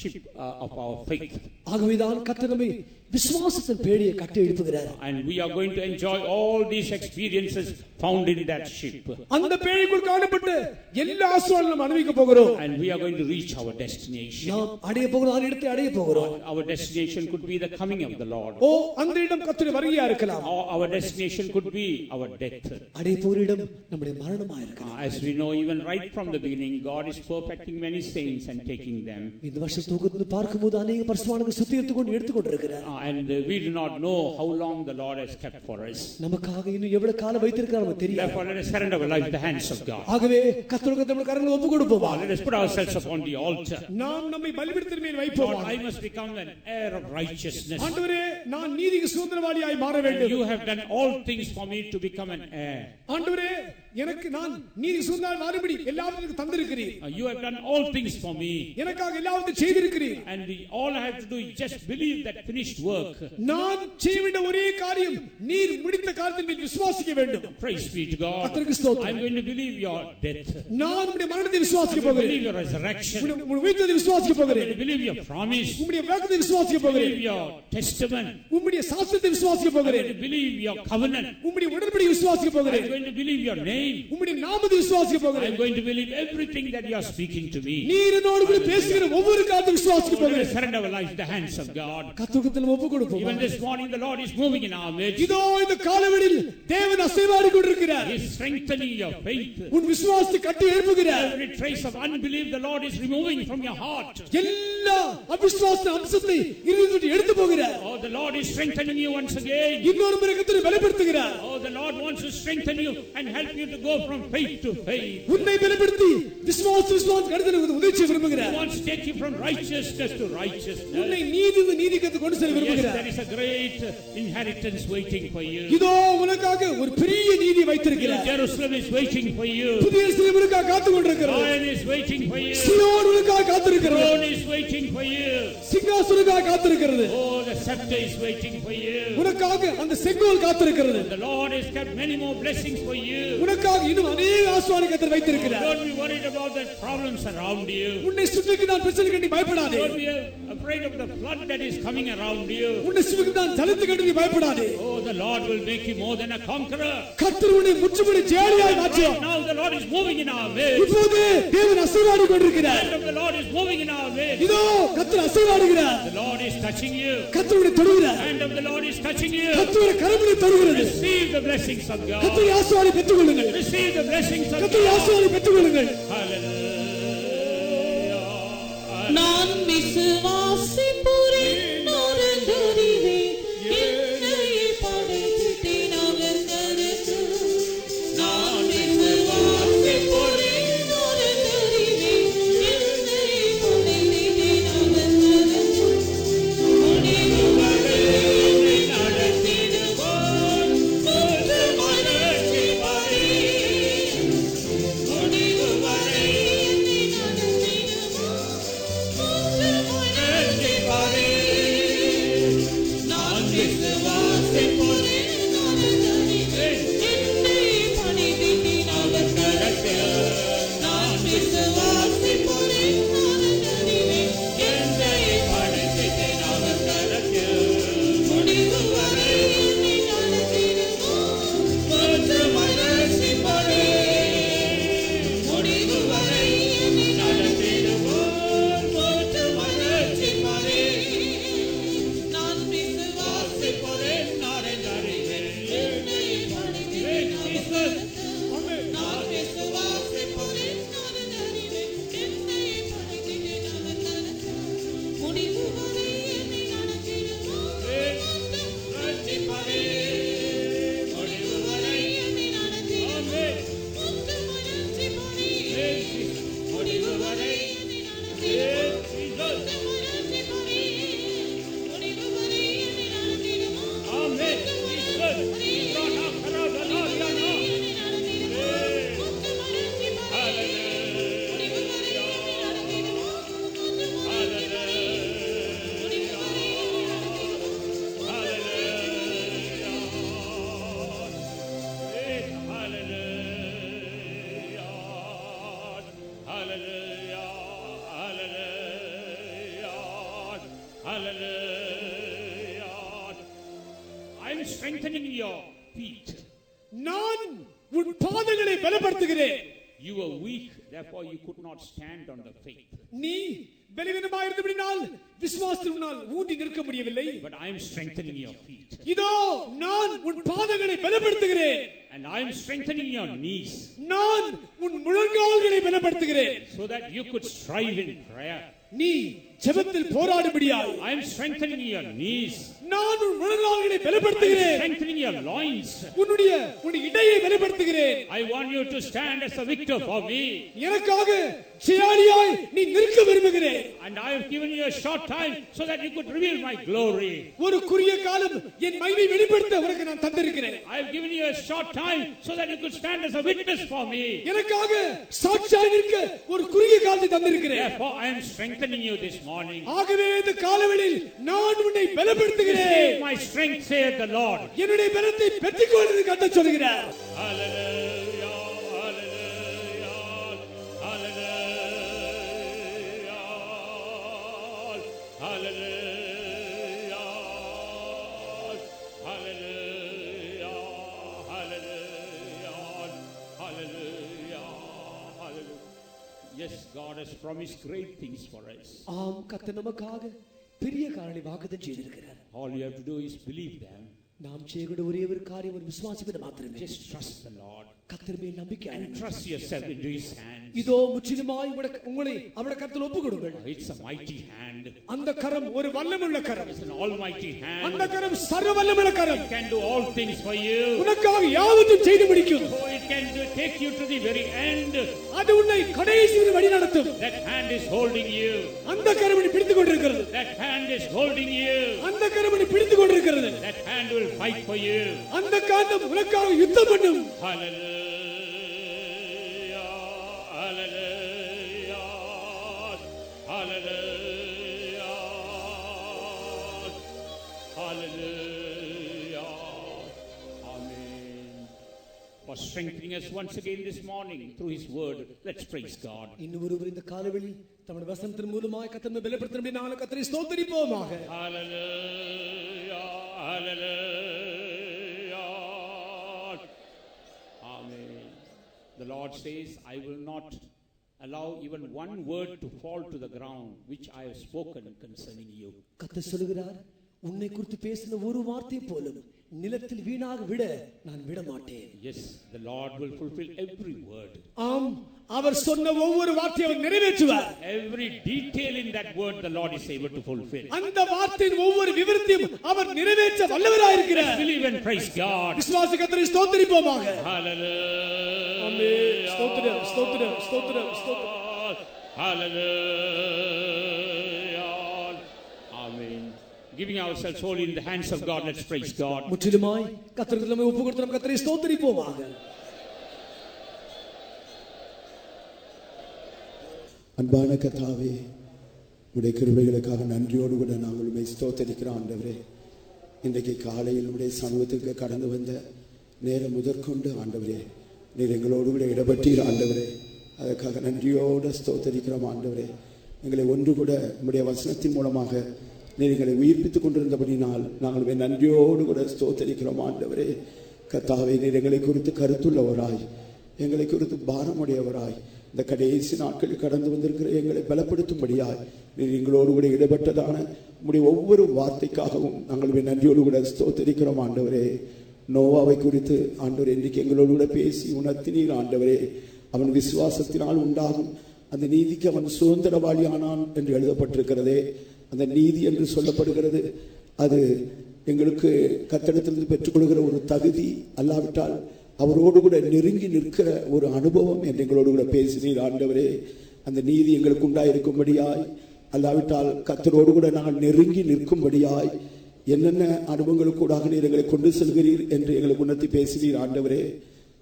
ship of our faith. ஆகவேதான் கர்த்தர் நம்மை விசுவாசத்தின் பேழையை கட்டி எழுப்புகிறார். And we are going to enjoy all these experiences found in that ship. அந்த பேழைக்குள் காணப்பட்ட எல்லா ஆசீர்வாதங்களையும் நாம் அனுபவிக்க போகிறோம். And we are going to reach our destination. நாம் அடைய போகிற அந்த இடத்தை அடைய போகிறோம். Our destination could be the coming of the Lord. ஓ அந்த இடம் கர்த்தருடைய வருகையா இருக்கலாம். Our destination could be our death. அடைய போகிற இடம் நம்முடைய மரணமா இருக்கலாம். As we know, even right from the beginning, God is perfecting many saints and taking them. இந்த வருஷம் துவக்கத்தில் பார்க்கும்போது அநேக பரிசுத்தவான்களை சுத்திகரித்துக் கொண்டு எடுத்துக்கொண்டிருக்கிறார். And we do not know how long the Lord has kept for us. நமக்காக இன்னும் எவ்வளவு காலம் வைத்திருக்கிறார் நமக்கு தெரியாது. Therefore, let us surrender our life in the hands of God. ஆகவே கர்த்தருக்கு நம்முடைய கரங்களை ஒப்புக் கொடுப்போம். Let us put ourselves upon the altar. நாம் நம்மை பலிபீடத்தின் மேல் வைப்போம். Lord, I must become an heir of righteousness. ஆண்டவரே நான் நீதிக்கு சுதந்திரவாளியாய் மாற வேண்டும். You have done all things for me to become an heir. ஆண்டவரே எனக்கு நான் நீதி சுதந்திரவாளி மாறும்படி எல்லாவற்றையும் எனக்கு தந்திருக்கிறீர். You have done all things for me. எனக்காக எல்லாவற்றையும் செய்திருக்கிறீர். And all I have to do is just believe that finished work. நான் செய்ய வேண்டிய ஒரே காரியம் நீர் முடித்த காரியத்தில் மேல் விசுவாசிக்க வேண்டும். Praise be to God. கர்த்தருக்கு ஸ்தோத்திரம். I'm going to believe your death. நான் உம்முடைய மரணத்தை விசுவாசிக்க போகிறேன். Believe your resurrection. உம்முடைய உயிர்த்தெழுதலை விசுவாசிக்க போகிறேன். Believe your promise. உம்முடைய வாக்குத்தத்தத்தை விசுவாசிக்க போகிறேன். Believe your testament. உம்முடைய சாஸ்திரத்தை விசுவாசிக்க போகிறேன். Believe your covenant. உம்முடைய உடன்படிக்கையை விசுவாசிக்க போகிறேன். I'm going to believe your name. உம்முடைய நாமத்தை விசுவாசிக்க போகிறேன். I'm going to believe everything that you are speaking to me. நீர் என்னோடு கூட பேசுகிற ஒவ்வொரு காரியத்தையும் விசுவாசிக்க போகிறேன். Surrender our life in the hands of God. கர்த்தருக்கு நம்ம ஒப்புக் கொடுப்போம். Even this morning the Lord is moving in our midst. இதோ இந்த காலவெளியில் தேவன் அசைவாடி கொண்டிருக்கிறார். He is strengthening your faith. உன் விசுவாசத்தை கட்டி எழுப்புகிறார். Every trace of unbelief the Lord is removing from your heart. எல்லா அவிசுவாச அம்சத்தை இருதயத்தை எடுத்து போகிறார். Oh, the Lord is strengthening you once again. இன்னொரு முறை கர்த்தர் பலப்படுத்துகிறார். Oh, the Lord wants to strengthen you and help you to go from faith to faith. உன்னை பலப்படுத்தி விசுவாச கடந்து உதவி செய்ய விரும்புகிறார். He wants to take you from righteousness to righteousness. உன்னை நீதிக்கு கொண்டு செல்ல விரும்புகிறார். Yes, there is a great inheritance waiting for you. இதோ உனக்காக ஒரு பெரிய நீதி வைத்திருக்கிறார். Jerusalem is waiting for you. புதிய எருசலேம் உனக்காக காத்துக் கொண்டிருக்கிறது. Zion is waiting for you. சீயோன் உனக்காக காத்திருக்கிறது. Throne is waiting for you. சிங்காசனத்துக்காக காத்திருக்கிறது. Oh, the scepter is waiting for you. உனக்காக அந்த செங்கோல் காத்திருக்கிறது. The Lord has kept many more blessings for you. உனக்காக இன்னும் அநேக ஆசீர்வாதங்களை கர்த்தர் வைத்திருக்கிறார். Don't be worried about the problems around you. உன்னை சுற்றிக்கு நான் பிரச்சனை கண்டு பயப்படாதே. Don't be afraid of the flood that is coming around you. உன்னை சுற்றிக்கு நான் ஜலத்தை கண்டு நீ பயப்படாதே. Oh, the Lord will make you more than a conqueror. கர்த்தர் உன்னை முற்றுமுடி ஜெயாளியாய் மாற்றுவார். Now the Lord is moving in our midst. இப்போது தேவன் அசைவாடி கொண்டிருக்கிறார். The Lord is moving in our midst. இதோ கர்த்தர் அசைவாடுகிறார். The Lord is touching you. கர்த்தர் உன்னை தொடுகிறார். The hand of the Lord is touching you. கர்த்தருடைய கரங்களை தொடுகிறது. Receive the blessings of God. கர்த்தருடைய ஆசீர்வாதத்தை பெற்றுக்கொள்ளுங்கள். Receive the blessings of God. கர்த்தருடைய ஆசீர்வாதத்தை பெற்றுக்கொள்ளுங்கள். Hallelujah. நான் விசுவாசிப்புறேன் நொறுங்குறிவேன் என்னையே படைத்திட்டேன் அவர்களுக்கு நான் விசுவாசிப்புறேன் Hallelujah. Hallelujah. Hallelujah. I'm strengthening your feet. நான் உன் பாதங்களை பலப்படுத்துகிறேன். You were weak, therefore you could not stand on the faith. நீ பலவீனமாக இருந்தபடியால் விசுவாசத்தில் உன்னால் ஊன்றி நிற்க முடியவில்லை. But I am strengthening your feet. இதோ நான் உன் பாதங்களை பலப்படுத்துகிறேன். And I am strengthening your knees. நான் உன் முழங்கால்களை பலப்படுத்துகிறேன். So that you could strive in prayer. நீ ஜெபத்தில் போராடும்படியாய். I am strengthening your knees. நான் உன் முழங்கால்களை பலப்படுத்துகிறேன். Strengthening your loins. உன் இடையை பலப்படுத்துகிறேன். I want you to stand as a victor for me. எனக்காக ஜெயாலியாய் நீ நிற்க விரும்புகிறேன். And I have given you a short time so that you could reveal my glory. ஒரு குறுகிய காலம் என் மகிமை வெளிப்படுத்த உனக்கு நான் தந்திருக்கிறேன். I have given you a short time so that you could stand as a witness for me. எனக்காக சாட்சியாய் நிற்க ஒரு குறுகிய காலத்தை தந்திருக்கிறேன். Therefore I am strengthening you this morning. ஆகவே இந்த காலவெளியில் நான் உன்னை பலப்படுத்துகிறேன். My strength saith the Lord. என்னுடைய பலத்தை பெற்றுக்கொள் என்று கர்த்தர் சொல்கிறார். Hallelujah. Hallelujah. Hallelujah. Hallelujah. Hallelujah. Hallelujah. Hallelujah. Hallelujah. Yes, God has promised great things for us. ஆம், கர்த்தர் நமக்காக பெரிய காரியங்களை வாக்குத்தத்தம் செய்திருக்கிறார். All you have to do is believe them. நாம் செய்கிற ஒரே ஒரு காரியம் ஒரு விசுவாசிப்பது மாத்திரமே. Just trust the Lord. கர்த்தர் மேல் நம்பிக்கை And trust yourself into His hands. இதோ முற்றிலுமாய் உங்களை அவருடைய கரத்தில் ஒப்புக்கொடுங்கள். It's a mighty hand. அந்த கரம் ஒரு வல்லமையுள்ள கரம். It's an almighty hand. அந்த கரம் சர்வ வல்லமையுள்ள கரம். It can do all things for you. உனக்காக யாவற்றையும் செய்து முடிக்கும். So it can take you to the very end. அது உன்னை கடைசி வரை வழி நடத்தும். That hand is holding you. அந்த கரம் உன்னை பிடித்துக் கொண்டிருக்கிறது. That hand is holding you. அந்த கரம் உன்னை பிடித்துக் கொண்டிருக்கிறது. That hand will fight for you. அந்த கரம் உனக்காக யுத்தம் பண்ணும். Hallelujah. Hallelujah. Hallelujah. Hallelujah. Amen. For strengthening us once again this morning through His word, let's praise God. இன்னொருவர் இந்த காலவெளி தம்முடைய வசனத்தின் மூலமாய் கர்த்தரை பலப்படுத்தும்படி நாங்கள் கர்த்தரை ஸ்தோத்திரிப்போமாக. Hallelujah. Hallelujah. Amen. The Lord says, I will not allow even one word to fall to the ground which I have spoken concerning you. கர்த்தர் சொல்கிறார், உன்னை குறித்து பேசின ஒரு வார்த்தை போலும் நிலத்தில் வீணாக விட நான் விட மாட்டேன். Yes, the Lord will fulfill every word. ஆம், அவர் சொன்ன ஒவ்வொரு வார்த்தையை அவர் நிறைவேற்றுவார். Every detail in that word the Lord is able to fulfill. அந்த வார்த்தையின் ஒவ்வொரு விவரத்தையும் அவர் நிறைவேற்ற வல்லவராய் இருக்கிறார். Believe and praise God. விசுவாசி கர்த்தரை ஸ்தோத்திரிப்போமாக. Hallelujah. ஆமென். ஸ்தோத்திரம், ஸ்தோத்திரம், ஸ்தோத்திரம், ஸ்தோத்திரம். Hallelujah. Amen. Giving ourselves wholly in the hands of God, let's praise God. முற்றிலுமாய் கர்த்தருக்கு நம்மை ஒப்புக்கொடுத்து நாம் கர்த்தரை ஸ்தோத்திரிப்போமாக. அன்பான கர்த்தாவே, உடைய கிருபைகளுக்காக நன்றியோடு கூட நாங்கள் உம்மை ஸ்தோத்திரிக்கிறோம் ஆண்டவரே. இன்றைக்கு காலையில் உடைய சமூகத்திற்கு கடந்து வந்த நேரம் முதற்கொண்டு ஆண்டவரே, நீர் எங்களோடு கூட இடப்பட்டீர் ஆண்டவரே. அதற்காக நன்றியோடு ஸ்தோத்திரிக்கிறோம் ஆண்டவரே. எங்களை ஒன்று கூட உம்முடைய வசனத்தின் மூலமாக நீர் எங்களை உயிர்ப்பித்துக் கொண்டிருந்தபடினால் நாங்கள் நன்றியோடு கூட ஸ்தோத்திரிக்கிறோம் ஆண்டவரே. கர்த்தாவே, நீர் எங்களை குறித்து கருத்துள்ளவராய், எங்களை குறித்து பாரமுடையவராய், இந்த கடைசி நாட்களில் கடந்து வந்திருக்கிற எங்களை பலப்படுத்தும்படியாய் நீர் எங்களோடு கூட இடப்பட்டதான உம்முடைய ஒவ்வொரு வார்த்தைக்காகவும் நாங்கள் நன்றியோடு கூட ஸ்தோத்திரிக்கிறோம் ஆண்டவரே. நோவாவை குறித்து ஆண்டவரே இன்றைக்கு எங்களோடு கூட பேசி உணர்த்தினீர் ஆண்டவரே. அவன் விசுவாசத்தினால் உண்டாகும் அந்த நீதிக்கு அவன் சுதந்திரவாளி ஆனான் என்று எழுதப்பட்டிருக்கிறதே. அந்த நீதி என்று சொல்லப்படுகிறது, அது எங்களுக்கு கர்த்தரிடத்திலிருந்து பெற்றுக்கொள்கிற ஒரு தகுதி அல்லாவிட்டால் அவரோடு கூட நெருங்கி நிற்கிற ஒரு அனுபவம் என்று எங்களோடு கூட பேசினீர் ஆண்டவரே. அந்த நீதி எங்களுக்கு உண்டாயிருக்கும்படியாய், அல்லாவிட்டால் கர்த்தரோடு கூட நாங்கள் நெருங்கி நிற்கும்படியாய் என்னென்ன அனுபவங்களுக்கூடாக நீர் எங்களை கொண்டு செல்கிறீர் என்று எங்களுக்கு உணர்த்தி பேசினீர் ஆண்டவரே.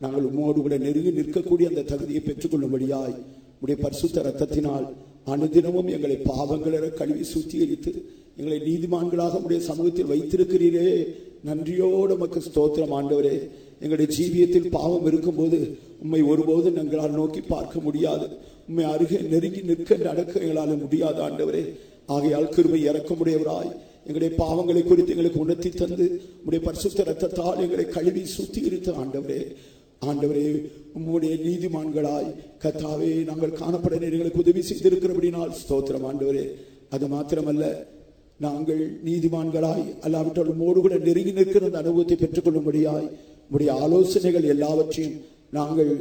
நாங்கள் உம்மோடு கூட நெருங்கி நிற்கக்கூடிய அந்த தகுதியை பெற்றுக்கொள்ளும்படியாய் உடைய பரிசுத்த இரத்தத்தினால் அனுதினமும் எங்களை பாவங்களை கழுவி சுத்திகரித்து எங்களை நீதிமான்களாக உடைய சமூகத்தில் வைத்திருக்கிறீரே. நன்றியோடு உமக்கு ஸ்தோத்திரம் ஆண்டவரே. எங்களுடைய ஜீவியத்தில் பாவம் இருக்கும்போது உம்மை ஒருபோதும் எங்களால் நோக்கி பார்க்க முடியாது. உம்மை அருகே நெருங்கி நிற்க நடக்க எங்களால் முடியாது ஆண்டவரே. ஆகையால் கிருபை இரக்கமுடையவராய் எங்களுடைய பாவங்களை குறித்து எங்களுக்கு உணர்த்தி தந்து உம்முடைய பரிசுத்த இரத்தத்தால் எங்களை கழுவி சுத்திகரித்த ஆண்டவரே, ஆண்டவரே உம்முடைய நீதிமான்களாய் கர்த்தாவே நாங்கள் காணப்பட எங்களுக்கு உதவி செய்திருக்கிறபடினால் ஸ்தோத்திரம் ஆண்டவரே. அது மாத்திரமல்ல, நாங்கள் நீதிமான்களாய் அல்லாவிட்டால் உம்மோடு கூட நெருங்கி நிற்கிற அந்த அனுபவத்தை பெற்றுக்கொள்ளும்படியாய் உம்முடைய ஆலோசனைகள் எல்லாவற்றையும் நாங்கள்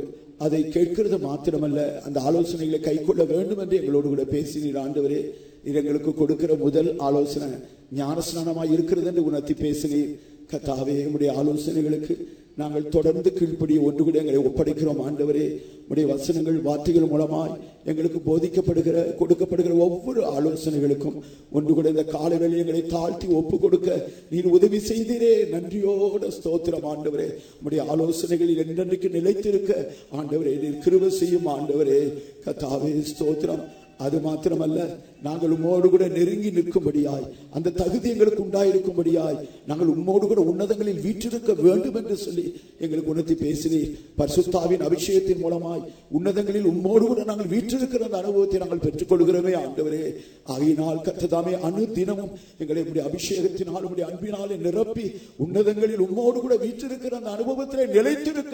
அதை கேட்கிறது மாத்திரமல்ல, அந்த ஆலோசனைகளை கை கொள்ள வேண்டும் என்று எங்களோடு கூட பேசினீர் ஆண்டவரே. இது எங்களுக்கு கொடுக்கிற முதல் ஆலோசனை ஞானஸ்நானமாய் இருக்கிறது என்று உணர்த்தி பேசினீர் கர்த்தாவே. உம்முடைய ஆலோசனைகளுக்கு நாங்கள் தொடர்ந்து கீழ்ப்படி ஒன்று கூட எங்களை ஒப்படைக்கிறோம் ஆண்டவரே. உடைய வசனங்கள் வார்த்தைகள் மூலமாய் எங்களுக்கு கொடுக்கப்படுகிற ஒவ்வொரு ஆலோசனைகளுக்கும் ஒன்று கூட இந்த காலைகளில் எங்களை தாழ்த்தி ஒப்பு கொடுக்க நீர் உதவி செய்தீரே. நன்றியோட ஸ்தோத்திரம் ஆண்டவரே. உடைய ஆலோசனைகளில் என்றென்றைக்கு நிலைத்திருக்க ஆண்டவரே நீர் கிருபை செய்யும் ஆண்டவரே கர்த்தாவே ஸ்தோத்திரம். அது மாத்திரமல்ல, நாங்கள் உம்மோடு கூட நெருங்கி நிற்கும்படியாய் அந்த தகுதி எங்களுக்கு உண்டாயிருக்கும்படியாய் நாங்கள் உம்மோடு கூட உன்னதங்களில் வீற்றிருக்க வேண்டும் என்று சொல்லி எங்களுக்கு உணர்த்தி பேசினீர். பரிசுத்தாவின் அபிஷேகத்தின் மூலமாய் உன்னதங்களில் உம்மோடு கூட நாங்கள் வீற்றிருக்கிற அந்த அனுபவத்தை நாங்கள் பெற்றுக்கொள்கிறோமே ஆண்டவரே. ஆகையினால் கர்த்ததாமே அனுதினமும் எங்களை உடைய அபிஷேகத்தினால் உடைய அன்பினாலே நிரப்பி உன்னதங்களில் உம்மோடு கூட வீற்றிருக்கிற அந்த அனுபவத்திலே நிலைத்திருக்க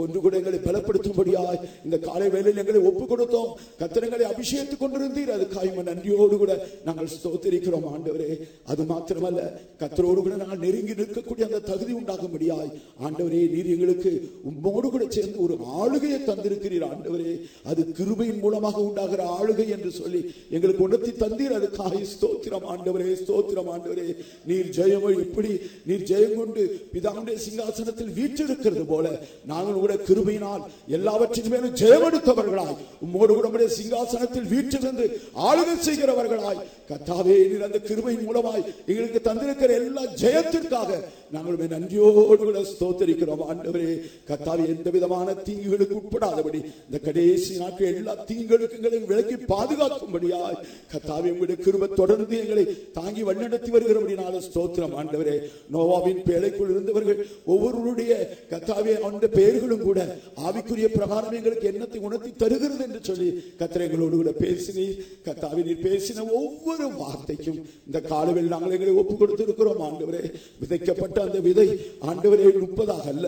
ஒன்று கூட எங்களை பலப்படுத்தும்படியாய் இந்த காலை வேளையில் எங்களை ஒப்புக் கொடுத்தோம். கர்த்தரை அபிஷேகத்துக் கொண்டிருந்தீர். அதுக்காக நன்றியோடு கூட நாங்கள் ஸ்தோத்திரிக்கிறோம் ஆண்டவரே. அது மாத்திரமல்ல, கர்த்தரோடு கூட நாங்கள் நெருங்கி நிற்கக்கூடிய அந்த தகுதி உண்டாகும்படியாய் ஆண்டவரே நீர் எங்களுக்கு உம்மோடு கூட சேர்ந்து ஒரு ஆளுகையை தந்திருக்கிறீர் ஆண்டவரே. அது கிருபையின் மூலமாக உண்டாகிற ஆளுகை என்று சொல்லி எங்களுக்கு உணர்த்தி தந்தீர். அதுக்காக ஸ்தோத்திரம் ஆண்டவரே, ஸ்தோத்திரம் ஆண்டவரே. நீர் ஜெயம் எப்படி நீர் ஜெயம் கொண்டு பிதாவுடைய சிங்காசனத்தில் வீற்றிருக்கிறது போல நாங்கள் கூட கிருபையினால் எல்லாவற்றின் மேலும் ஜெயம் எடுத்தவர்களாய் உம்மோடு கூட நம்முடைய சிங்காசனத்தில் வீற்றிருந்து ஆளுகை செய்கிறவர்களாய் கர்த்தாவே நீர் அந்த கிருபையின் மூலமாய் எங்களுக்கு தந்திருக்கிற எல்லா ஜெயத்திற்காக நாங்கள் நன்றியோடு கூட ஸ்தோத்திரிக்கிறோம் ஆண்டவரே. கர்த்தாவே எந்த விதமான தீங்குகளுக்கு உட்படாதபடி இந்த கடைசி நாட்கள் எல்லா தீங்குகளுக்கு எங்களை விலக்கி பாதுகாக்கும்படியாய் கர்த்தாவே உங்களுடைய கிருபை தொடர்ந்து எங்களை தாங்கி வழிநடத்தி வருகிறபடினால ஸ்தோத்திரம் ஆண்டவரே. நோவாவின் பேழைக்குள் இருந்தவர்கள் ஒவ்வொருவருடைய கர்த்தாவே அந்த பெயர்களும் கூட ஆவிக்குரிய பிரகாரம் எங்களுக்கு எண்ணத்தை உணர்த்தி தருகிறது என்று சொல்லி கர்த்தர் எங்களோடு கூட பேசினீர். கர்த்தாவே நீர் பேசின ஒவ்வொரு வார்த்தைக்கும் இந்த காலவில் நாங்கள் எங்களை ஒப்பு கொடுத்திருக்கிறோம் ஆண்டவரே. விதைக்கப்பட்ட அந்த விதை ஆண்டவரே 30 அல்ல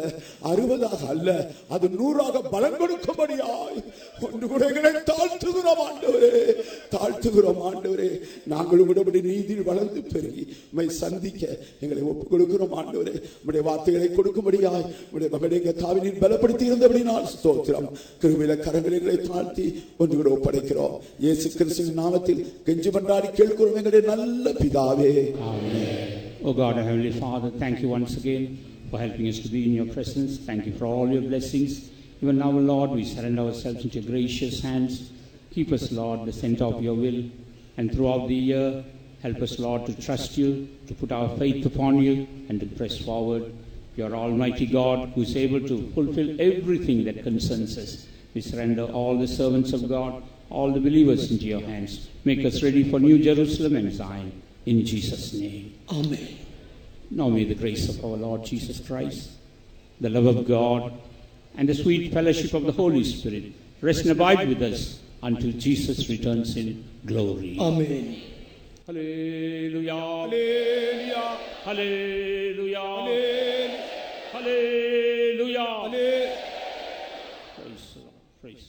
60 அல்ல, அது 100 பலன் கொடுக்கும்படியாய் ஒன்று கூட எங்களை தாழ்த்துகிறோம் ஆண்டவரே, தாழ்த்துகிறோம் ஆண்டவரே. நாங்கள் உங்களுடைய நீதியில் வளர்ந்து பெருகி உம்மை சந்திக்க எங்களை ஒப்பு கொடுக்கிறோம் ஆண்டவரே. உம்முடைய வார்த்தைகளை கொடுக்கும்படியாய் உம்முடைய மகனை கர்த்தாவே நீர் பலப்படுத்தி இருந்தபடினால் ஸ்தோத்திரம். கிருபையில கரங்களை தாழ்த்தி ஒன்று கூட ஒப்படைக்கிறோம். இயேசு கிறிஸ்துவின் நாமத்தில் கெஞ்சி மன்றாடி கேட்கிறோம் எங்களுடைய நல்ல பிதாவே. Amen. Oh God, our Heavenly Father, thank you once again for helping us to be in your presence. Thank you for all your blessings. Even now, Lord, we surrender ourselves into your gracious hands. Keep us, Lord, the center of your will. And throughout the year, help us, Lord, to trust you, to put our faith upon you, and to press forward. You are Almighty God who is able to fulfill everything that concerns us. We surrender all the servants of God, all the believers into your hands. Make us ready for New Jerusalem and Zion. In Jesus' name. Amen. Now may the grace of our Lord Jesus Christ, the love of God, and the sweet fellowship of the Holy Spirit rest and abide with us until Jesus returns in glory. Amen. Hallelujah. Hallelujah. Hallelujah. Hallelujah. Hallelujah. Praise the Lord. Praise.